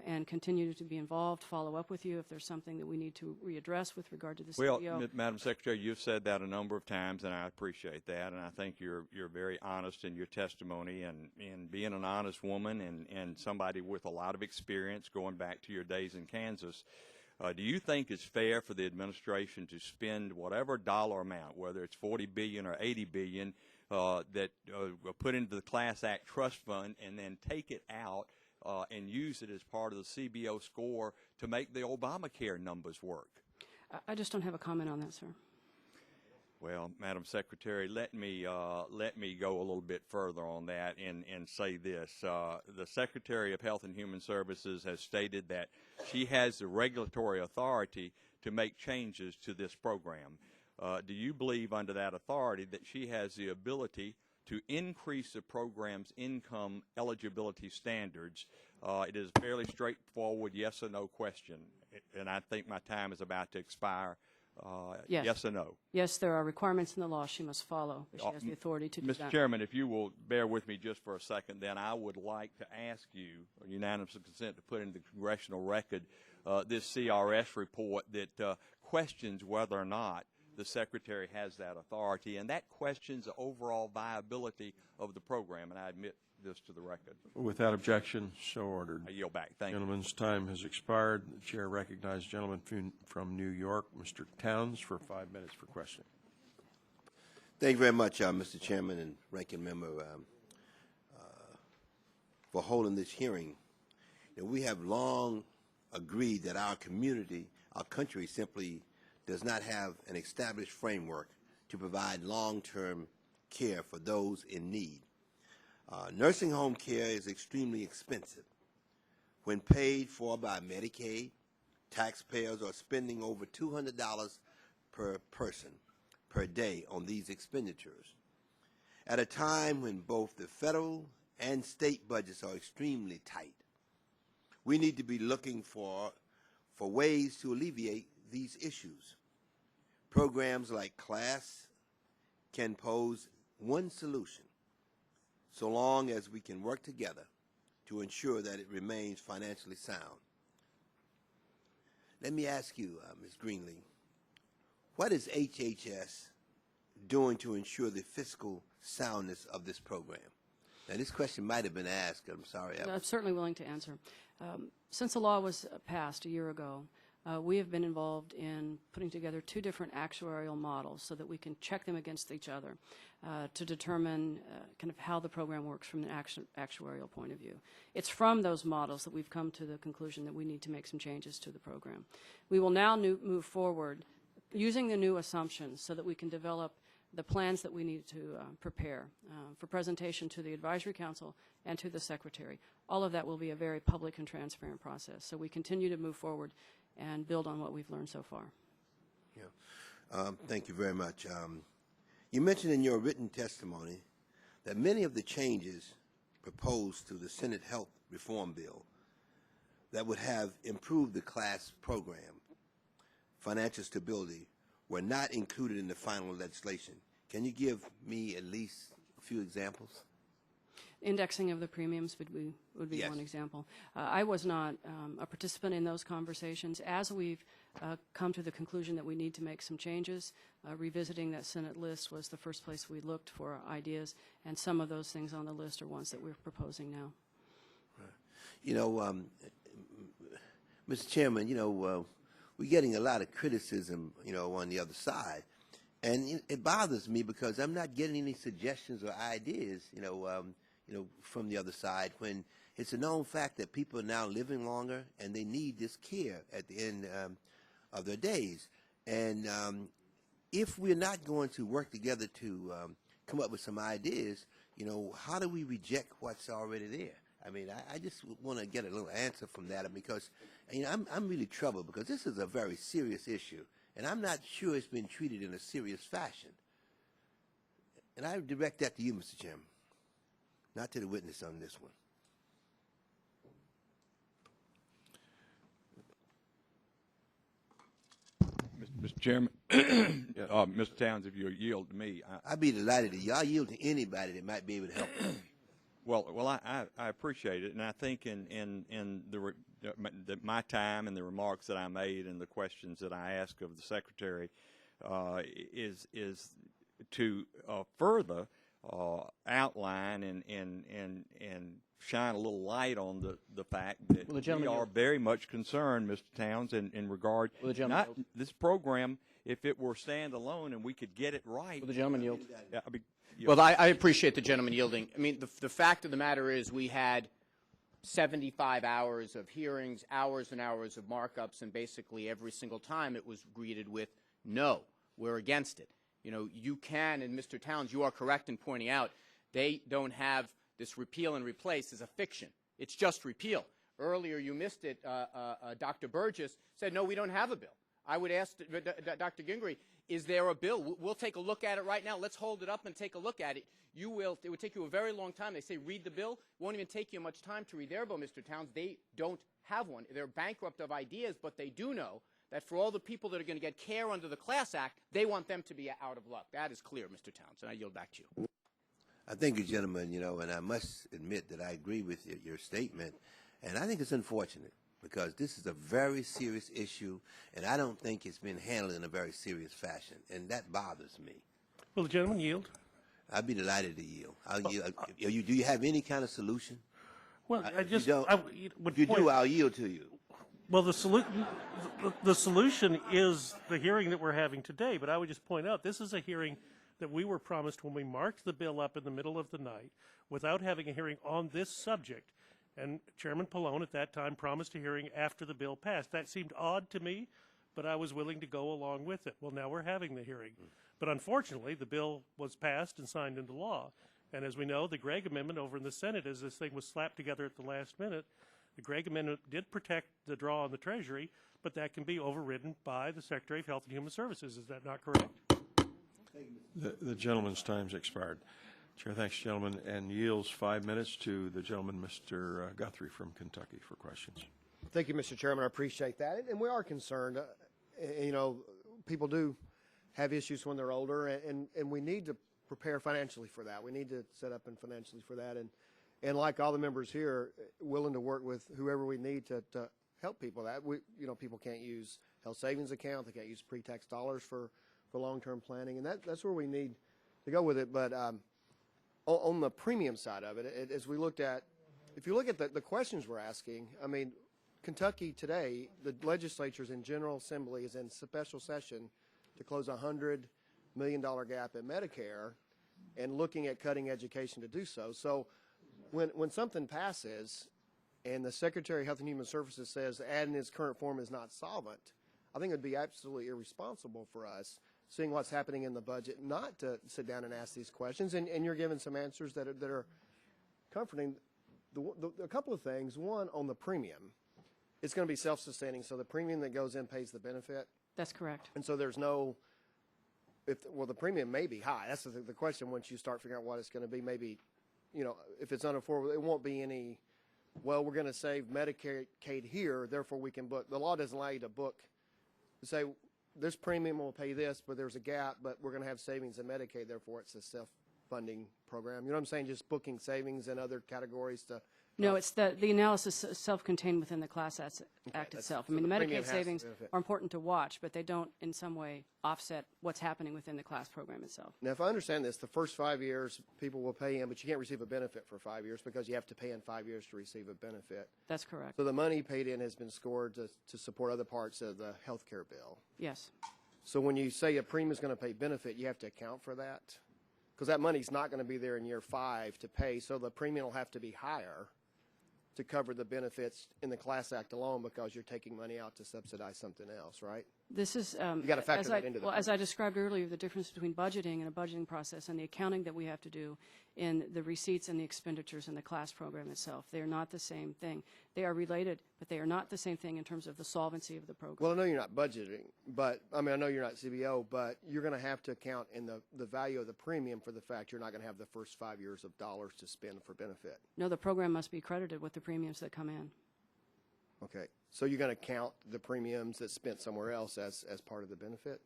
And continue to be involved, follow up with you if there's something that we need to readdress with regard to the CBO. Well, Madam Secretary, you've said that a number of times, and I appreciate that, and I think you're very honest in your testimony, and being an honest woman and somebody with a lot of experience going back to your days in Kansas. Do you think it's fair for the administration to spend whatever dollar amount, whether it's $40 billion or $80 billion, that put into the Class Act Trust Fund and then take it out and use it as part of the CBO score to make the Obamacare numbers work? I just don't have a comment on that, sir. Well, Madam Secretary, let me go a little bit further on that and say this. The Secretary of Health and Human Services has stated that she has the regulatory authority to make changes to this program. Do you believe under that authority that she has the ability to increase the program's income eligibility standards? It is a fairly straightforward yes or no question, and I think my time is about to expire. Yes. Yes or no? Yes, there are requirements in the law she must follow, but she has the authority to do that. Mr. Chairman, if you will bear with me just for a second, then I would like to ask you, unanimous consent, to put into the congressional record this CRS report that questions whether or not the Secretary has that authority, and that questions the overall viability of the program, and I admit this to the record. Without objection, so ordered. I yield back. Thank you. Gentleman's time has expired. The chair recognizes the gentleman from New York, Mr. Towns, for 5 minutes for questioning. Thank you very much, Mr. Chairman and Ranking Member, for holding this hearing. You know, we have long agreed that our community, our country simply does not have an established framework to provide long-term care for those in need. Nursing home care is extremely expensive. When paid for by Medicaid, taxpayers are spending over $200 per person per day on these expenditures. At a time when both the federal and state budgets are extremely tight, we need to be looking for ways to alleviate these issues. Programs like CLASS can pose one solution, so long as we can work together to ensure that it remains financially sound. Let me ask you, Ms. Greenlee, what is HHS doing to ensure the fiscal soundness of this program? Now, this question might have been asked. I'm sorry. I'm certainly willing to answer. Since the law was passed a year ago, we have been involved in putting together 2 different actuarial models so that we can check them against each other to determine kind of how the program works from an actuarial point of view. It's from those models that we've come to the conclusion that we need to make some changes to the program. We will now move forward using the new assumptions so that we can develop the plans that we need to prepare for presentation to the Advisory Council and to the Secretary. All of that will be a very public and transparent process. So we continue to move forward and build on what we've learned so far. Yeah. Thank you very much. You mentioned in your written testimony that many of the changes proposed to the Senate Health Reform Bill that would have improved the CLASS program, financial stability, were not included in the final legislation. Can you give me at least a few examples? Indexing of the premiums would be Yes. one example. I was not a participant in those conversations. As we've come to the conclusion that we need to make some changes, revisiting that Senate list was the first place we looked for ideas, and some of those things on the list are ones that we're proposing now. You know, Mr. Chairman, you know, we're getting a lot of criticism, you know, on the other side. And it bothers me because I'm not getting any suggestions or ideas, you know, from the other side, when it's a known fact that people are now living longer and they need this care at the end of their days. And if we're not going to work together to come up with some ideas, you know, how do we reject what's already there? I mean, I just want to get a little answer from that, because, you know, I'm really troubled because this is a very serious issue, and I'm not sure it's been treated in a serious fashion. And I direct that to you, Mr. Chairman, not to the witness on this one. Mr. Chairman, Mr. Towns, if you'll yield to me. I'd be delighted to y'all yield to anybody that might be able to help. Well, I appreciate it, and I think in my time and the remarks that I made and the questions that I asked of the Secretary is to further outline and shine a little light on the fact that we are very much concerned, Mr. Towns, in regard not this program. If it were standalone and we could get it right, Will the gentleman yield? Yeah, I mean, Well, I appreciate the gentleman yielding. I mean, the fact of the matter is we had 75 hours of hearings, hours and hours of markups, and basically every single time it was greeted with, no, we're against it. You know, you can, and Mr. Towns, you are correct in pointing out, they don't have this repeal and replace as a fiction. It's just repeal. Earlier, you missed it. Dr. Burgess said, no, we don't have a bill. I would ask Dr. Gingrey, is there a bill? We'll take a look at it right now. Let's hold it up and take a look at it. You will. It would take you a very long time. They say read the bill. It won't even take you much time to read their bill, Mr. Towns. They don't have one. They're bankrupt of ideas, but they do know that for all the people that are going to get care under the Class Act, they want them to be out of luck. That is clear, Mr. Towns, and I yield back to you. I thank you, gentlemen, you know, and I must admit that I agree with your statement, and I think it's unfortunate because this is a very serious issue, and I don't think it's been handled in a very serious fashion, and that bothers me. Will the gentleman yield? I'd be delighted to yield. I'll yield. Do you have any kind of solution? Well, if you do, I'll yield to you. Well, the solution is the hearing that we're having today, but I would just point out this is a hearing that we were promised when we marked the bill up in the middle of the night without having a hearing on this subject. And Chairman Pallone at that time promised a hearing after the bill passed. That seemed odd to me, but I was willing to go along with it. Well, now we're having the hearing. But unfortunately, the bill was passed and signed into law. And as we know, the Gregg Amendment over in the Senate, as this thing was slapped together at the last minute, the Gregg Amendment did protect the draw on the Treasury, but that can be overridden by the Secretary of Health and Human Services. Is that not correct? The gentleman's time's expired. Chair thanks, gentlemen, and yields 5 minutes to the gentleman, Mr. Guthrie from Kentucky, for questions. Thank you, Mr. Chairman. I appreciate that. And we are concerned. You know, people do have issues when they're older, and we need to prepare financially for that. We need to set up and financially for that. And like all the members here, willing to work with whoever we need to help people. That you know, people can't use health savings account. They can't use pre-tax dollars for long-term planning, and that's where we need to go with it. But on the premium side of it, as we looked at, if you look at the questions we're asking, I mean, Kentucky today, the legislature's in General Assembly is in special session to close a $100 million gap in Medicare and looking at cutting education to do so. So when something passes and the Secretary of Health and Human Services says add in its current form is not solvent, I think it would be absolutely irresponsible for us, seeing what's happening in the budget, not to sit down and ask these questions. And you're giving some answers that are comforting. A couple of things. One, on the premium, it's going to be self-sustaining, so the premium that goes in pays the benefit. That's correct. And so there's no, well, the premium may be high. That's the question once you start figuring out what it's going to be. Maybe, you know, if it's unaffordable, it won't be any, well, we're going to save Medicaid here, therefore we can book. The law doesn't allow you to book, to say this premium will pay this, but there's a gap, but we're going to have savings in Medicaid, therefore it's a self-funding program. You know what I'm saying? Just booking savings in other categories to. No, it's the analysis is self-contained within the Class Act itself. I mean, the Medicaid savings are important to watch, but they don't in some way offset what's happening within the class program itself. Now, if I understand this, the first 5 years people will pay in, but you can't receive a benefit for 5 years because you have to pay in 5 years to receive a benefit. That's correct. So the money paid in has been scored to support other parts of the health care bill. Yes. So when you say a premium is going to pay benefit, you have to account for that? Because that money's not going to be there in year 5 to pay, so the premium will have to be higher to cover the benefits in the Class Act alone because you're taking money out to subsidize something else, right? This is, you got to factor that into the as I described earlier, the difference between budgeting and a budgeting process and the accounting that we have to do in the receipts and the expenditures in the class program itself. They are not the same thing. They are related, but they are not the same thing in terms of the solvency of the program. Well, I know you're not budgeting, but I mean, I know you're not CBO, but you're going to have to account in the value of the premium for the fact you're not going to have the first 5 years of dollars to spend for benefit. No, the program must be credited with the premiums that come in. Okay, so you're going to count the premiums that's spent somewhere else as part of the benefit?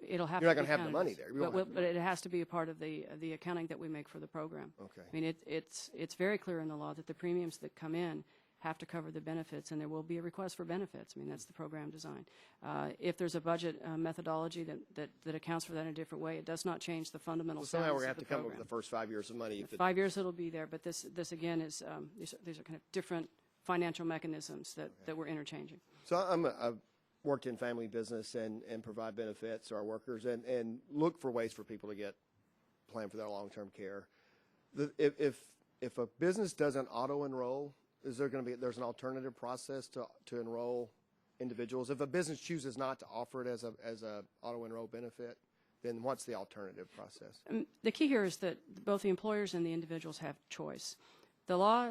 It'll have. You're not going to have the money there. But it has to be a part of the accounting that we make for the program. Okay. I mean, it's very clear in the law that the premiums that come in have to cover the benefits, and there will be a request for benefits. I mean, that's the program design. If there's a budget methodology that accounts for that in a different way, it does not change the fundamental. So somehow we're going to have of the to come up program. with the first 5 years of money. 5 years it'll be there, but this again is these are kind of different financial mechanisms that we're interchanging. So I've worked in family business and provide benefits to our workers and look for ways for people to plan for their long-term care. If a business doesn't auto-enroll, is there going to be there's an alternative process to enroll individuals? If a business chooses not to offer it as a auto-enroll benefit, then what's the alternative process? The key here is that both the employers and the individuals have choice. The law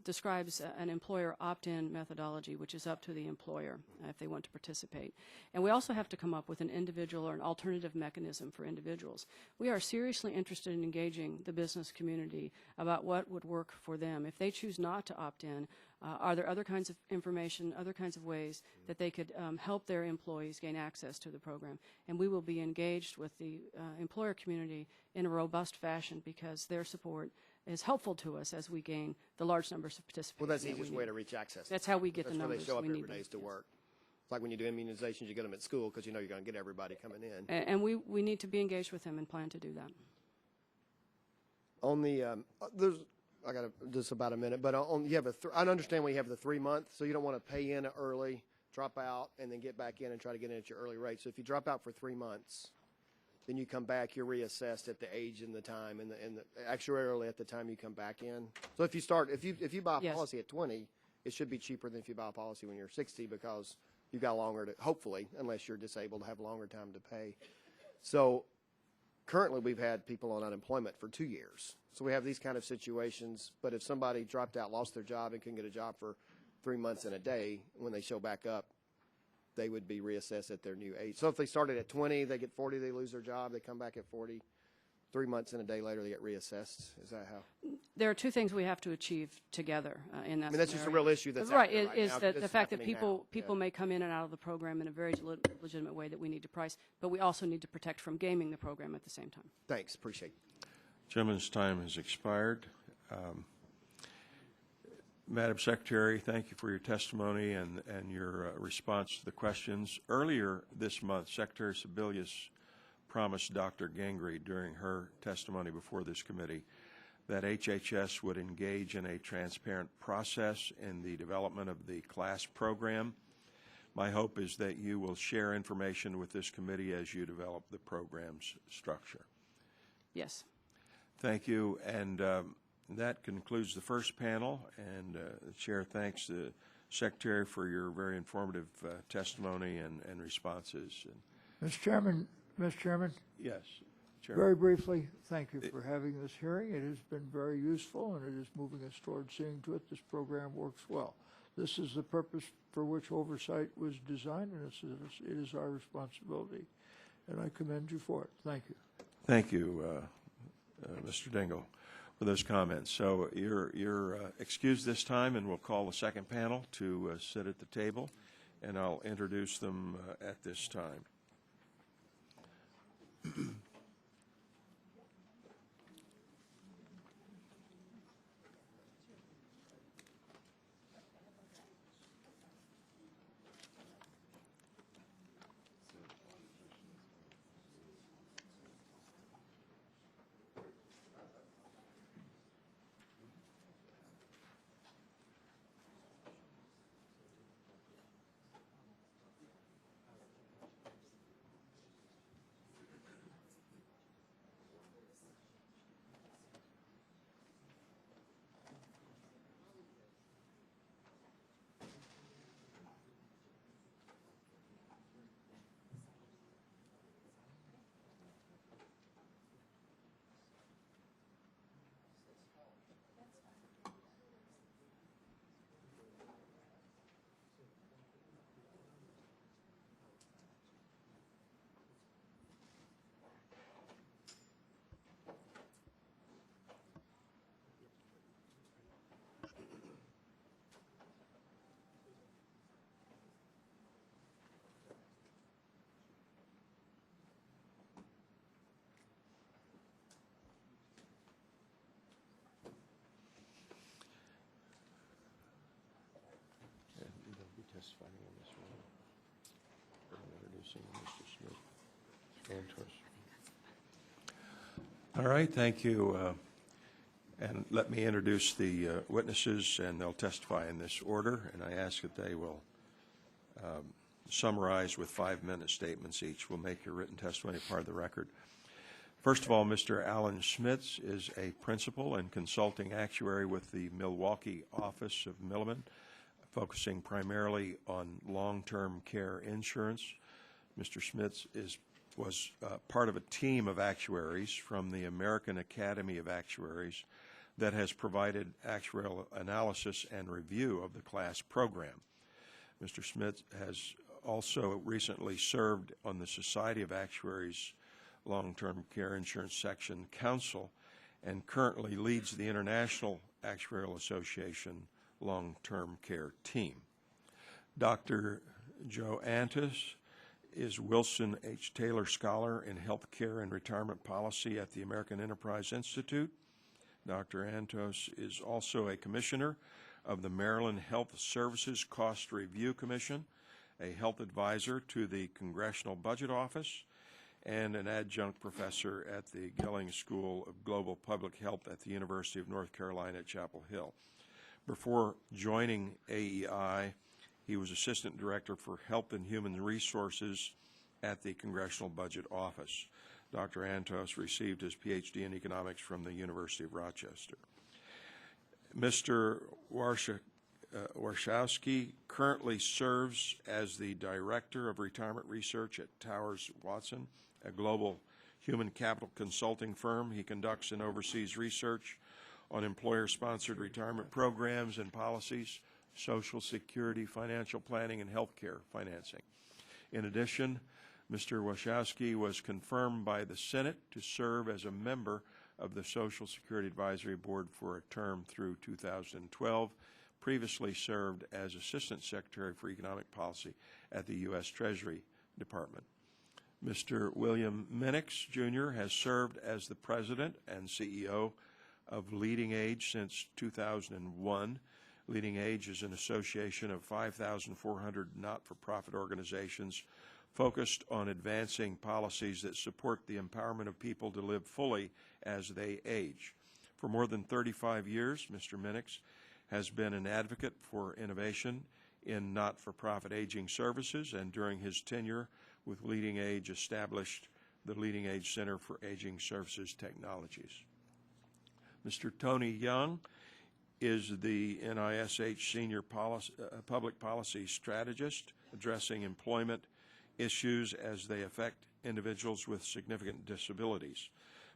describes an employer opt-in methodology, which is up to the employer if they want to participate. And we also have to come up with an individual or an alternative mechanism for individuals. We are seriously interested in engaging the business community about what would work for them. If they choose not to opt in, are there other kinds of information, other kinds of ways that they could help their employees gain access to the program? And we will be engaged with the employer community in a robust fashion because their support is helpful to us as we gain the large numbers of participants. Well, that's the easiest way to reach access. That's how we get the numbers we need. That's where they show up every day to work. It's like when you do immunizations, you get them at school because you know you're going to get everybody coming in. And we need to be engaged with them and plan to do that. On the I got just about a minute, but you have I understand when you have the 3 month, so you don't want to pay in early, drop out, and then get back in and try to get in at your early rate. So if you drop out for 3 months, then you come back, you're reassessed at the age and the time and the actuarially at the time you come back in. So if you buy a Yes. policy at 20, it should be cheaper than if you buy a policy when you're 60 because you've got longer to, hopefully, unless you're disabled, have longer time to pay. So currently we've had people on unemployment for 2 years. So we have these kind of situations, but if somebody dropped out, lost their job, and couldn't get a job for 3 months and a day, when they show back up, they would be reassessed at their new age. So if they started at 20, they get 40, they lose their job, they come back at 40. 3 months and a day later, they get reassessed. Is that how? There are two things we have to achieve together in that I mean, that's just a scenario. real issue that's out right. there right Is now, that 'cause the it's fact that happening people now. may come in and out of the program in a very legitimate way that we need to price, but we also need to protect from gaming the program at the same time. Thanks. Appreciate it. Gentleman's time has expired. Madam Secretary, thank you for your testimony and your response to the questions. Earlier this month, Secretary Sebelius promised Dr. Gingrey during her testimony before this committee that HHS would engage in a transparent process in the development of the class program. My hope is that you will share information with this committee as you develop the program's structure. Yes. Thank you. And that concludes the first panel, and the Chair thanks the Secretary for your very informative testimony and responses. Mr. Chairman, Yes, Chairman. very briefly, thank you for having this hearing. It has been very useful, and it is moving us towards seeing to it this program works well. This is the purpose for which oversight was designed, and it is our responsibility, and I commend you for it. Thank you. Thank you, Mr. Dingell, for those comments. So you're excused this time, and we'll call the second panel to sit at the table, and I'll introduce them at this time. Testifying on this one. Introducing Mr. Smith. All right, thank you. And let me introduce the witnesses, and they'll testify in this order. And I ask that they will summarize with 5-minute statements each. We'll make your written testimony part of the record. First of all, Mr. Alan Schmitz is a principal and consulting actuary with the Milwaukee office of Milliman, focusing primarily on long-term care insurance. Mr. Schmitz was part of a team of actuaries from the American Academy of Actuaries that has provided actuarial analysis and review of the class program. Mr. Schmitz has also recently served on the Society of Actuaries Long-Term Care Insurance Section Council and currently leads the International Actuarial Association long-term care team. Dr. Joe Antis is Wilson H. Taylor Scholar in Healthcare and Retirement Policy at the American Enterprise Institute. Dr. Antos is also a commissioner of the Maryland Health Services Cost Review Commission, a health advisor to the Congressional Budget Office, and an adjunct professor at the Gilling School of Global Public Health at the University of North Carolina at Chapel Hill. Before joining AEI, he was Assistant Director for Health and Human Resources at the Congressional Budget Office. Dr. Antos received his PhD in economics from the University of Rochester. Mr. Warshawski currently serves as the Director of Retirement Research at Towers Watson, a global human capital consulting firm. He conducts and oversees research on employer-sponsored retirement programs and policies, Social Security, financial planning, and health care financing. In addition, Mr. Warshawski was confirmed by the Senate to serve as a member of the Social Security Advisory Board for a term through 2012, previously served as Assistant Secretary for Economic Policy at the U.S. Treasury Department. Mr. William Minix, Jr. has served as the President and CEO of Leading Age since 2001. Leading Age is an association of 5,400 not-for-profit organizations focused on advancing policies that support the empowerment of people to live fully as they age. For more than 35 years, Mr. Minix has been an advocate for innovation in not-for-profit aging services, and during his tenure with Leading Age established the Leading Age Center for Aging Services Technologies. Mr. Tony Young is the NISH Senior Public Policy Strategist, addressing employment issues as they affect individuals with significant disabilities.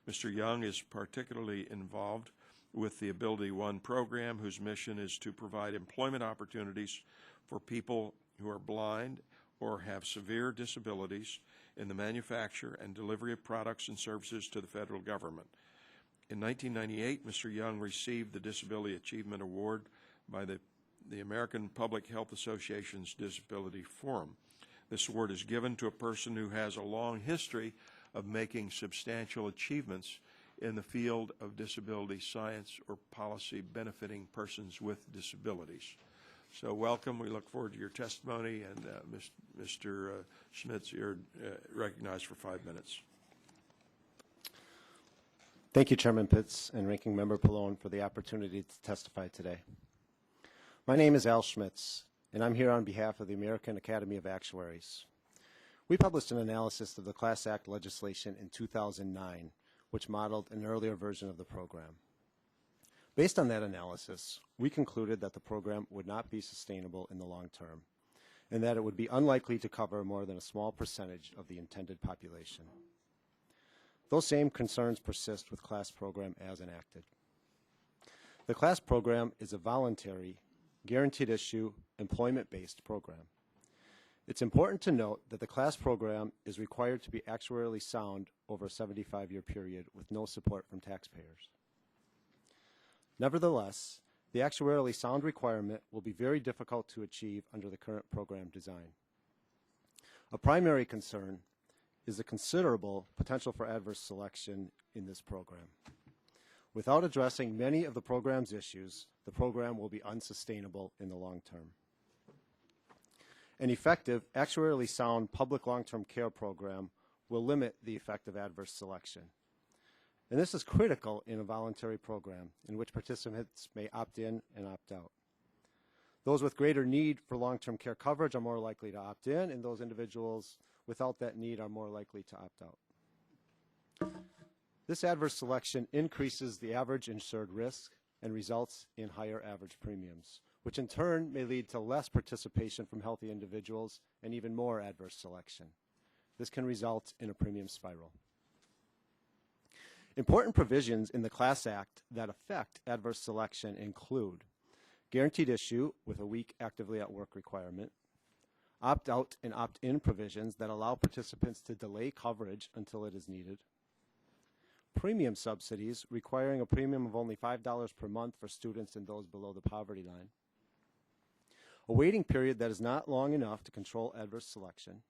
Mr. Young is particularly involved with the Ability One program, whose mission is to provide employment opportunities for people who are blind or have severe disabilities in the manufacture and delivery of products and services to the federal government. In 1998, Mr. Young received the Disability Achievement Award by the American Public Health Association's Disability Forum. This award is given to a person who has a long history of making substantial achievements in the field of disability science or policy benefiting persons with disabilities. So welcome. We look forward to your testimony. And Mr. Schmitz, you're recognized for 5 minutes. Thank you, Chairman Pitts and Ranking Member Pallone, for the opportunity to testify today. My name is Al Schmitz, and I'm here on behalf of the American Academy of Actuaries. We published an analysis of the Class Act legislation in 2009, which modeled an earlier version of the program. Based on that analysis, we concluded that the program would not be sustainable in the long term, and that it would be unlikely to cover more than a small percentage of the intended population. Those same concerns persist with CLASS program as enacted. The CLASS program is a voluntary, guaranteed issue, employment-based program. It's important to note that the CLASS program is required to be actuarially sound over a 75-year period with no support from taxpayers. Nevertheless, the actuarially sound requirement will be very difficult to achieve under the current program design. A primary concern is the considerable potential for adverse selection in this program. Without addressing many of the program's issues, the program will be unsustainable in the long term. An effective, actuarially sound public long-term care program will limit the effect of adverse selection. And this is critical in a voluntary program in which participants may opt in and opt out. Those with greater need for long-term care coverage are more likely to opt in, and those individuals without that need are more likely to opt out. This adverse selection increases the average insured risk and results in higher average premiums, which in turn may lead to less participation from healthy individuals and even more adverse selection. This can result in a premium spiral. Important provisions in the CLASS Act that affect adverse selection include guaranteed issue with a week actively at work requirement, opt-out and opt-in provisions that allow participants to delay coverage until it is needed, premium subsidies requiring a premium of only $5 per month for students and those below the poverty line, a waiting period that is not long enough to control adverse selection,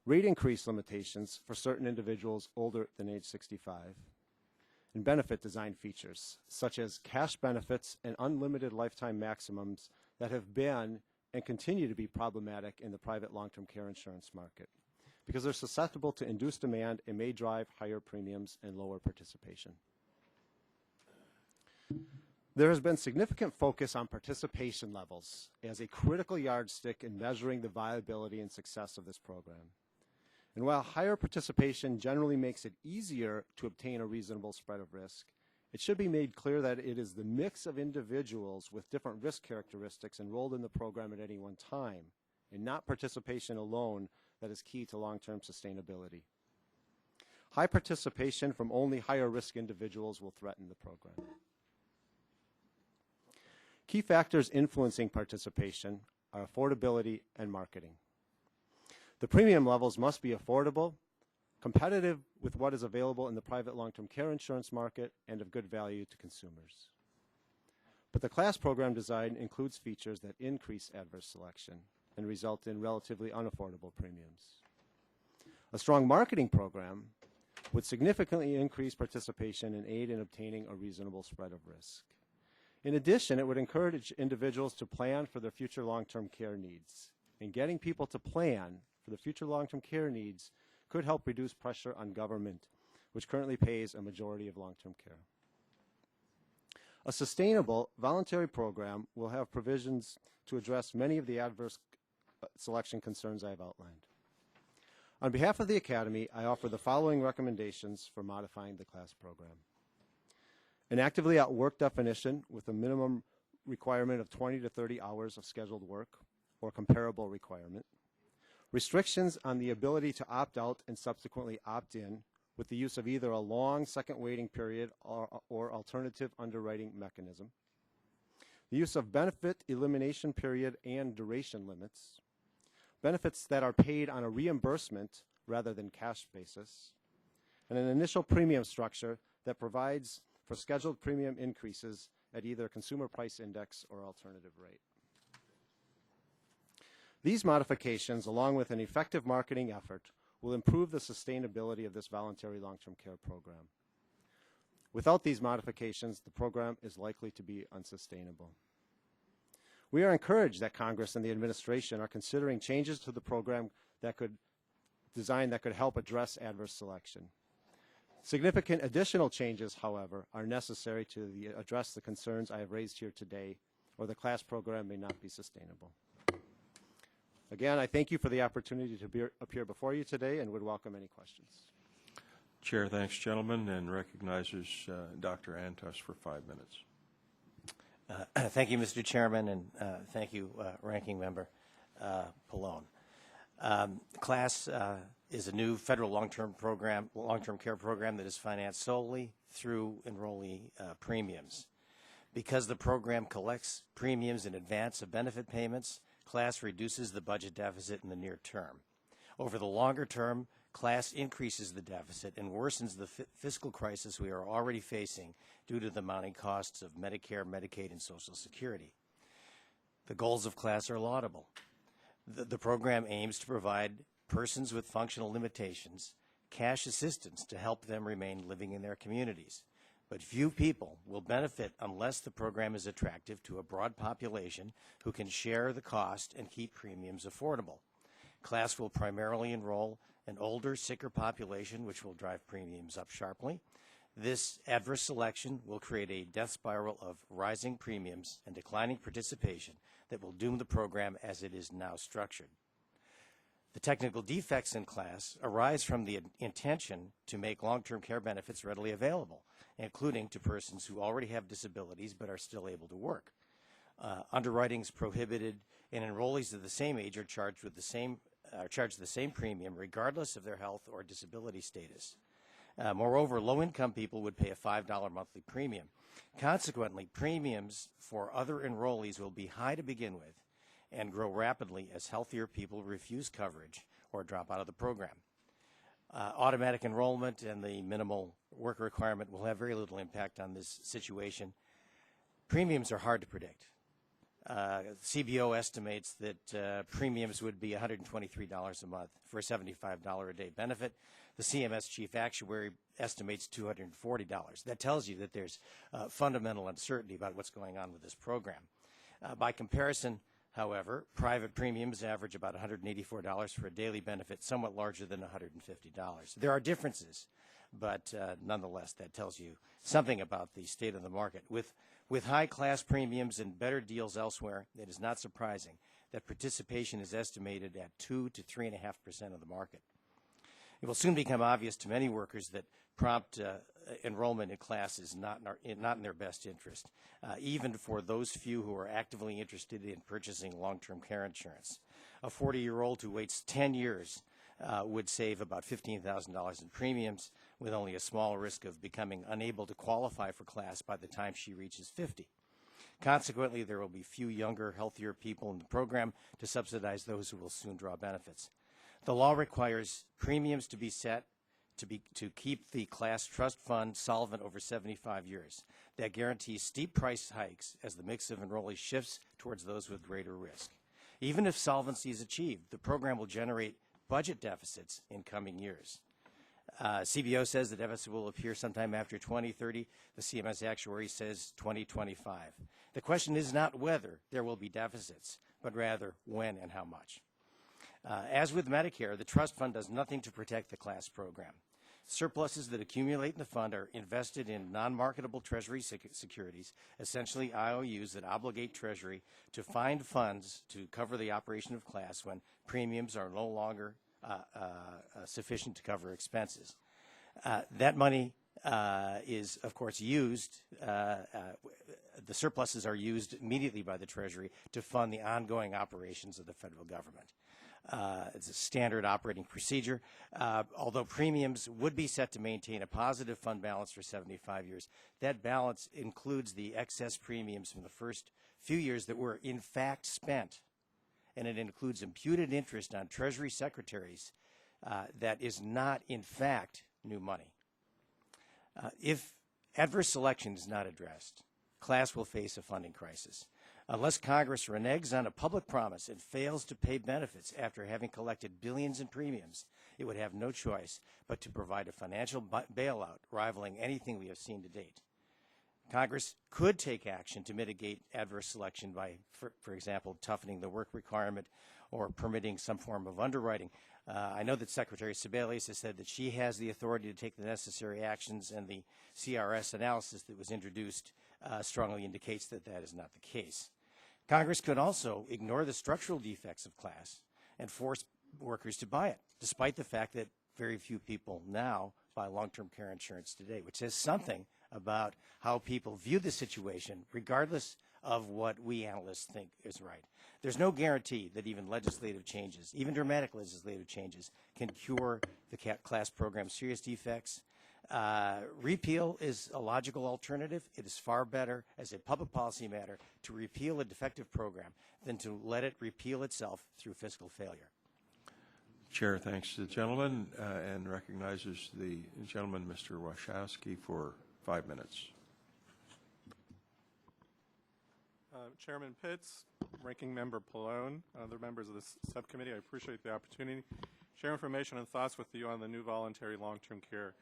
rate increase limitations for certain individuals older than age 65, and benefit design features such as cash benefits and unlimited lifetime maximums that have been and continue to be problematic in the private long-term care insurance market because they're susceptible to induced demand and may drive higher premiums and lower participation. There has been significant focus on participation levels as a critical yardstick in measuring the viability and success of this program. And while higher participation generally makes it easier to obtain a reasonable spread of risk, it should be made clear that it is the mix of individuals with different risk characteristics enrolled in the program at any one time, and not participation alone, that is key to long-term sustainability. High participation from only higher risk individuals will threaten the program. Key factors influencing participation are affordability and marketing. The premium levels must be affordable, competitive with what is available in the private long-term care insurance market, and of good value to consumers. But the class program design includes features that increase adverse selection and result in relatively unaffordable premiums. A strong marketing program would significantly increase participation and aid in obtaining a reasonable spread of risk. In addition, it would encourage individuals to plan for their future long-term care needs. And getting people to plan for the future long-term care needs could help reduce pressure on government, which currently pays a majority of long-term care. A sustainable, voluntary program will have provisions to address many of the adverse selection concerns I have outlined. On behalf of the Academy, I offer the following recommendations for modifying the class program. An actively at work definition with a minimum requirement of 20 to 30 hours of scheduled work or comparable requirement. Restrictions on the ability to opt out and subsequently opt in with the use of either a long second waiting period or alternative underwriting mechanism. The use of benefit elimination period and duration limits. Benefits that are paid on a reimbursement rather than cash basis. And an initial premium structure that provides for scheduled premium increases at either consumer price index or alternative rate. These modifications, along with an effective marketing effort, will improve the sustainability of this voluntary long-term care program. Without these modifications, the program is likely to be unsustainable. We are encouraged that Congress and the administration are considering changes to the program that could help address adverse selection. Significant additional changes, however, are necessary to address the concerns I have raised here today, or the class program may not be sustainable. Again, I thank you for the opportunity to appear before you today and would welcome any questions. Chair thanks gentlemen and recognizes Dr. Antos for 5 minutes. Thank you, Mr. Chairman, and thank you, Ranking Member Pallone. CLASS is a new federal long-term care program that is financed solely through enrollee premiums. Because the program collects premiums in advance of benefit payments, CLASS reduces the budget deficit in the near term. Over the longer term, CLASS increases the deficit and worsens the fiscal crisis we are already facing due to the mounting costs of Medicare, Medicaid, and Social Security. The goals of CLASS are laudable. The program aims to provide persons with functional limitations cash assistance to help them remain living in their communities. But few people will benefit unless the program is attractive to a broad population who can share the cost and keep premiums affordable. CLASS will primarily enroll an older, sicker population, which will drive premiums up sharply. This adverse selection will create a death spiral of rising premiums and declining participation that will doom the program as it is now structured. The technical defects in CLASS arise from the intention to make long-term care benefits readily available, including to persons who already have disabilities but are still able to work. Underwriting is prohibited, and enrollees of the same age are charged the same premium regardless of their health or disability status. Moreover, low-income people would pay a $5 monthly premium. Consequently, premiums for other enrollees will be high to begin with and grow rapidly as healthier people refuse coverage or drop out of the program. Automatic enrollment and the minimal work requirement will have very little impact on this situation. Premiums are hard to predict. CBO estimates that premiums would be $123 a month for a $75 a day benefit. The CMS chief actuary estimates $240. That tells you that there's fundamental uncertainty about what's going on with this program. By comparison, however, private premiums average about $184 for a daily benefit, somewhat larger than $150. There are differences, but nonetheless, that tells you something about the state of the market. With high class premiums and better deals elsewhere, it is not surprising that participation is estimated at 2 to 3.5% of the market. It will soon become obvious to many workers that prompt enrollment in class is not in their best interest, even for those few who are actively interested in purchasing long-term care insurance. A 40-year-old who waits 10 years would save about $15,000 in premiums, with only a small risk of becoming unable to qualify for class by the time she reaches 50. Consequently, there will be few younger, healthier people in the program to subsidize those who will soon draw benefits. The law requires premiums to be set to keep the class trust fund solvent over 75 years. That guarantees steep price hikes as the mix of enrollees shifts towards those with greater risk. Even if solvency is achieved, the program will generate budget deficits in coming years. CBO says the deficit will appear sometime after 2030. The CMS actuary says 2025. The question is not whether there will be deficits, but rather when and how much. As with Medicare, the trust fund does nothing to protect the class program. Surpluses that accumulate in the fund are invested in non-marketable Treasury securities, essentially IOUs that obligate Treasury to find funds to cover the operation of class when premiums are no longer sufficient to cover expenses. That money is, of course, used, the surpluses are used immediately by the Treasury to fund the ongoing operations of the federal government. It's a standard operating procedure. Although premiums would be set to maintain a positive fund balance for 75 years, that balance includes the excess premiums from the first few years that were in fact spent, and it includes imputed interest on Treasury secretaries that is not in fact new money. If adverse selection is not addressed, class will face a funding crisis. Unless Congress reneges on a public promise and fails to pay benefits after having collected billions in premiums, it would have no choice but to provide a financial bailout rivaling anything we have seen to date. Congress could take action to mitigate adverse selection by, for example, toughening the work requirement or permitting some form of underwriting. I know that Secretary Sebelius has said that she has the authority to take the necessary actions, and the CRS analysis that was introduced strongly indicates that that is not the case. Congress could also ignore the structural defects of class and force workers to buy it, despite the fact that very few people now buy long-term care insurance today, which says something about how people view the situation, regardless of what we analysts think is right. There's no guarantee that even legislative changes, even dramatic legislative changes, can cure the class program's serious defects. Repeal is a logical alternative. It is far better as a public policy matter to repeal a defective program than to let it repeal itself through fiscal failure. Chair thanks the gentleman and recognizes the gentleman, Mr. Wachowski, for 5 minutes. Chairman Pitts, Ranking Member Pallone, other members of this subcommittee, I appreciate the opportunity to share information and thoughts with you on the new voluntary long-term care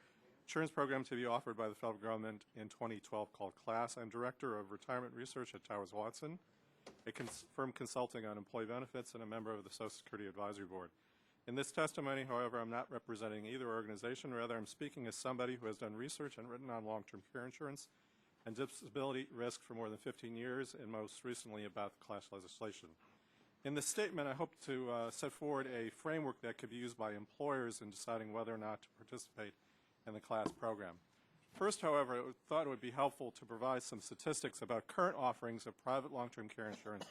insurance program to be offered by the federal government in 2012 called CLASS. I'm Director of Retirement Research at Towers Watson, a firm consulting on employee benefits and a member of the Social Security Advisory Board. In this testimony, however, I'm not representing either organization. Rather, I'm speaking as somebody who has done research and written on long-term care insurance and disability risk for more than 15 years, and most recently about the class legislation. In this statement, I hope to set forward a framework that could be used by employers in deciding whether or not to participate in the class program. First, however, I thought it would be helpful to provide some statistics about current offerings of private long-term care insurance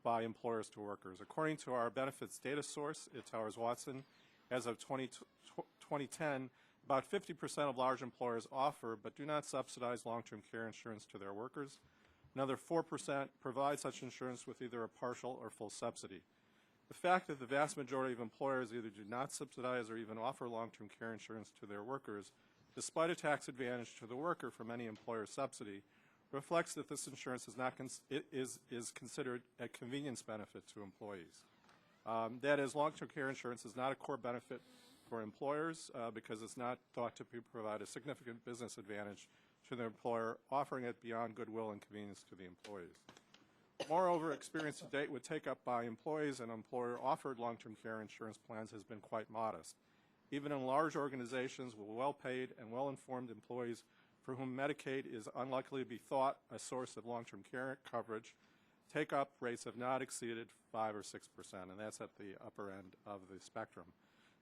by employers to workers. According to our benefits data source at Towers Watson, as of 2010, about 50% of large employers offer but do not subsidize long-term care insurance to their workers. Another 4% provide such insurance with either a partial or full subsidy. The fact that the vast majority of employers either do not subsidize or even offer long-term care insurance to their workers, despite a tax advantage to the worker from any employer subsidy, reflects that this insurance is considered a convenience benefit to employees. That is, long-term care insurance is not a core benefit for employers because it's not thought to provide a significant business advantage to the employer, offering it beyond goodwill and convenience to the employees. Moreover, experience to date with take-up by employees and employer-offered long-term care insurance plans has been quite modest. Even in large organizations with well-paid and well-informed employees for whom Medicaid is unlikely to be thought a source of long-term care coverage, take-up rates have not exceeded 5 or 6%, and that's at the upper end of the spectrum.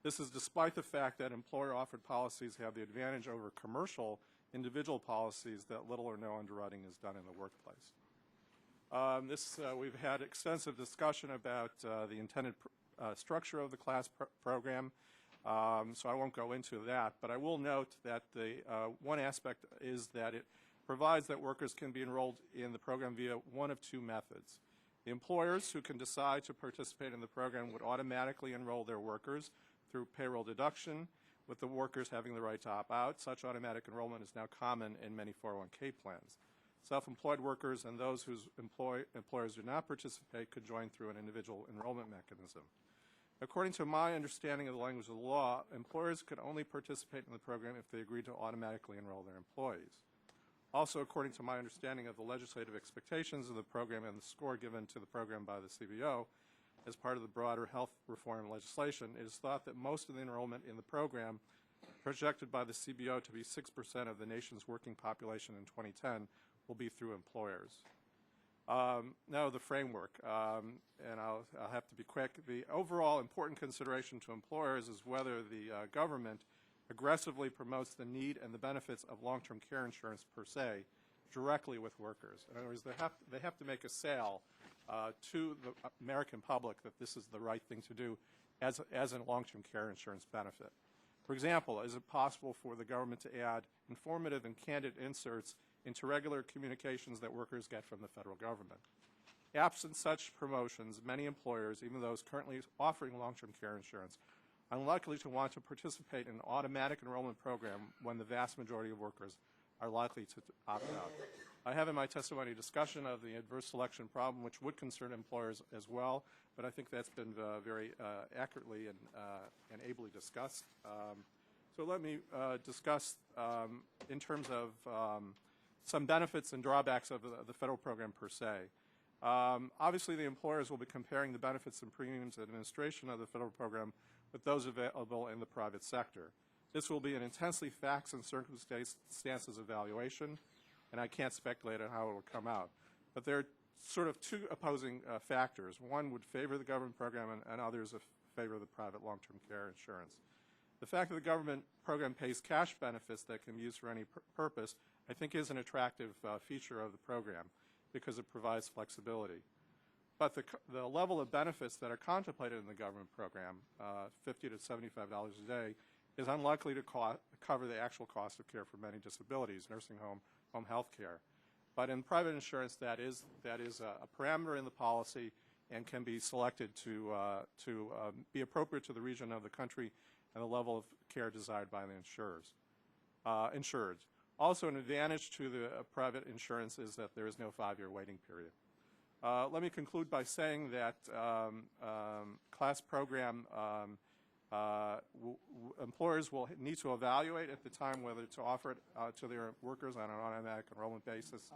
This is despite the fact that employer-offered policies have the advantage over commercial individual policies that little or no underwriting is done in the workplace. We've had extensive discussion about the intended structure of the class program, so I won't go into that, but I will note that the one aspect is that it provides that workers can be enrolled in the program via one of two methods. The employers who can decide to participate in the program would automatically enroll their workers through payroll deduction, with the workers having the right to opt out. Such automatic enrollment is now common in many 401k plans. Self-employed workers and those whose employers do not participate could join through an individual enrollment mechanism. According to my understanding of the language of the law, employers could only participate in the program if they agreed to automatically enroll their employees. Also, according to my understanding of the legislative expectations of the program and the score given to the program by the CBO, as part of the broader health reform legislation, it is thought that most of the enrollment in the program, projected by the CBO to be 6% of the nation's working population in 2010, will be through employers. Now the framework, and I'll have to be quick. The overall important consideration to employers is whether the government aggressively promotes the need and the benefits of long-term care insurance per se directly with workers. In other words, they have to make a sale to the American public that this is the right thing to do as a long-term care insurance benefit. For example, is it possible for the government to add informative and candid inserts into regular communications that workers get from the federal government? Absent such promotions, many employers, even those currently offering long-term care insurance, are unlikely to want to participate in an automatic enrollment program when the vast majority of workers are likely to opt out. I have in my testimony discussion of the adverse selection problem, which would concern employers as well, but I think that's been very accurately and ably discussed. So let me discuss in terms of some benefits and drawbacks of the federal program per se. Obviously, the employers will be comparing the benefits and premiums and administration of the federal program with those available in the private sector. This will be an intensely facts and circumstances evaluation, and I can't speculate on how it will come out. But there are sort of two opposing factors. One would favor the government program, and others favor the private long-term care insurance. The fact that the government program pays cash benefits that can be used for any purpose, I think, is an attractive feature of the program because it provides flexibility. But the level of benefits that are contemplated in the government program, $50 to $75 a day, is unlikely to cover the actual cost of care for many disabilities, nursing home, home health care. But in private insurance, that is a parameter in the policy and can be selected to be appropriate to the region of the country and the level of care desired by the insured. Also, an advantage to the private insurance is that there is no 5-year waiting period. Let me conclude by saying that class program employers will need to evaluate at the time whether to offer it to their workers on an automatic enrollment basis.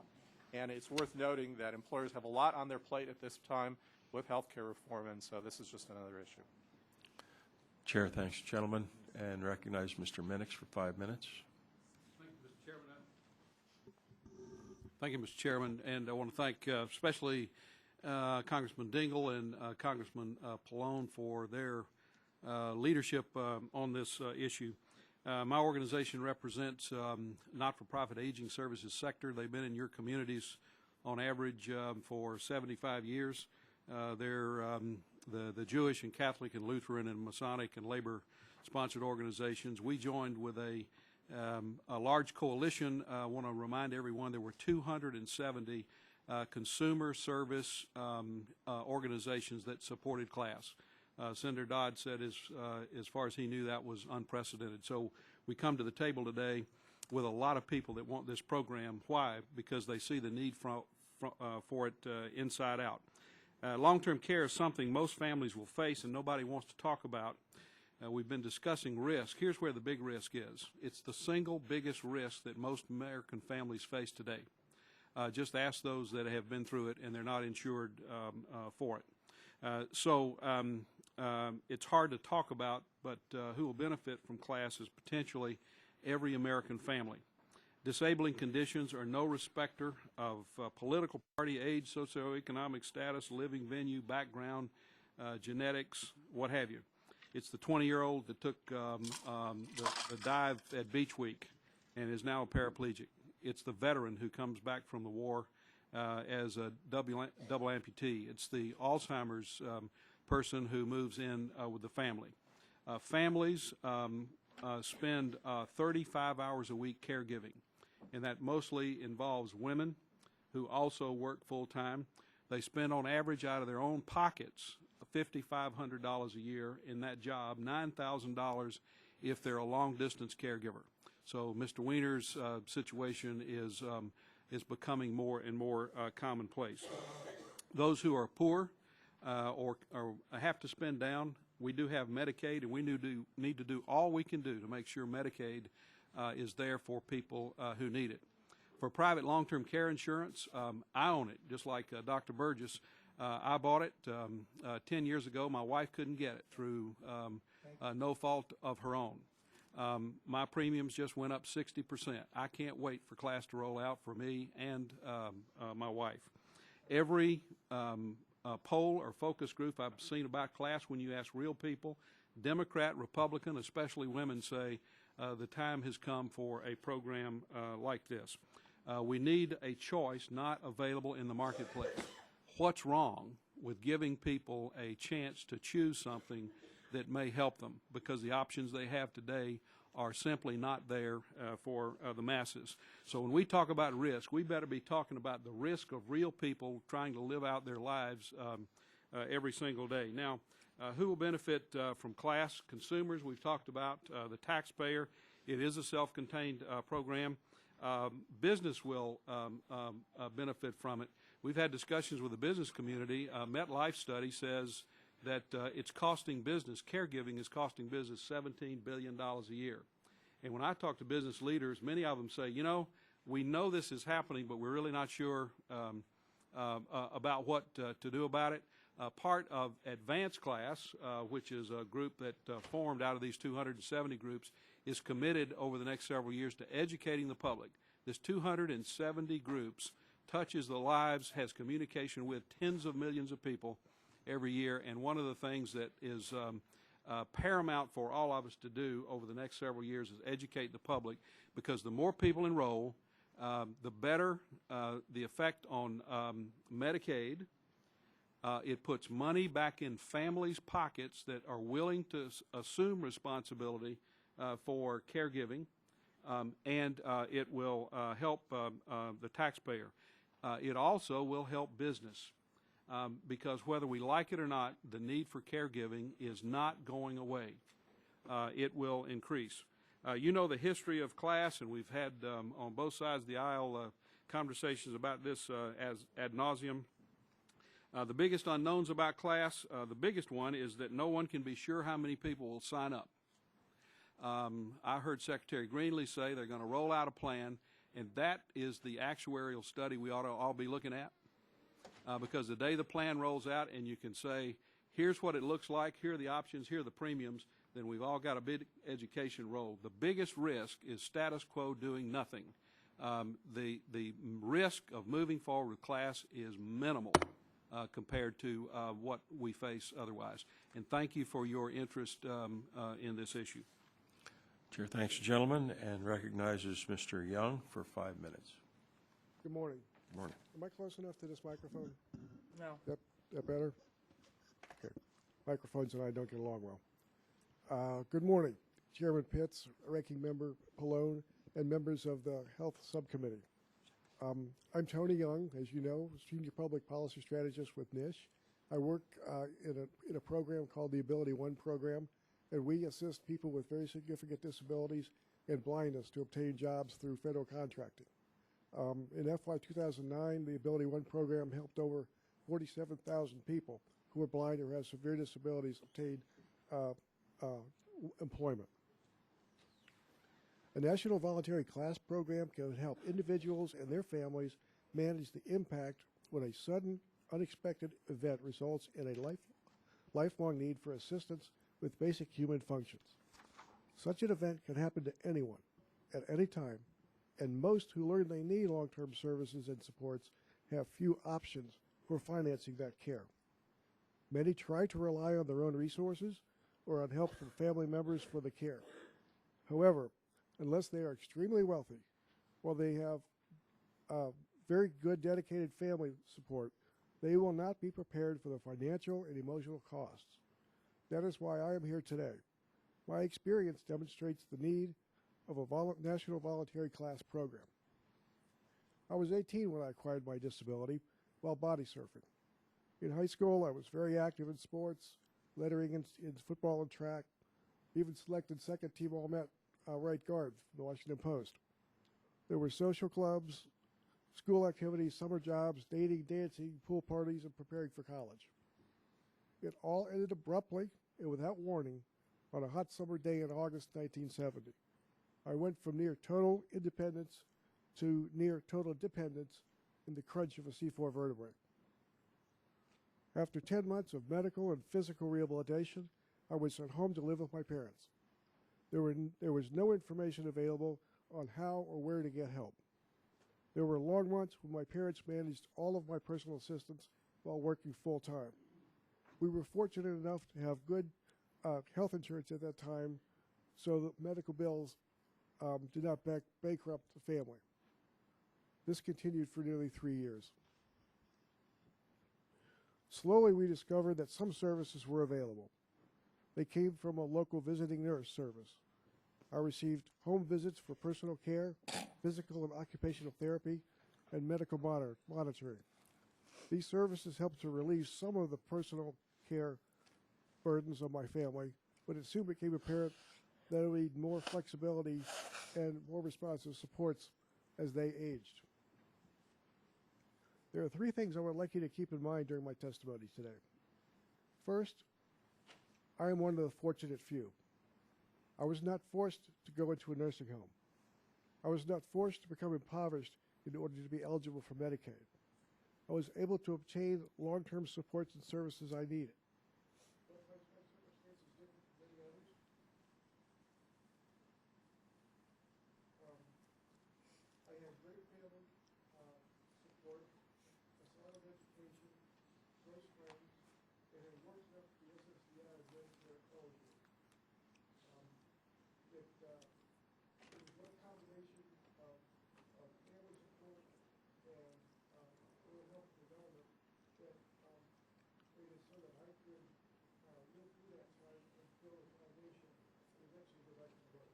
And it's worth noting that employers have a lot on their plate at this time with health care reform, and so this is just another issue. Chair, thanks, gentlemen, and recognize Mr. Minix for 5 minutes. Thank you, Mr. Chairman, and I want to thank especially Congressman Dingell and Congressman Pallone for their leadership on this issue. My organization represents not-for-profit aging services sector. They've been in your communities on average for 75 years. They're the Jewish and Catholic and Lutheran and Masonic and labor-sponsored organizations. We joined with a large coalition. I want to remind everyone there were 270 consumer service organizations that supported class. Senator Dodd said as far as he knew that was unprecedented. So we come to the table today with a lot of people that want this program. Why? Because they see the need for it inside out. Long-term care is something most families will face and nobody wants to talk about. We've been discussing risk. Here's where the big risk is. It's the single biggest risk that most American families face today. Just ask those that have been through it and they're not insured for it. It's hard to talk about, but who will benefit from class is potentially every American family. Disabling conditions are no respecter of political party, age, socioeconomic status, living venue, background, genetics, what have you. It's the 20-year-old that took the dive at Beach Week and is now a paraplegic. It's the veteran who comes back from the war as a double amputee. It's the Alzheimer's person who moves in with the family. Families spend 35 hours a week caregiving, and that mostly involves women who also work full-time. They spend on average out of their own pockets $5,500 a year in that job, $9,000 if they're a long-distance caregiver. So Mr. Weiner's situation is becoming more and more commonplace. Those who are poor or have to spend down, we do have Medicaid, and we need to do all we can do to make sure Medicaid is there for people who need it. For private long-term care insurance, I own it, just like Dr. Burgess. I bought it 10 years ago. My wife couldn't get it through no fault of her own. My premiums just went up 60%. I can't wait for class to roll out for me and my wife. Every poll or focus group I've seen about class, when you ask real people, Democrat, Republican, especially women, say the time has come for a program like this. We need a choice not available in the marketplace. What's wrong with giving people a chance to choose something that may help them, because the options they have today are simply not there for the masses. So when we talk about risk, we better be talking about the risk of real people trying to live out their lives every single day. Now, who will benefit from class? Consumers, we've talked about. The taxpayer, it is a self-contained program. Business will benefit from it. We've had discussions with the business community. MetLife study says that it's costing business, caregiving is costing business $17 billion a year. And when I talk to business leaders, many of them say, you know, we know this is happening, but we're really not sure about what to do about it. Part of Advanced Class, which is a group that formed out of these 270 groups, is committed over the next several years to educating the public. This 270 groups touches the lives, has communication with tens of millions of people every year, and one of the things that is paramount for all of us to do over the next several years is educate the public, because the more people enroll, the better the effect on Medicaid. It puts money back in families' pockets that are willing to assume responsibility for caregiving, and it will help the taxpayer. It also will help business, because whether we like it or not, the need for caregiving is not going away. It will increase. You know the history of class, and we've had on both sides of the aisle conversations about this as ad nauseum. The biggest unknowns about class, the biggest one is that no one can be sure how many people will sign up. I heard Secretary Greenlee say they're going to roll out a plan, and that is the actuarial study we ought to all be looking at, because the day the plan rolls out and you can say, here's what it looks like, here are the options, here are the premiums, then we've all got a big education role. The biggest risk is status quo, doing nothing. The risk of moving forward with class is minimal compared to what we face otherwise. And thank you for your interest in this issue. Chair thanks the gentleman and recognizes Mr. Young for 5 minutes. Good morning. Good morning. Am I close enough to this microphone? No. Yep. That better? Okay. Microphones and I don't get along well. Good morning, Chairman Pitts, Ranking Member Pallone, and members of the Health Subcommittee. I'm Tony Young, as you know, Senior Public Policy Strategist with NISH. I work in a program called the Ability One program, and we assist people with very significant disabilities and blindness to obtain jobs through federal contracting. In FY 2009, the Ability One program helped over 47,000 people who are blind or have severe disabilities obtain employment. A national voluntary class program can help individuals and their families manage the impact when a sudden, unexpected event results in a lifelong need for assistance with basic human functions. Such an event can happen to anyone, at any time, and most who learn they need long-term services and supports have few options for financing that care. Many try to rely on their own resources, or on help from family members for the care. However, unless they are extremely wealthy, or they have very good dedicated family support, they will not be prepared for the financial and emotional costs. That is why I am here today. My experience demonstrates the need of a national voluntary class program. I was 18 when I acquired my disability while body surfing. In high school, I was very active in sports, lettering in football and track, even selected second team All-Met right guard for the Washington Post. There were social clubs, school activities, summer jobs, dating, dancing, pool parties, and preparing for college. It all ended abruptly and without warning on a hot summer day in August 1970. I went from near total independence to near total dependence in the crunch of a C4 vertebrae. After 10 months of medical and physical rehabilitation, I was sent home to live with my parents. There was no information available on how or where to get help. There were long months when my parents managed all of my personal assistance while working full-time. We were fortunate enough to have good health insurance at that time, so that medical bills did not bankrupt the family. This continued for nearly 3 years. Slowly, we discovered that some services were available. They came from a local visiting nurse service. I received home visits for personal care, physical and occupational therapy, and medical monitoring. These services helped to relieve some of the personal care burdens of my family, but it soon became apparent that I would need more flexibility and more responsive supports as they aged. There are 3 things I would like you to keep in mind during my testimony today. First, I am one of the fortunate few. I was not forced to go into a nursing home. I was not forced to become impoverished in order to be eligible for Medicaid. I was able to obtain long-term supports and services I needed. I had great family support, a solid education, close friends, and had worked up the SSDI Medicare eligible. It was one combination of family support and early health development that made it so that I could live through that time and build a foundation and eventually go back to work.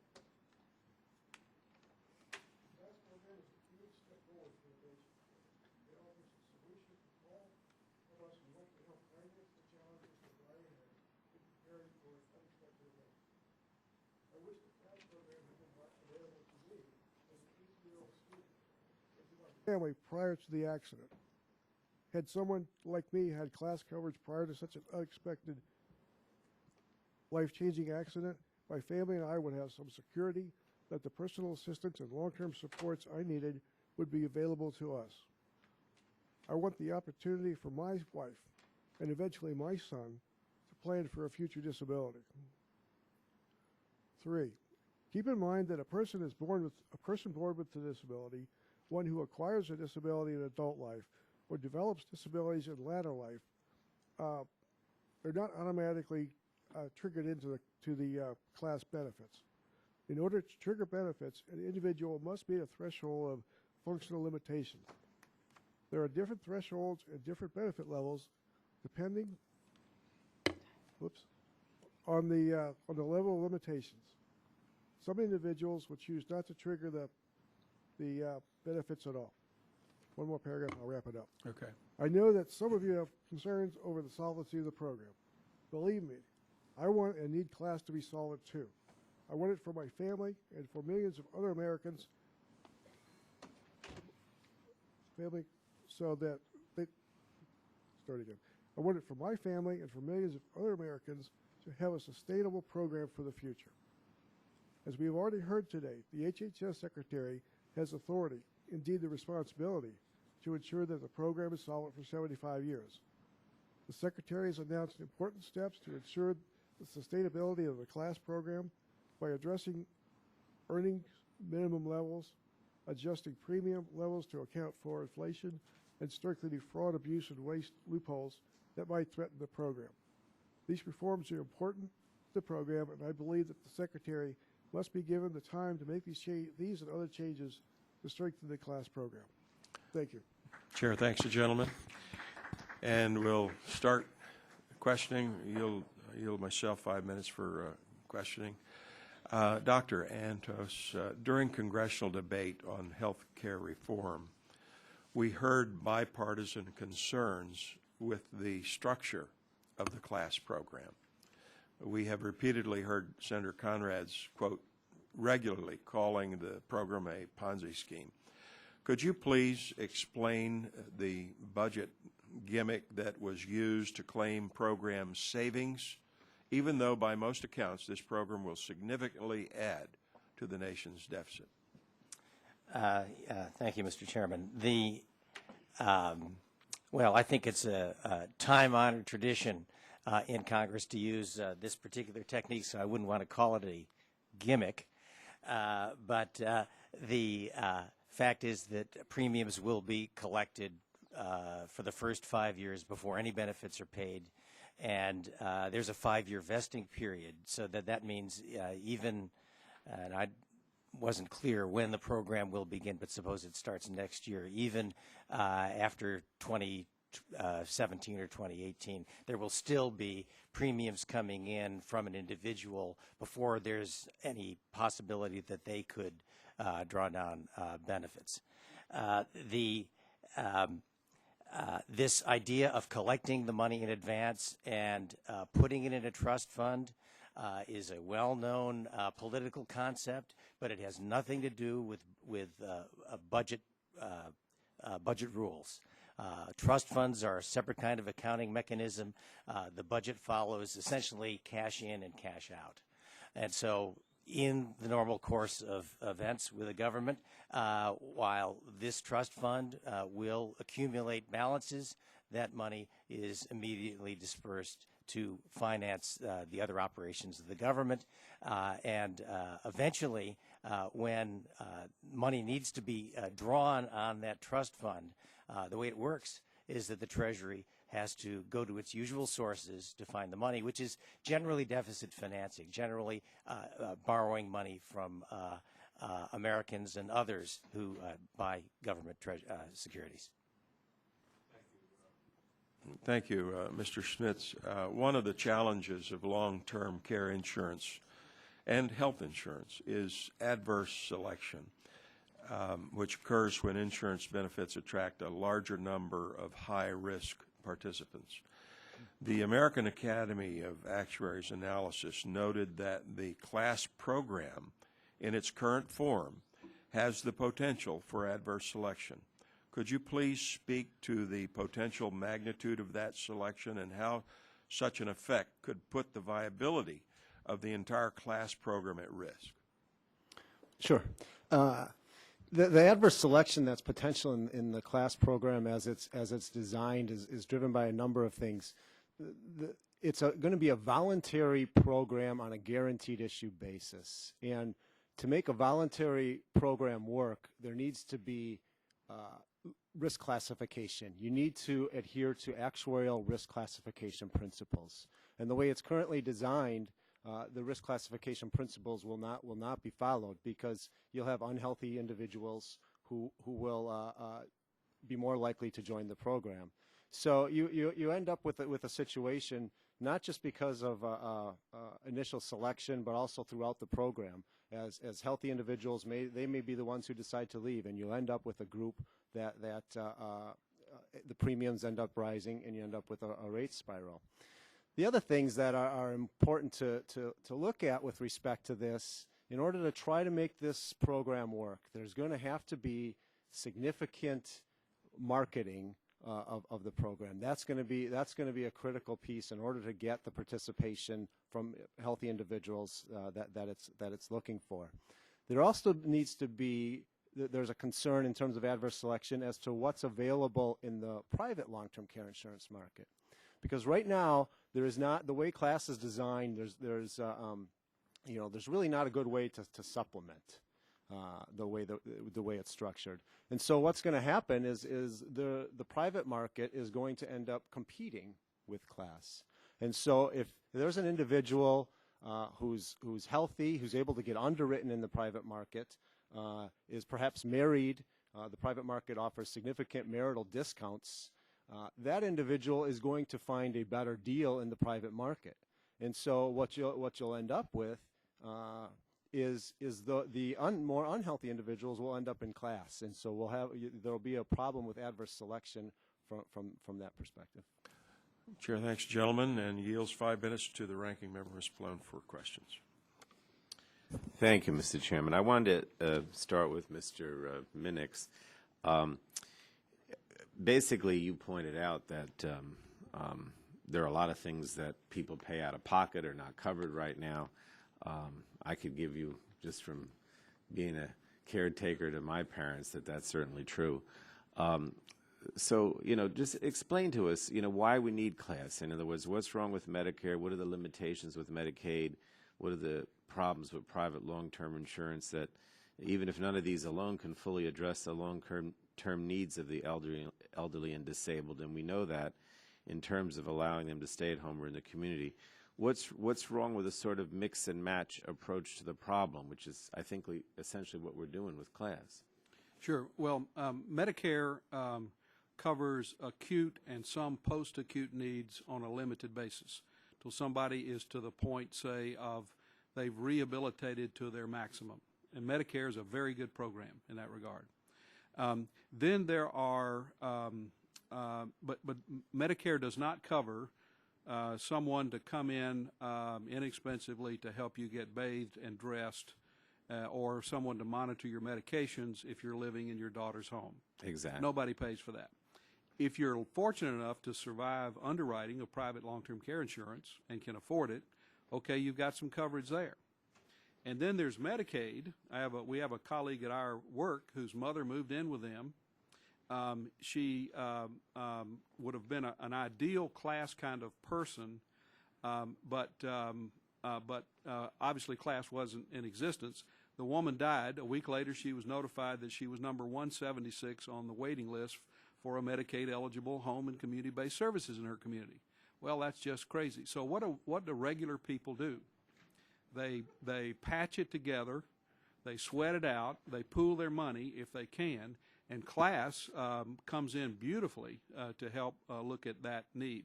The class program is a huge step forward for the nation. It offers a solution to all of us who want to help finance the challenges that lie ahead in preparing for unexpected events. I wish the class program had been available to me as an 18-year-old student and to my family prior to the accident. Had someone like me had class coverage prior to such an unexpected life-changing accident, my family and I would have some security that the personal assistance and long-term supports I needed would be available to us. I want the opportunity for my wife and eventually my son to plan for a future disability. 3, keep in mind that a person born with a disability, one who acquires a disability in adult life or develops disabilities in latter life, they're not automatically triggered into the class benefits. In order to trigger benefits, an individual must meet a threshold of functional limitation. There are different thresholds and different benefit levels depending on the level of limitations. Some individuals will choose not to trigger the benefits at all. One more paragraph, I'll wrap it up. Okay. I know that some of you have concerns over the solvency of the program. Believe me, I want and need class to be solid too. I want it for my family and for millions of other Americans, so that I want it for my family and for millions of other Americans to have a sustainable program for the future. As we have already heard today, the HHS Secretary has authority, indeed the responsibility, to ensure that the program is solid for 75 years. The Secretary has announced important steps to ensure the sustainability of the class program by addressing earnings minimum levels, adjusting premium levels to account for inflation, and strengthening fraud, abuse, and waste loopholes that might threaten the program. These reforms are important the program, and I believe that the Secretary must be given the time to make these and other changes to strengthen the class program. Thank you. Chair thanks the gentleman. And we'll start questioning. Yield myself 5 minutes for questioning. Dr. Antos, during congressional debate on health care reform, we heard bipartisan concerns with the structure of the class program. We have repeatedly heard Senator Conrad's, quote, regularly calling the program a Ponzi scheme. Could you please explain the budget gimmick that was used to claim program savings, even though by most accounts this program will significantly add to the nation's deficit? Thank you, Mr. Chairman. Well, I think it's a time-honored tradition in Congress to use this particular technique, so I wouldn't want to call it a gimmick. But the fact is that premiums will be collected for the first 5 years before any benefits are paid, and there's a 5-year vesting period, so that means even, and I wasn't clear when the program will begin, but suppose it starts next year, even after 2017 or 2018, there will still be premiums coming in from an individual before there's any possibility that they could draw down benefits. This idea of collecting the money in advance and putting it in a trust fund is a well-known political concept, but it has nothing to do with budget rules. Trust funds are a separate kind of accounting mechanism. The budget follows essentially cash in and cash out. And so in the normal course of events with the government, while this trust fund will accumulate balances, that money is immediately dispersed to finance the other operations of the government. And eventually, when money needs to be drawn on that trust fund, the way it works is that the Treasury has to go to its usual sources to find the money, which is generally deficit financing, generally borrowing money from Americans and others who buy government securities. Thank you, Mr. Schmitz. One of the challenges of long-term care insurance and health insurance is adverse selection, which occurs when insurance benefits attract a larger number of high-risk participants. The American Academy of Actuaries analysis noted that the class program in its current form has the potential for adverse selection. Could you please speak to the potential magnitude of that selection and how such an effect could put the viability of the entire class program at risk? Sure. The adverse selection that's potential in the class program as it's designed is driven by a number of things. It's going to be a voluntary program on a guaranteed issue basis. And to make a voluntary program work, there needs to be risk classification. You need to adhere to actuarial risk classification principles. And the way it's currently designed, the risk classification principles will not be followed because you'll have unhealthy individuals who will be more likely to join the program. So you end up with a situation not just because of initial selection, but also throughout the program. As healthy individuals, they may be the ones who decide to leave, and you end up with a group that the premiums end up rising, and you end up with a rate spiral. The other things that are important to look at with respect to this, in order to try to make this program work, there's going to have to be significant marketing of the program. That's going to be a critical piece in order to get the participation from healthy individuals that it's looking for. There also needs to be, there's a concern in terms of adverse selection as to what's available in the private long-term care insurance market. Because right now, there is not, the way class is designed, there's really not a good way to supplement the way it's structured. And so what's going to happen is the private market is going to end up competing with class. And so if there's an individual who's healthy, who's able to get underwritten in the private market, is perhaps married. The private market offers significant marital discounts. That individual is going to find a better deal in the private market. And so what you'll end up with is the more unhealthy individuals will end up in class. And so there'll be a problem with adverse selection from that perspective. Chair thanks, gentlemen, and yields 5 minutes to the ranking member, Ms. Pallone, for questions. Thank you, Mr. Chairman. I wanted to start with Mr. Minix. Basically, you pointed out that there are a lot of things that people pay out of pocket are not covered right now. I could give you, just from being a caretaker to my parents, that's certainly true. So, just explain to us, why we need class. In other words, what's wrong with Medicare? What are the limitations with Medicaid? What are the problems with private long-term insurance that, even if none of these alone can fully address the long-term needs of the elderly and disabled, and we know that in terms of allowing them to stay at home or in the community. What's wrong with a sort of mix and match approach to the problem, which is, I think, essentially what we're doing with class? Sure. Well, Medicare covers acute and some post-acute needs on a limited basis till somebody is to the point, say, of they've rehabilitated to their maximum. And Medicare is a very good program in that regard. Then there are, but Medicare does not cover someone to come in inexpensively to help you get bathed and dressed, or someone to monitor your medications if you're living in your daughter's home. Exactly. Nobody pays for that. If you're fortunate enough to survive underwriting of private long-term care insurance and can afford it, okay, you've got some coverage there. And then there's Medicaid. We have a colleague at our work whose mother moved in with them. She would have been an ideal class kind of person, but obviously class wasn't in existence. The woman died. A week later, she was notified that she was number 176 on the waiting list for a Medicaid-eligible home and community-based services in her community. Well, that's just crazy. So what do regular people do? They patch it together, they sweat it out, they pool their money if they can, and class comes in beautifully to help look at that need.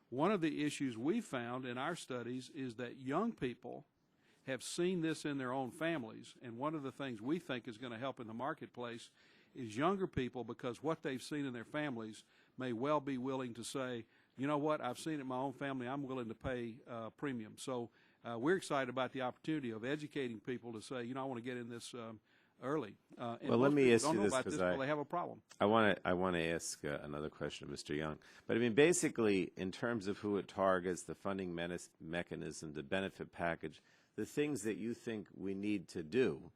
One of the issues we found in our studies is that young people have seen this in their own families, and one of the things we think is going to help in the marketplace is younger people, because what they've seen in their families may well be willing to say, you know what, I've seen it in my own family, I'm willing to pay premium. So we're excited about the opportunity of educating people to say, I want to get in this early. Well, let me ask you this, because they have a problem. I want to ask another question, Mr. Young. But I mean, basically, in terms of who it targets, the funding mechanism, the benefit package, the things that you think we need to do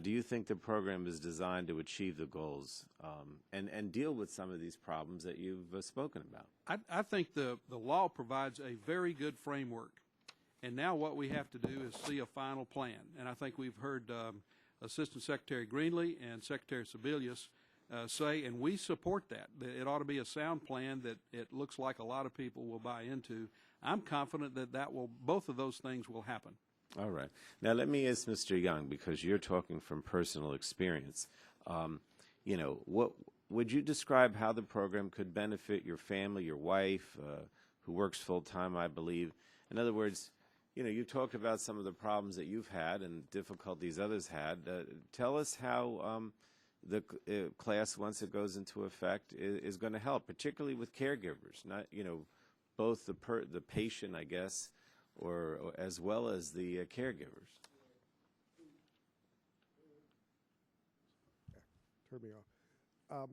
you think the program is designed to achieve the goals and deal with some of these problems that you've spoken about? I think the law provides a very good framework. And now what we have to do is see a final plan. And I think we've heard Assistant Secretary Greenlee and Secretary Sebelius say, and we support that it ought to be a sound plan that it looks like a lot of people will buy into. I'm confident that both of those things will happen. All right. Now let me ask Mr. Young, because you're talking from personal experience. What would you describe how the program could benefit your family, your wife, who works full time, I believe? In other words, you talked about some of the problems that you've had and difficulties others had. Tell us how the class, once it goes into effect, is going to help, particularly with caregivers, not both the patient, I guess, or as well as the caregivers. Turn me off.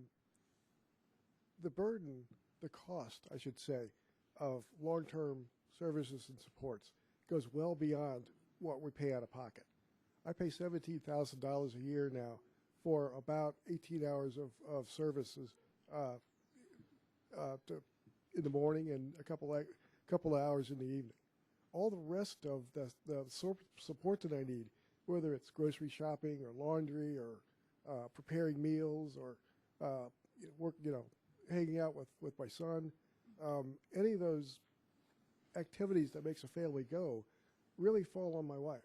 The burden, the cost, I should say, of long-term services and supports goes well beyond what we pay out of pocket. I pay $17,000 a year now for about 18 hours of services in the morning and a couple of hours in the evening. All the rest of the support that I need, whether it's grocery shopping or laundry or preparing meals or hanging out with my son, any of those activities that makes a family go, really fall on my wife.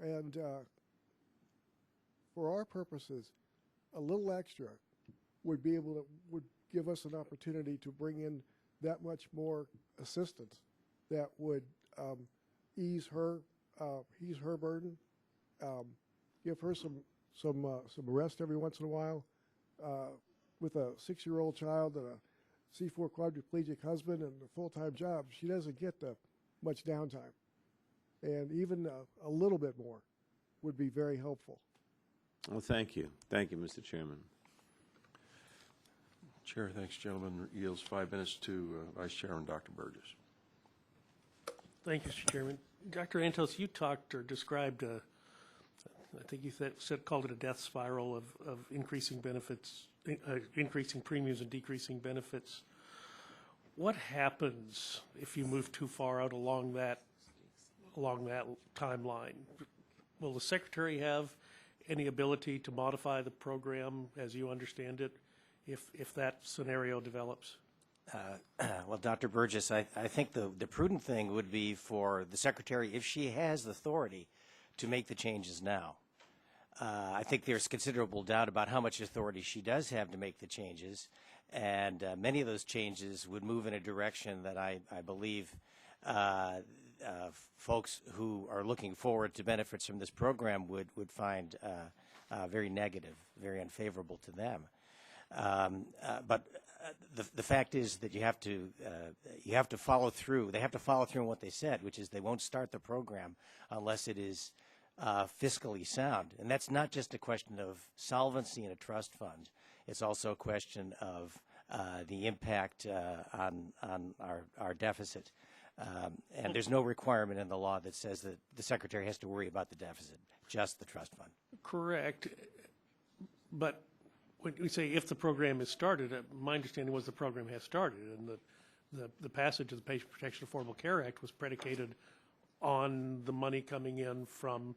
And for our purposes, a little extra would give us an opportunity to bring in that much more assistance that would ease her burden, give her some rest every once in a while. With a 6-year-old child and a C4 quadriplegic husband and a full-time job, she doesn't get much downtime. And even a little bit more would be very helpful. Well, thank you. Thank you, Mr. Chairman. Chair, thanks, gentlemen. Yields 5 minutes to Vice Chairman Dr. Burgess. Thank you, Mr. Chairman. Dr. Antos, you talked or described, I think you called it a death spiral of increasing benefits, increasing premiums and decreasing benefits. What happens if you move too far out along that timeline? Will the Secretary have any ability to modify the program as you understand it if that scenario develops? Well, Dr. Burgess, I think the prudent thing would be for the Secretary, if she has the authority, to make the changes now. I think there's considerable doubt about how much authority she does have to make the changes, and many of those changes would move in a direction that I believe folks who are looking forward to benefits from this program would find very negative, very unfavorable to them. But the fact is that you have to follow through. They have to follow through on what they said, which is they won't start the program unless it is fiscally sound. And that's not just a question of solvency in a trust fund. It's also a question of the impact on our deficit. And there's no requirement in the law that says that the Secretary has to worry about the deficit, just the trust fund. Correct. But when we say if the program is started, my understanding was the program has started, and the passage of the Patient Protection Affordable Care Act was predicated on the money coming in from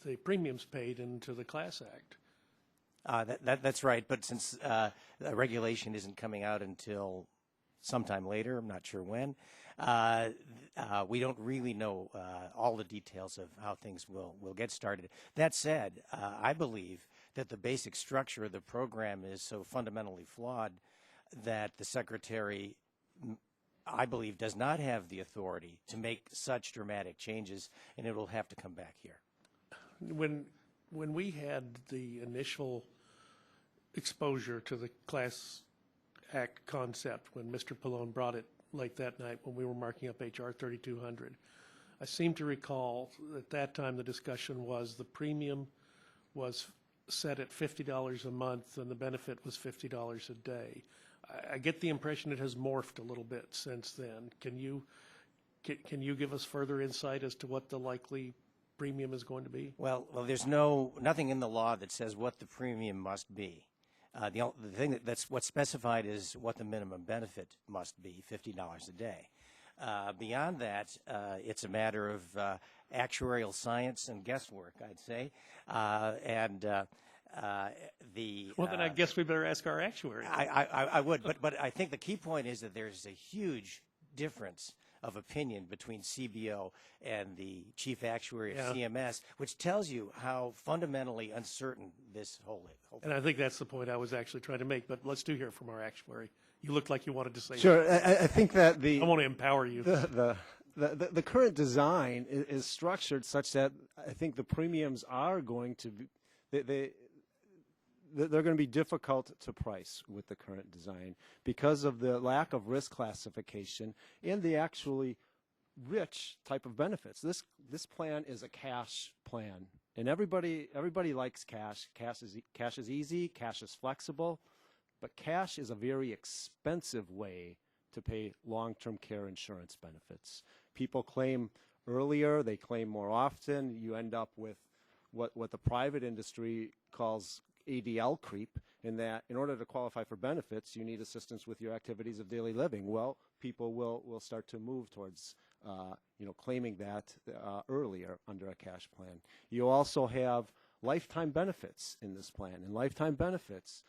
the premiums paid into the Class Act. That's right, but since the regulation isn't coming out until sometime later, I'm not sure when, we don't really know all the details of how things will get started. That said, I believe that the basic structure of the program is so fundamentally flawed that the Secretary, I believe, does not have the authority to make such dramatic changes, and it will have to come back here. When we had the initial exposure to the Class Act concept, when Mr. Pallone brought it late that night when we were marking up H.R. 3200, I seem to recall at that time the discussion was the premium was set at $50 a month and the benefit was $50 a day. I get the impression it has morphed a little bit since then. Can you give us further insight as to what the likely premium is going to be? Well, there's nothing in the law that says what the premium must be. The thing that's what's specified is what the minimum benefit must be, $50 a day. Beyond that, it's a matter of actuarial science and guesswork, I'd say. Well, then I guess we better ask our actuary. I would, but I think the key point is that there's a huge difference of opinion between CBO and the chief actuary of CMS, which tells you how fundamentally uncertain this whole and I think that's the point I was actually trying to make, but let's do hear from our actuary. You looked like you wanted to say Sure. that. I think that I want to empower you. The current design is structured such that I think the premiums are going to be, they're going to be difficult to price with the current design because of the lack of risk classification and the actually rich type of benefits. This plan is a cash plan, and everybody likes cash. Cash is easy, cash is flexible, but cash is a very expensive way to pay long-term care insurance benefits. People claim earlier, they claim more often. You end up with what the private industry calls ADL creep, in that in order to qualify for benefits, you need assistance with your activities of daily living. Well, people will start to move towards claiming that earlier under a cash plan. You also have lifetime benefits in this plan. In lifetime benefits,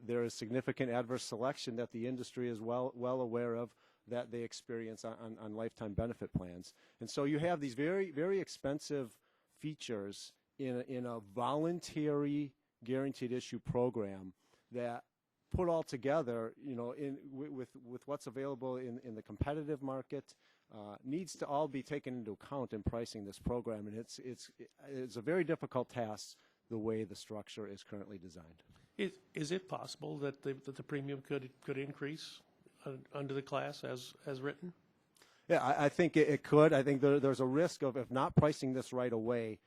there is significant adverse selection that the industry is well aware of that they experience on lifetime benefit plans. And so you have these very, very expensive features in a voluntary guaranteed issue program that put all together, with what's available in the competitive market, needs to all be taken into account in pricing this program. And it's a very difficult task the way the structure is currently designed. Is it possible that the premium could increase under the class as written? Yeah, I think it could. I think there's a risk of, if not pricing this right away,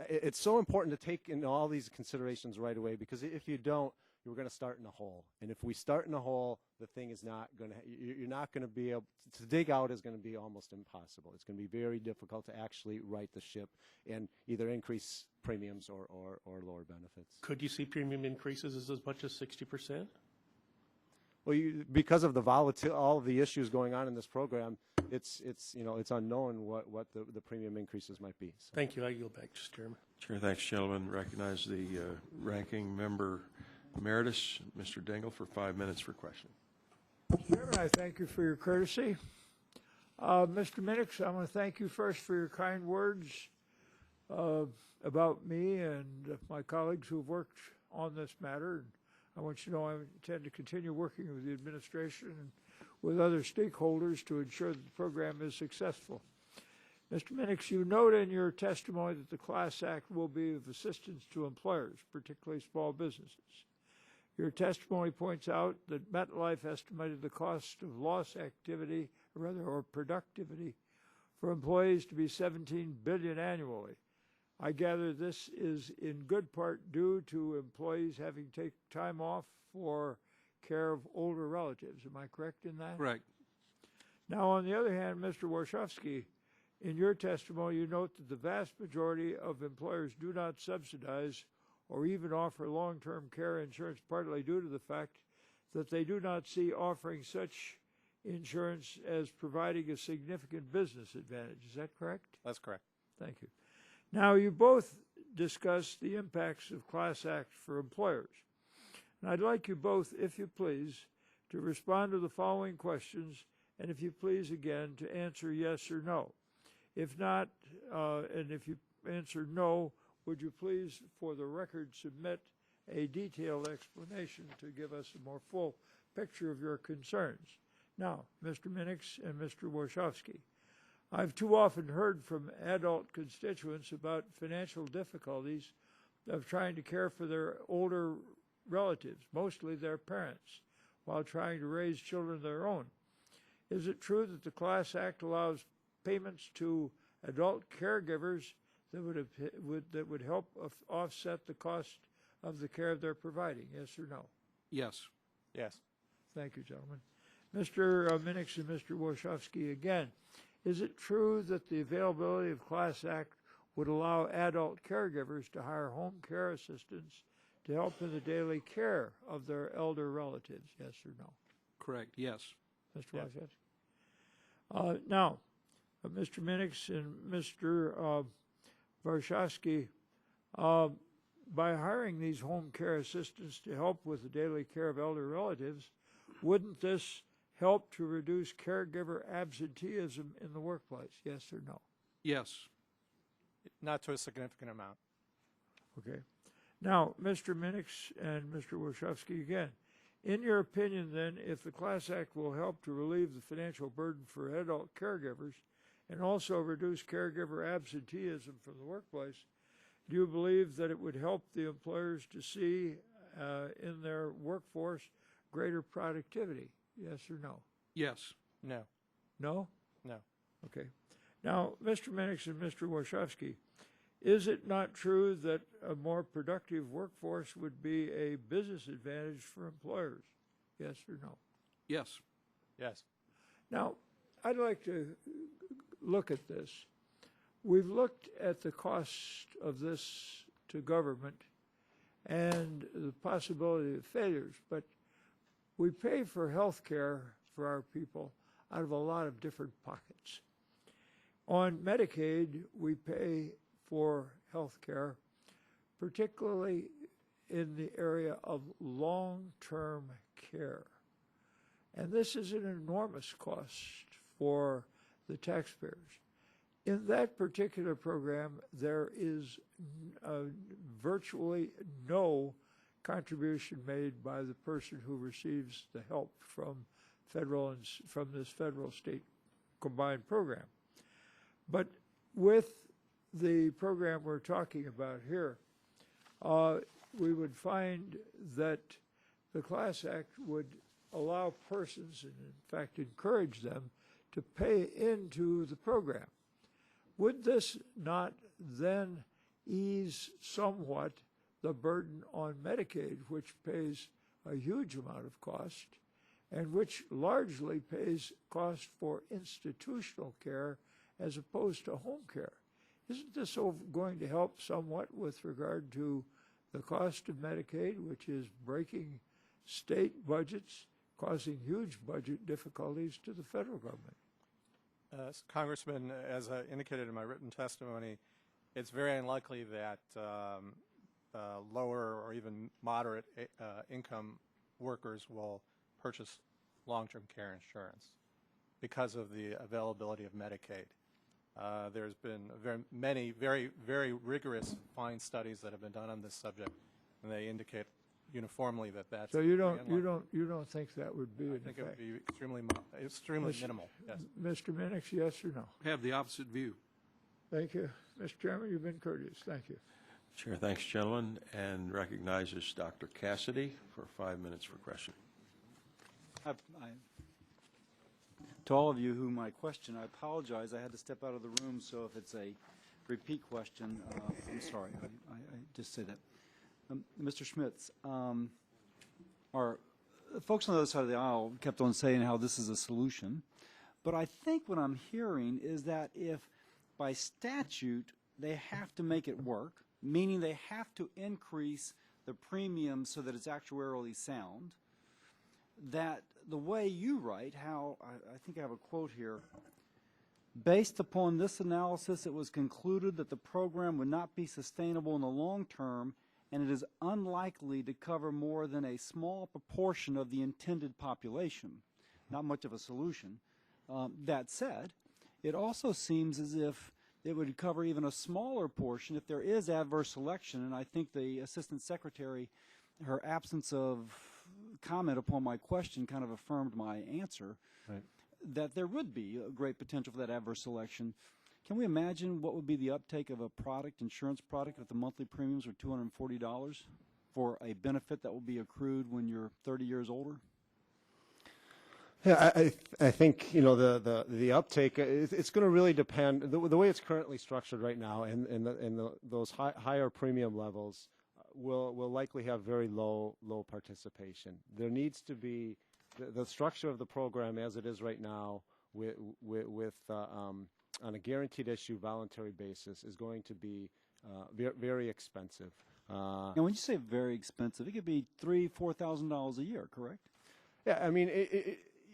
it's so important to take in all these considerations right away, because if you don't, you're going to start in a hole. And if we start in a hole, the thing is not going to, you're not going to be able to dig out, is going to be almost impossible. It's going to be very difficult to actually right the ship and either increase premiums or lower benefits. Could you see premium increases as much as 60%? Well, because of the all of the issues going on in this program, it's unknown what the premium increases might be. So. Thank you. I yield back, Mr. Chairman. Chair, thanks, gentlemen. Recognize the ranking member emeritus, Mr. Dingell, for 5 minutes for question. Chairman, I thank you for your courtesy. Mr. Minix, I want to thank you first for your kind words about me and my colleagues who have worked on this matter. I want you to know I intend to continue working with the administration and with other stakeholders to ensure that the program is successful. Mr. Minix, you note in your testimony that the Class Act will be of assistance to employers, particularly small businesses. Your testimony points out that MetLife estimated the cost of loss activity, or productivity, for employees to be $17 billion annually. I gather this is in good part due to employees having to take time off for care of older relatives. Am I correct in that? Correct. Now, on the other hand, Mr. Warshawski, in your testimony, you note that the vast majority of employers do not subsidize or even offer long-term care insurance, partly due to the fact that they do not see offering such insurance as providing a significant business advantage. Is that correct? That's correct. Thank you. Now, you both discussed the impacts of Class Act for employers. And I'd like you both, if you please, to respond to the following questions, and if you please, again, to answer yes or no. If not, and if you answer no, would you please, for the record, submit a detailed explanation to give us a more full picture of your concerns? Now, Mr. Minix and Mr. Warshawski, I've too often heard from adult constituents about financial difficulties of trying to care for their older relatives, mostly their parents, while trying to raise children of their own. Is it true that the Class Act allows payments to adult caregivers that would help offset the cost of the care they're providing? Yes or no? Yes. Yes. Thank you, gentlemen. Mr. Minix and Mr. Warshawski, again, is it true that the availability of Class Act would allow adult caregivers to hire home care assistants to help in the daily care of their elder relatives? Yes or no? Correct. Yes. Mr. Warshawski? Now, Mr. Minix and Mr. Warshawski, by hiring these home care assistants to help with the daily care of elder relatives, wouldn't this help to reduce caregiver absenteeism in the workplace? Yes or no? Yes. Not to a significant amount. Okay. Now, Mr. Minix and Mr. Warshawski, again, in your opinion, then, if the Class Act will help to relieve the financial burden for adult caregivers and also reduce caregiver absenteeism from the workplace, do you believe that it would help the employers to see in their workforce greater productivity? Yes or no? Yes. No. No? No. Okay. Now, Mr. Minix and Mr. Warshawski, is it not true that a more productive workforce would be a business advantage for employers? Yes or no? Yes. Yes. Now, I'd like to look at this. We've looked at the cost of this to government and the possibility of failures, but we pay for health care for our people out of a lot of different pockets. On Medicaid, we pay for health care, particularly in the area of long-term care. And this is an enormous cost for the taxpayers. In that particular program, there is virtually no contribution made by the person who receives the help from this federal-state combined program. But with the program we're talking about here, we would find that the Class Act would allow persons, and in fact encourage them, to pay into the program. Would this not then ease somewhat the burden on Medicaid, which pays a huge amount of cost, and which largely pays cost for institutional care as opposed to home care? Isn't this going to help somewhat with regard to the cost of Medicaid, which is breaking state budgets, causing huge budget difficulties to the federal government? Congressman, as I indicated in my written testimony, it's very unlikely that lower or even moderate income workers will purchase long-term care insurance because of the availability of Medicaid. There's been many very rigorous fine studies that have been done on this subject, and they indicate uniformly that that's. So you don't think that would be? I think it would be extremely minimal. Yes. Mr. Minix, yes or no? Have the opposite view. Thank you, Mr. Chairman. You've been courteous. Thank you. Chair thanks, gentlemen, and recognizes Dr. Cassidy for 5 minutes for question. To all of you who might question, I apologize. I had to step out of the room, so if it's a repeat question, I'm sorry. I just say that. Mr. Schmitz, our folks on the other side of the aisle kept on saying how this is a solution, but I think what I'm hearing is that if by statute they have to make it work, meaning they have to increase the premium so that it's actuarially sound, that the way you write, how, I think I have a quote here, based upon this analysis, it was concluded that the program would not be sustainable in the long term, and it is unlikely to cover more than a small proportion of the intended population. Not much of a solution. That said, it also seems as if it would cover even a smaller portion if there is adverse selection, and I think the Assistant Secretary, her absence of comment upon my question kind of affirmed my answer, right, that there would be a great potential for that adverse selection. Can we imagine what would be the uptake of a insurance product, if the monthly premiums are $240 for a benefit that will be accrued when you're 30 years older? Yeah, I think the uptake, it's going to really depend. The way it's currently structured right now, and those higher premium levels will likely have very low participation. There needs to be the structure of the program as it is right now with on a guaranteed issue voluntary basis is going to be very expensive. And when you say very expensive, it could be $3,000–4,000 a year, correct? Yeah, I mean,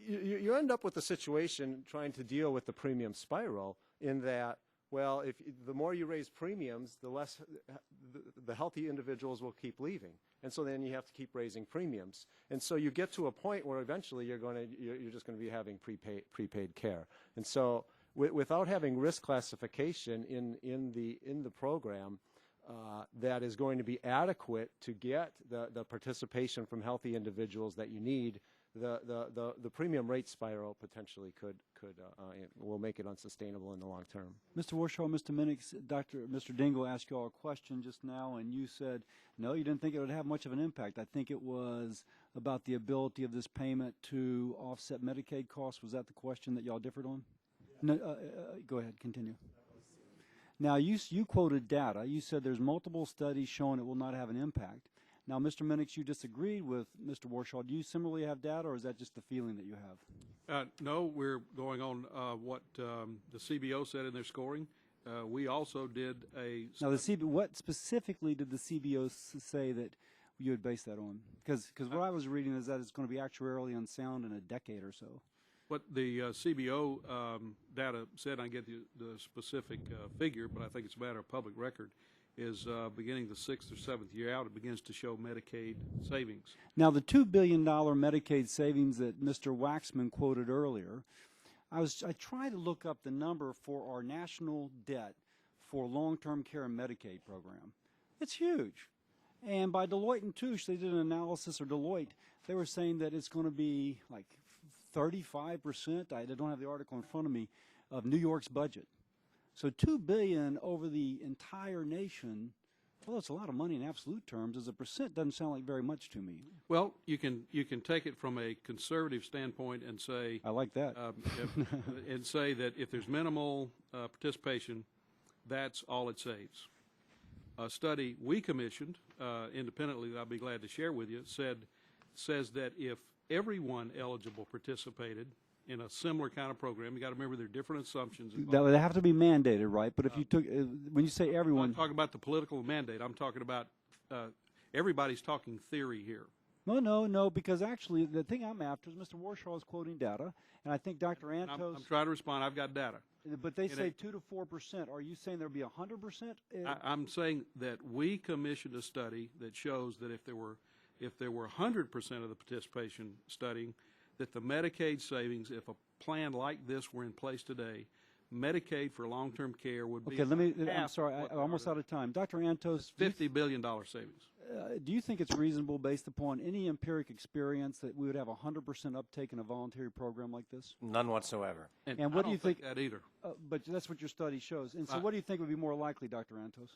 you end up with a situation trying to deal with the premium spiral in that, well, if the more you raise premiums, the less the healthy individuals will keep leaving, and so then you have to keep raising premiums, and so you get to a point where eventually you're just going to be having prepaid care, and so without having risk classification in the program that is going to be adequate to get the participation from healthy individuals that you need, the premium rate spiral potentially will make it unsustainable in the long term. Mr. Warshaw, Mr. Minix, Mr. Dingle asked you all a question just now, and you said no, you didn't think it would have much of an impact. I think it was about the ability of this payment to offset Medicaid costs. Was that the question that y'all differed on? No, go ahead, continue. Now, you quoted data. You said there's multiple studies showing it will not have an impact. Now, Mr. Minix, you disagreed with Mr. Warshaw. Do you similarly have data, or is that just the feeling that you have? No, we're going on what the CBO said in their scoring. We also did a... Now, what specifically did the CBO say that you would base that on? Because what I was reading is that it's going to be actuarially unsound in a decade or so. What the CBO data said, I get the specific figure, but I think it's a matter of public record, is beginning the 6th or 7th year out, it begins to show Medicaid savings. Now, the $2 billion Medicaid savings that Mr. Waxman quoted earlier, I tried to look up the number for our national debt for long-term care and Medicaid program. It's huge. And by Deloitte and Touche, they did an analysis, or Deloitte, they were saying that it's going to be like 35%, I don't have the article in front of me, of New York's budget. So $2 billion over the entire nation, well, it's a lot of money in absolute terms. As a percent, doesn't sound like very much to me. Well, you can take it from a conservative standpoint and say, I like that, and say that if there's minimal participation, that's all it saves. A study we commissioned independently that I'll be glad to share with you says that if everyone eligible participated in a similar kind of program, you got to remember there are different assumptions involved. That would have to be mandated, right? But if you took, when you say everyone, I'm not talking about the political mandate. I'm talking about everybody's talking theory here. No, because actually the thing I'm after is Mr. Warshaw is quoting data, and I think Dr. Antos. I'm trying to respond. I've got data. But they say 2 to 4%. Are you saying there'll be 100%? I'm saying that we commissioned a study that shows that if there were 100% of the participation studying, that the Medicaid savings, if a plan like this were in place today, Medicaid for long-term care would be. Okay, I'm sorry, I'm almost out of time. Dr. Antos, $50 billion savings. Do you think it's reasonable, based upon any empiric experience, that we would have 100% uptake in a voluntary program like this? None whatsoever. And what do you think that either? But that's what your study shows. And so, what do you think would be more likely, Dr. Antos?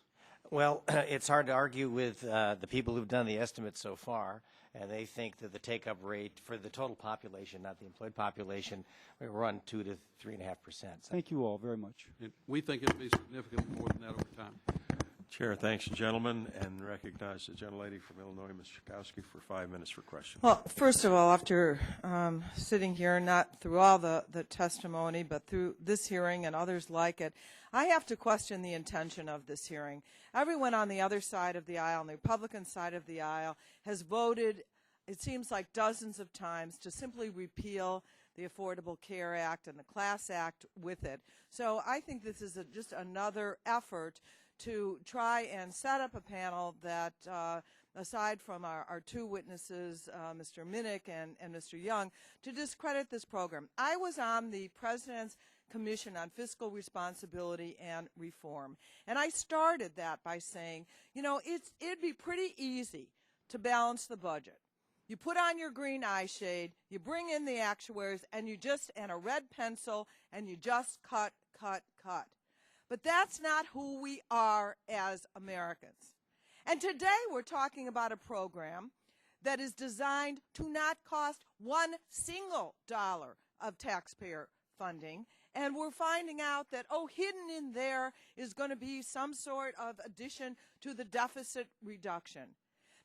Well, it's hard to argue with the people who've done the estimates so far, and they think that the take-up rate for the total population, not the employed population, will run 2 to 3.5%. Thank you all very much. We think it'll be significantly more than that over time. Chair, thanks, gentlemen, and recognize the gentlelady from Illinois, Ms. Schakowsky, for 5 minutes for questions. Well, first of all, after sitting here, not through all the testimony, but through this hearing and others like it, I have to question the intention of this hearing. Everyone on the other side of the aisle, on the Republican side of the aisle, has voted, it seems like dozens of times, to simply repeal the Affordable Care Act and the Class Act with it. So I think this is just another effort to try and set up a panel that, aside from our two witnesses, Mr. Minnick and Mr. Young, to discredit this program. I was on the President's Commission on Fiscal Responsibility and Reform, and I started that by saying, you know, it'd be pretty easy to balance the budget. You put on your green eye shade, you bring in the actuaries, and a red pencil, and you just cut. But that's not who we are as Americans. And today we're talking about a program that is designed to not cost one single dollar of taxpayer funding. And we're finding out that, hidden in there is going to be some sort of addition to the deficit reduction.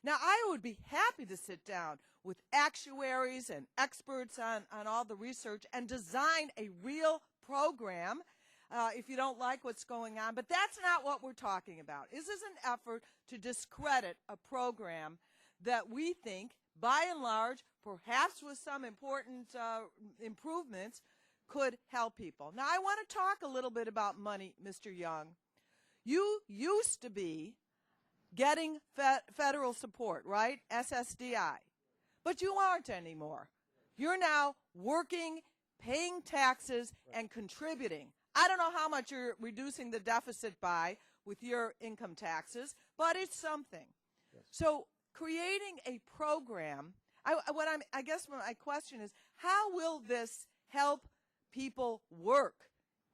Now, I would be happy to sit down with actuaries and experts on all the research and design a real program if you don't like what's going on. But that's not what we're talking about. This is an effort to discredit a program that we think, by and large, perhaps with some important improvements, could help people. Now, I want to talk a little bit about money, Mr. Young. You used to be getting federal support, right? SSDI. But you aren't anymore. You're now working, paying taxes, and contributing. I don't know how much you're reducing the deficit by with your income taxes, but it's something. Yes. So creating a program, I guess my question is, how will this help people work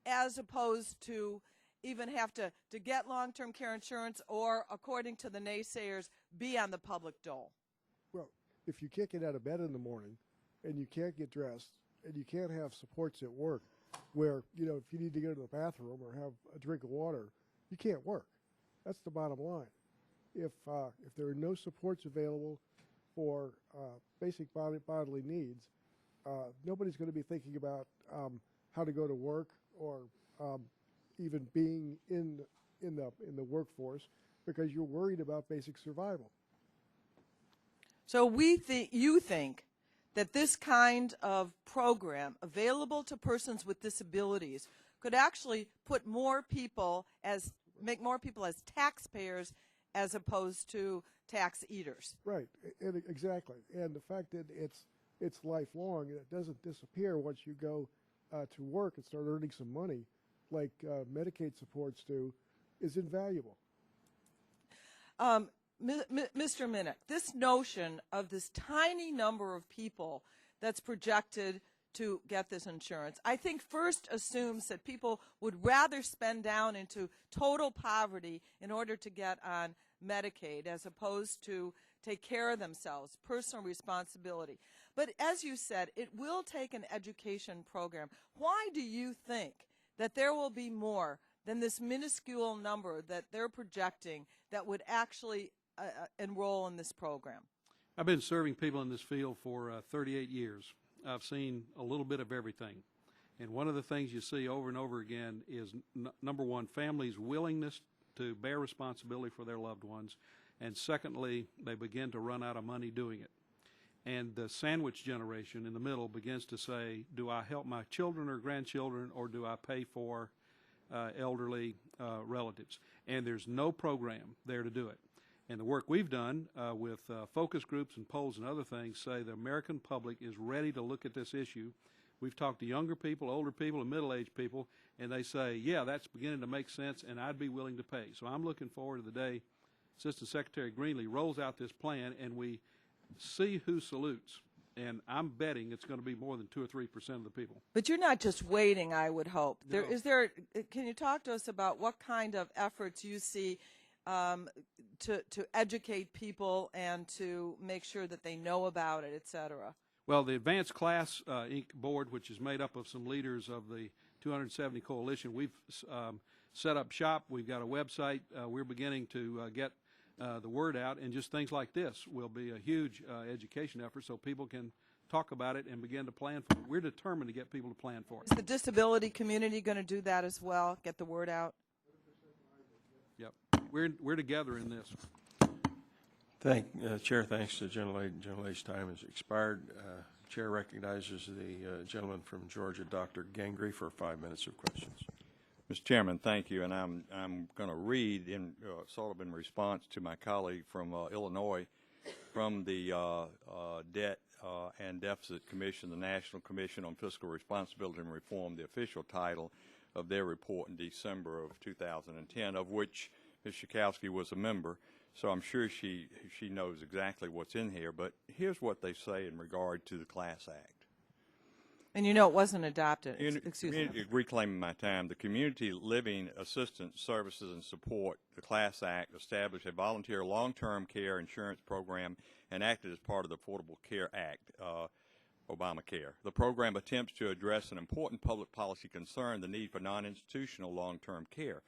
as opposed to even have to get long-term care insurance or, according to the naysayers, be on the public dole? Well, if you can't get out of bed in the morning and you can't get dressed and you can't have supports at work, where, you know, if you need to go to the bathroom or have a drink of water, you can't work. That's the bottom line. If there are no supports available for basic bodily needs, nobody's going to be thinking about how to go to work or even being in the workforce, because you're worried about basic survival. So you think that this kind of program available to persons with disabilities could actually put more people as make more people as taxpayers as opposed to tax eaters. Right, exactly. And the fact that it's lifelong and it doesn't disappear once you go to work and start earning some money, like Medicaid supports do, is invaluable. Mr. Minnick, this notion of this tiny number of people that's projected to get this insurance, I think first assumes that people would rather spend down into total poverty in order to get on Medicaid as opposed to take care of themselves, personal responsibility. But as you said, it will take an education program. Why do you think that there will be more than this minuscule number that they're projecting that would actually enroll in this program? I've been serving people in this field for 38 years. I've seen a little bit of everything. And one of the things you see over and over again is, number one, families' willingness to bear responsibility for their loved ones. And secondly, they begin to run out of money doing it. And the sandwich generation in the middle begins to say, do I help my children or grandchildren, or do I pay for elderly relatives? And there's no program there to do it. And the work we've done with focus groups and polls and other things say the American public is ready to look at this issue. We've talked to younger people, older people, and middle-aged people, and they say, yeah, that's beginning to make sense, and I'd be willing to pay. So I'm looking forward to the day Assistant Secretary Greenlee rolls out this plan and we see who salutes. And I'm betting it's going to be more than 2 or 3% of the people. But you're not just waiting, I would hope. No. Can you talk to us about what kind of efforts you see to educate people and to make sure that they know about it, et cetera? Well, the Advanced Class Inc. board, which is made up of some leaders of the 270 Coalition, we've set up shop. We've got a website. We're beginning to get the word out, and just things like this will be a huge education effort so people can talk about it and begin to plan for it. We're determined to get people to plan for it. Is the disability community going to do that as well, get the word out? Yep. We're together in this. Chair, thanks to the gentlelady's time has expired. Chair recognizes the gentleman from Georgia, Dr. Gangry, for 5 minutes of questions. Mr. Chairman, thank you, and I'm going to read in sort of in response to my colleague from Illinois, from the Debt and Deficit Commission, the National Commission on Fiscal Responsibility and Reform, the official title of their report in December of 2010, of which Ms. Schakowsky was a member. So I'm sure she knows exactly what's in here. But here's what they say in regard to the Class Act. And you know it wasn't adopted. Excuse me. Reclaiming my time, the Community Living Assistance Services and Support, the Class Act, established a volunteer long-term care insurance program and acted as part of the Affordable Care Act, Obamacare. The program attempts to address an important public policy concern, the need for non-institutional long-term care.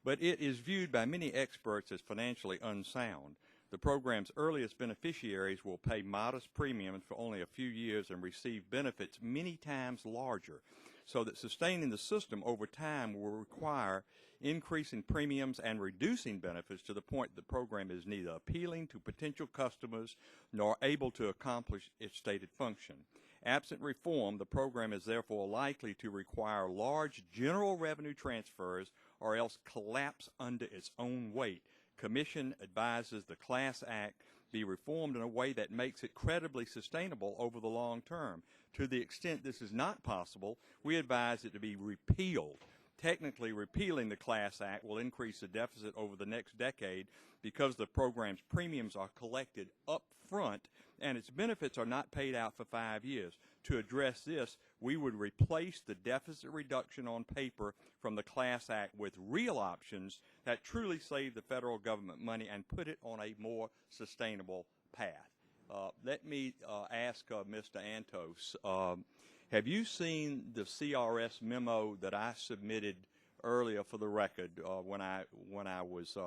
But it is viewed by many experts as financially unsound. The program's earliest beneficiaries will pay modest premiums for only a few years and receive benefits many times larger, so that sustaining the system over time will require increasing premiums and reducing benefits to the point the program is neither appealing to potential customers nor able to accomplish its stated function. Absent reform, the program is therefore likely to require large general revenue transfers or else collapse under its own weight. Commission advises the Class Act be reformed in a way that makes it credibly sustainable over the long term. To the extent this is not possible, we advise it to be repealed. Technically, repealing the Class Act will increase the deficit over the next decade because the program's premiums are collected up front and its benefits are not paid out for 5 years. To address this, we would replace the deficit reduction on paper from the Class Act with real options that truly save the federal government money and put it on a more sustainable path. Let me ask Mr. Antos, have you seen the CRS memo that I submitted earlier for the record when I was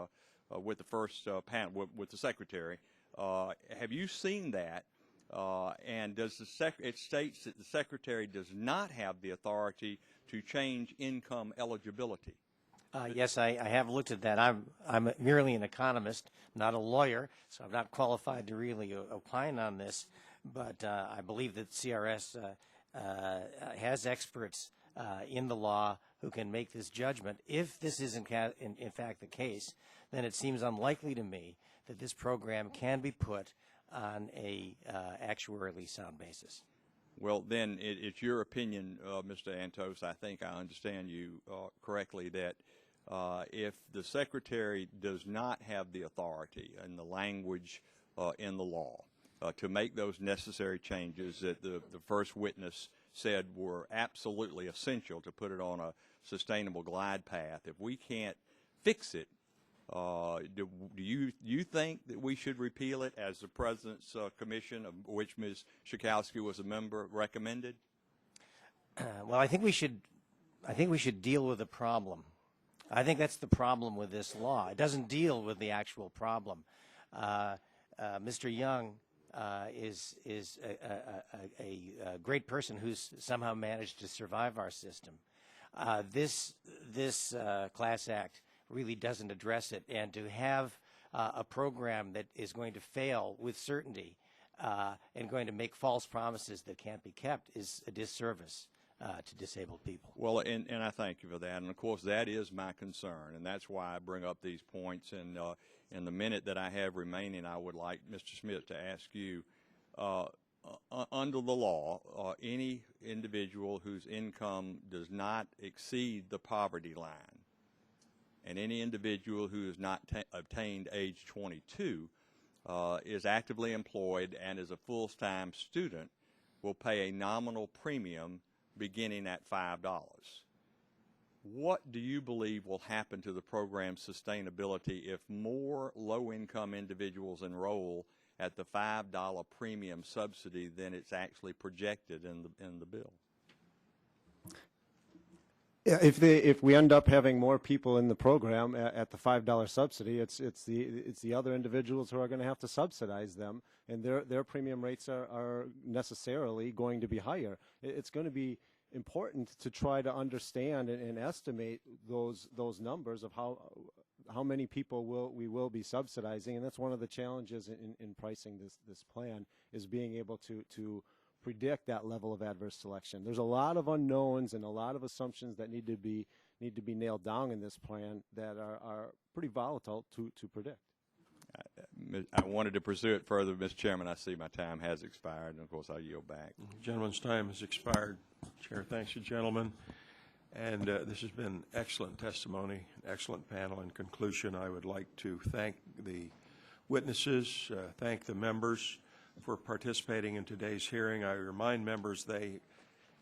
with the first panel with the Secretary? Have you seen that? And does it states that the Secretary does not have the authority to change income eligibility? Yes, I have looked at that. I'm merely an economist, not a lawyer, so I'm not qualified to really opine on this. But I believe that CRS has experts in the law who can make this judgment. If this is in fact the case, then it seems unlikely to me that this program can be put on a actuarially sound basis. Well, then it's your opinion, Mr. Antos, I think I understand you correctly, that if the Secretary does not have the authority and the language in the law to make those necessary changes that the first witness said were absolutely essential to put it on a sustainable glide path, if we can't fix it, do you think that we should repeal it as the President's commission, of which Ms. Schakowsky was a member, recommended? Well, I think we should deal with the problem. I think that's the problem with this law. It doesn't deal with the actual problem. Mr. Young is a great person who's somehow managed to survive our system. This Class Act really doesn't address it, and to have a program that is going to fail with certainty and going to make false promises that can't be kept is a disservice to disabled people. Well, and I thank you for that, and of course that is my concern, and that's why I bring up these points. And in the minute that I have remaining, I would like Mr. Smith to ask you, under the law, any individual whose income does not exceed the poverty line, and any individual who has not obtained age 22 is actively employed and is a full-time student will pay a nominal premium beginning at $5. What do you believe will happen to the program's sustainability if more low-income individuals enroll at the $5 premium subsidy than it's actually projected in the bill? Yeah, if we end up having more people in the program at the $5 subsidy, it's the other individuals who are going to have to subsidize them, and their premium rates are necessarily going to be higher. It's going to be important to try to understand and estimate those numbers of how many people we will be subsidizing, and that's one of the challenges in pricing this plan, is being able to predict that level of adverse selection. There's a lot of unknowns and a lot of assumptions that need to be nailed down in this plan that are pretty volatile to predict. I wanted to pursue it further, Mr. Chairman. I see my time has expired, and of course I yield back. The gentleman's time has expired. Chair, thanks you, gentlemen. And this has been excellent testimony, excellent panel. In conclusion, I would like to thank the witnesses, thank the members for participating in today's hearing. I remind members they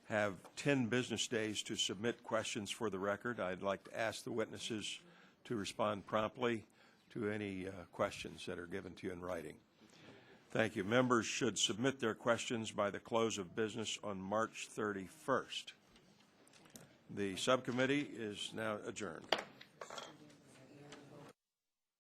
have 10 business days to submit questions for the record. I'd like to ask the witnesses to respond promptly to any questions that are given to you in writing. Thank you. Members should submit their questions by the close of business on March 31st. The subcommittee is now adjourned.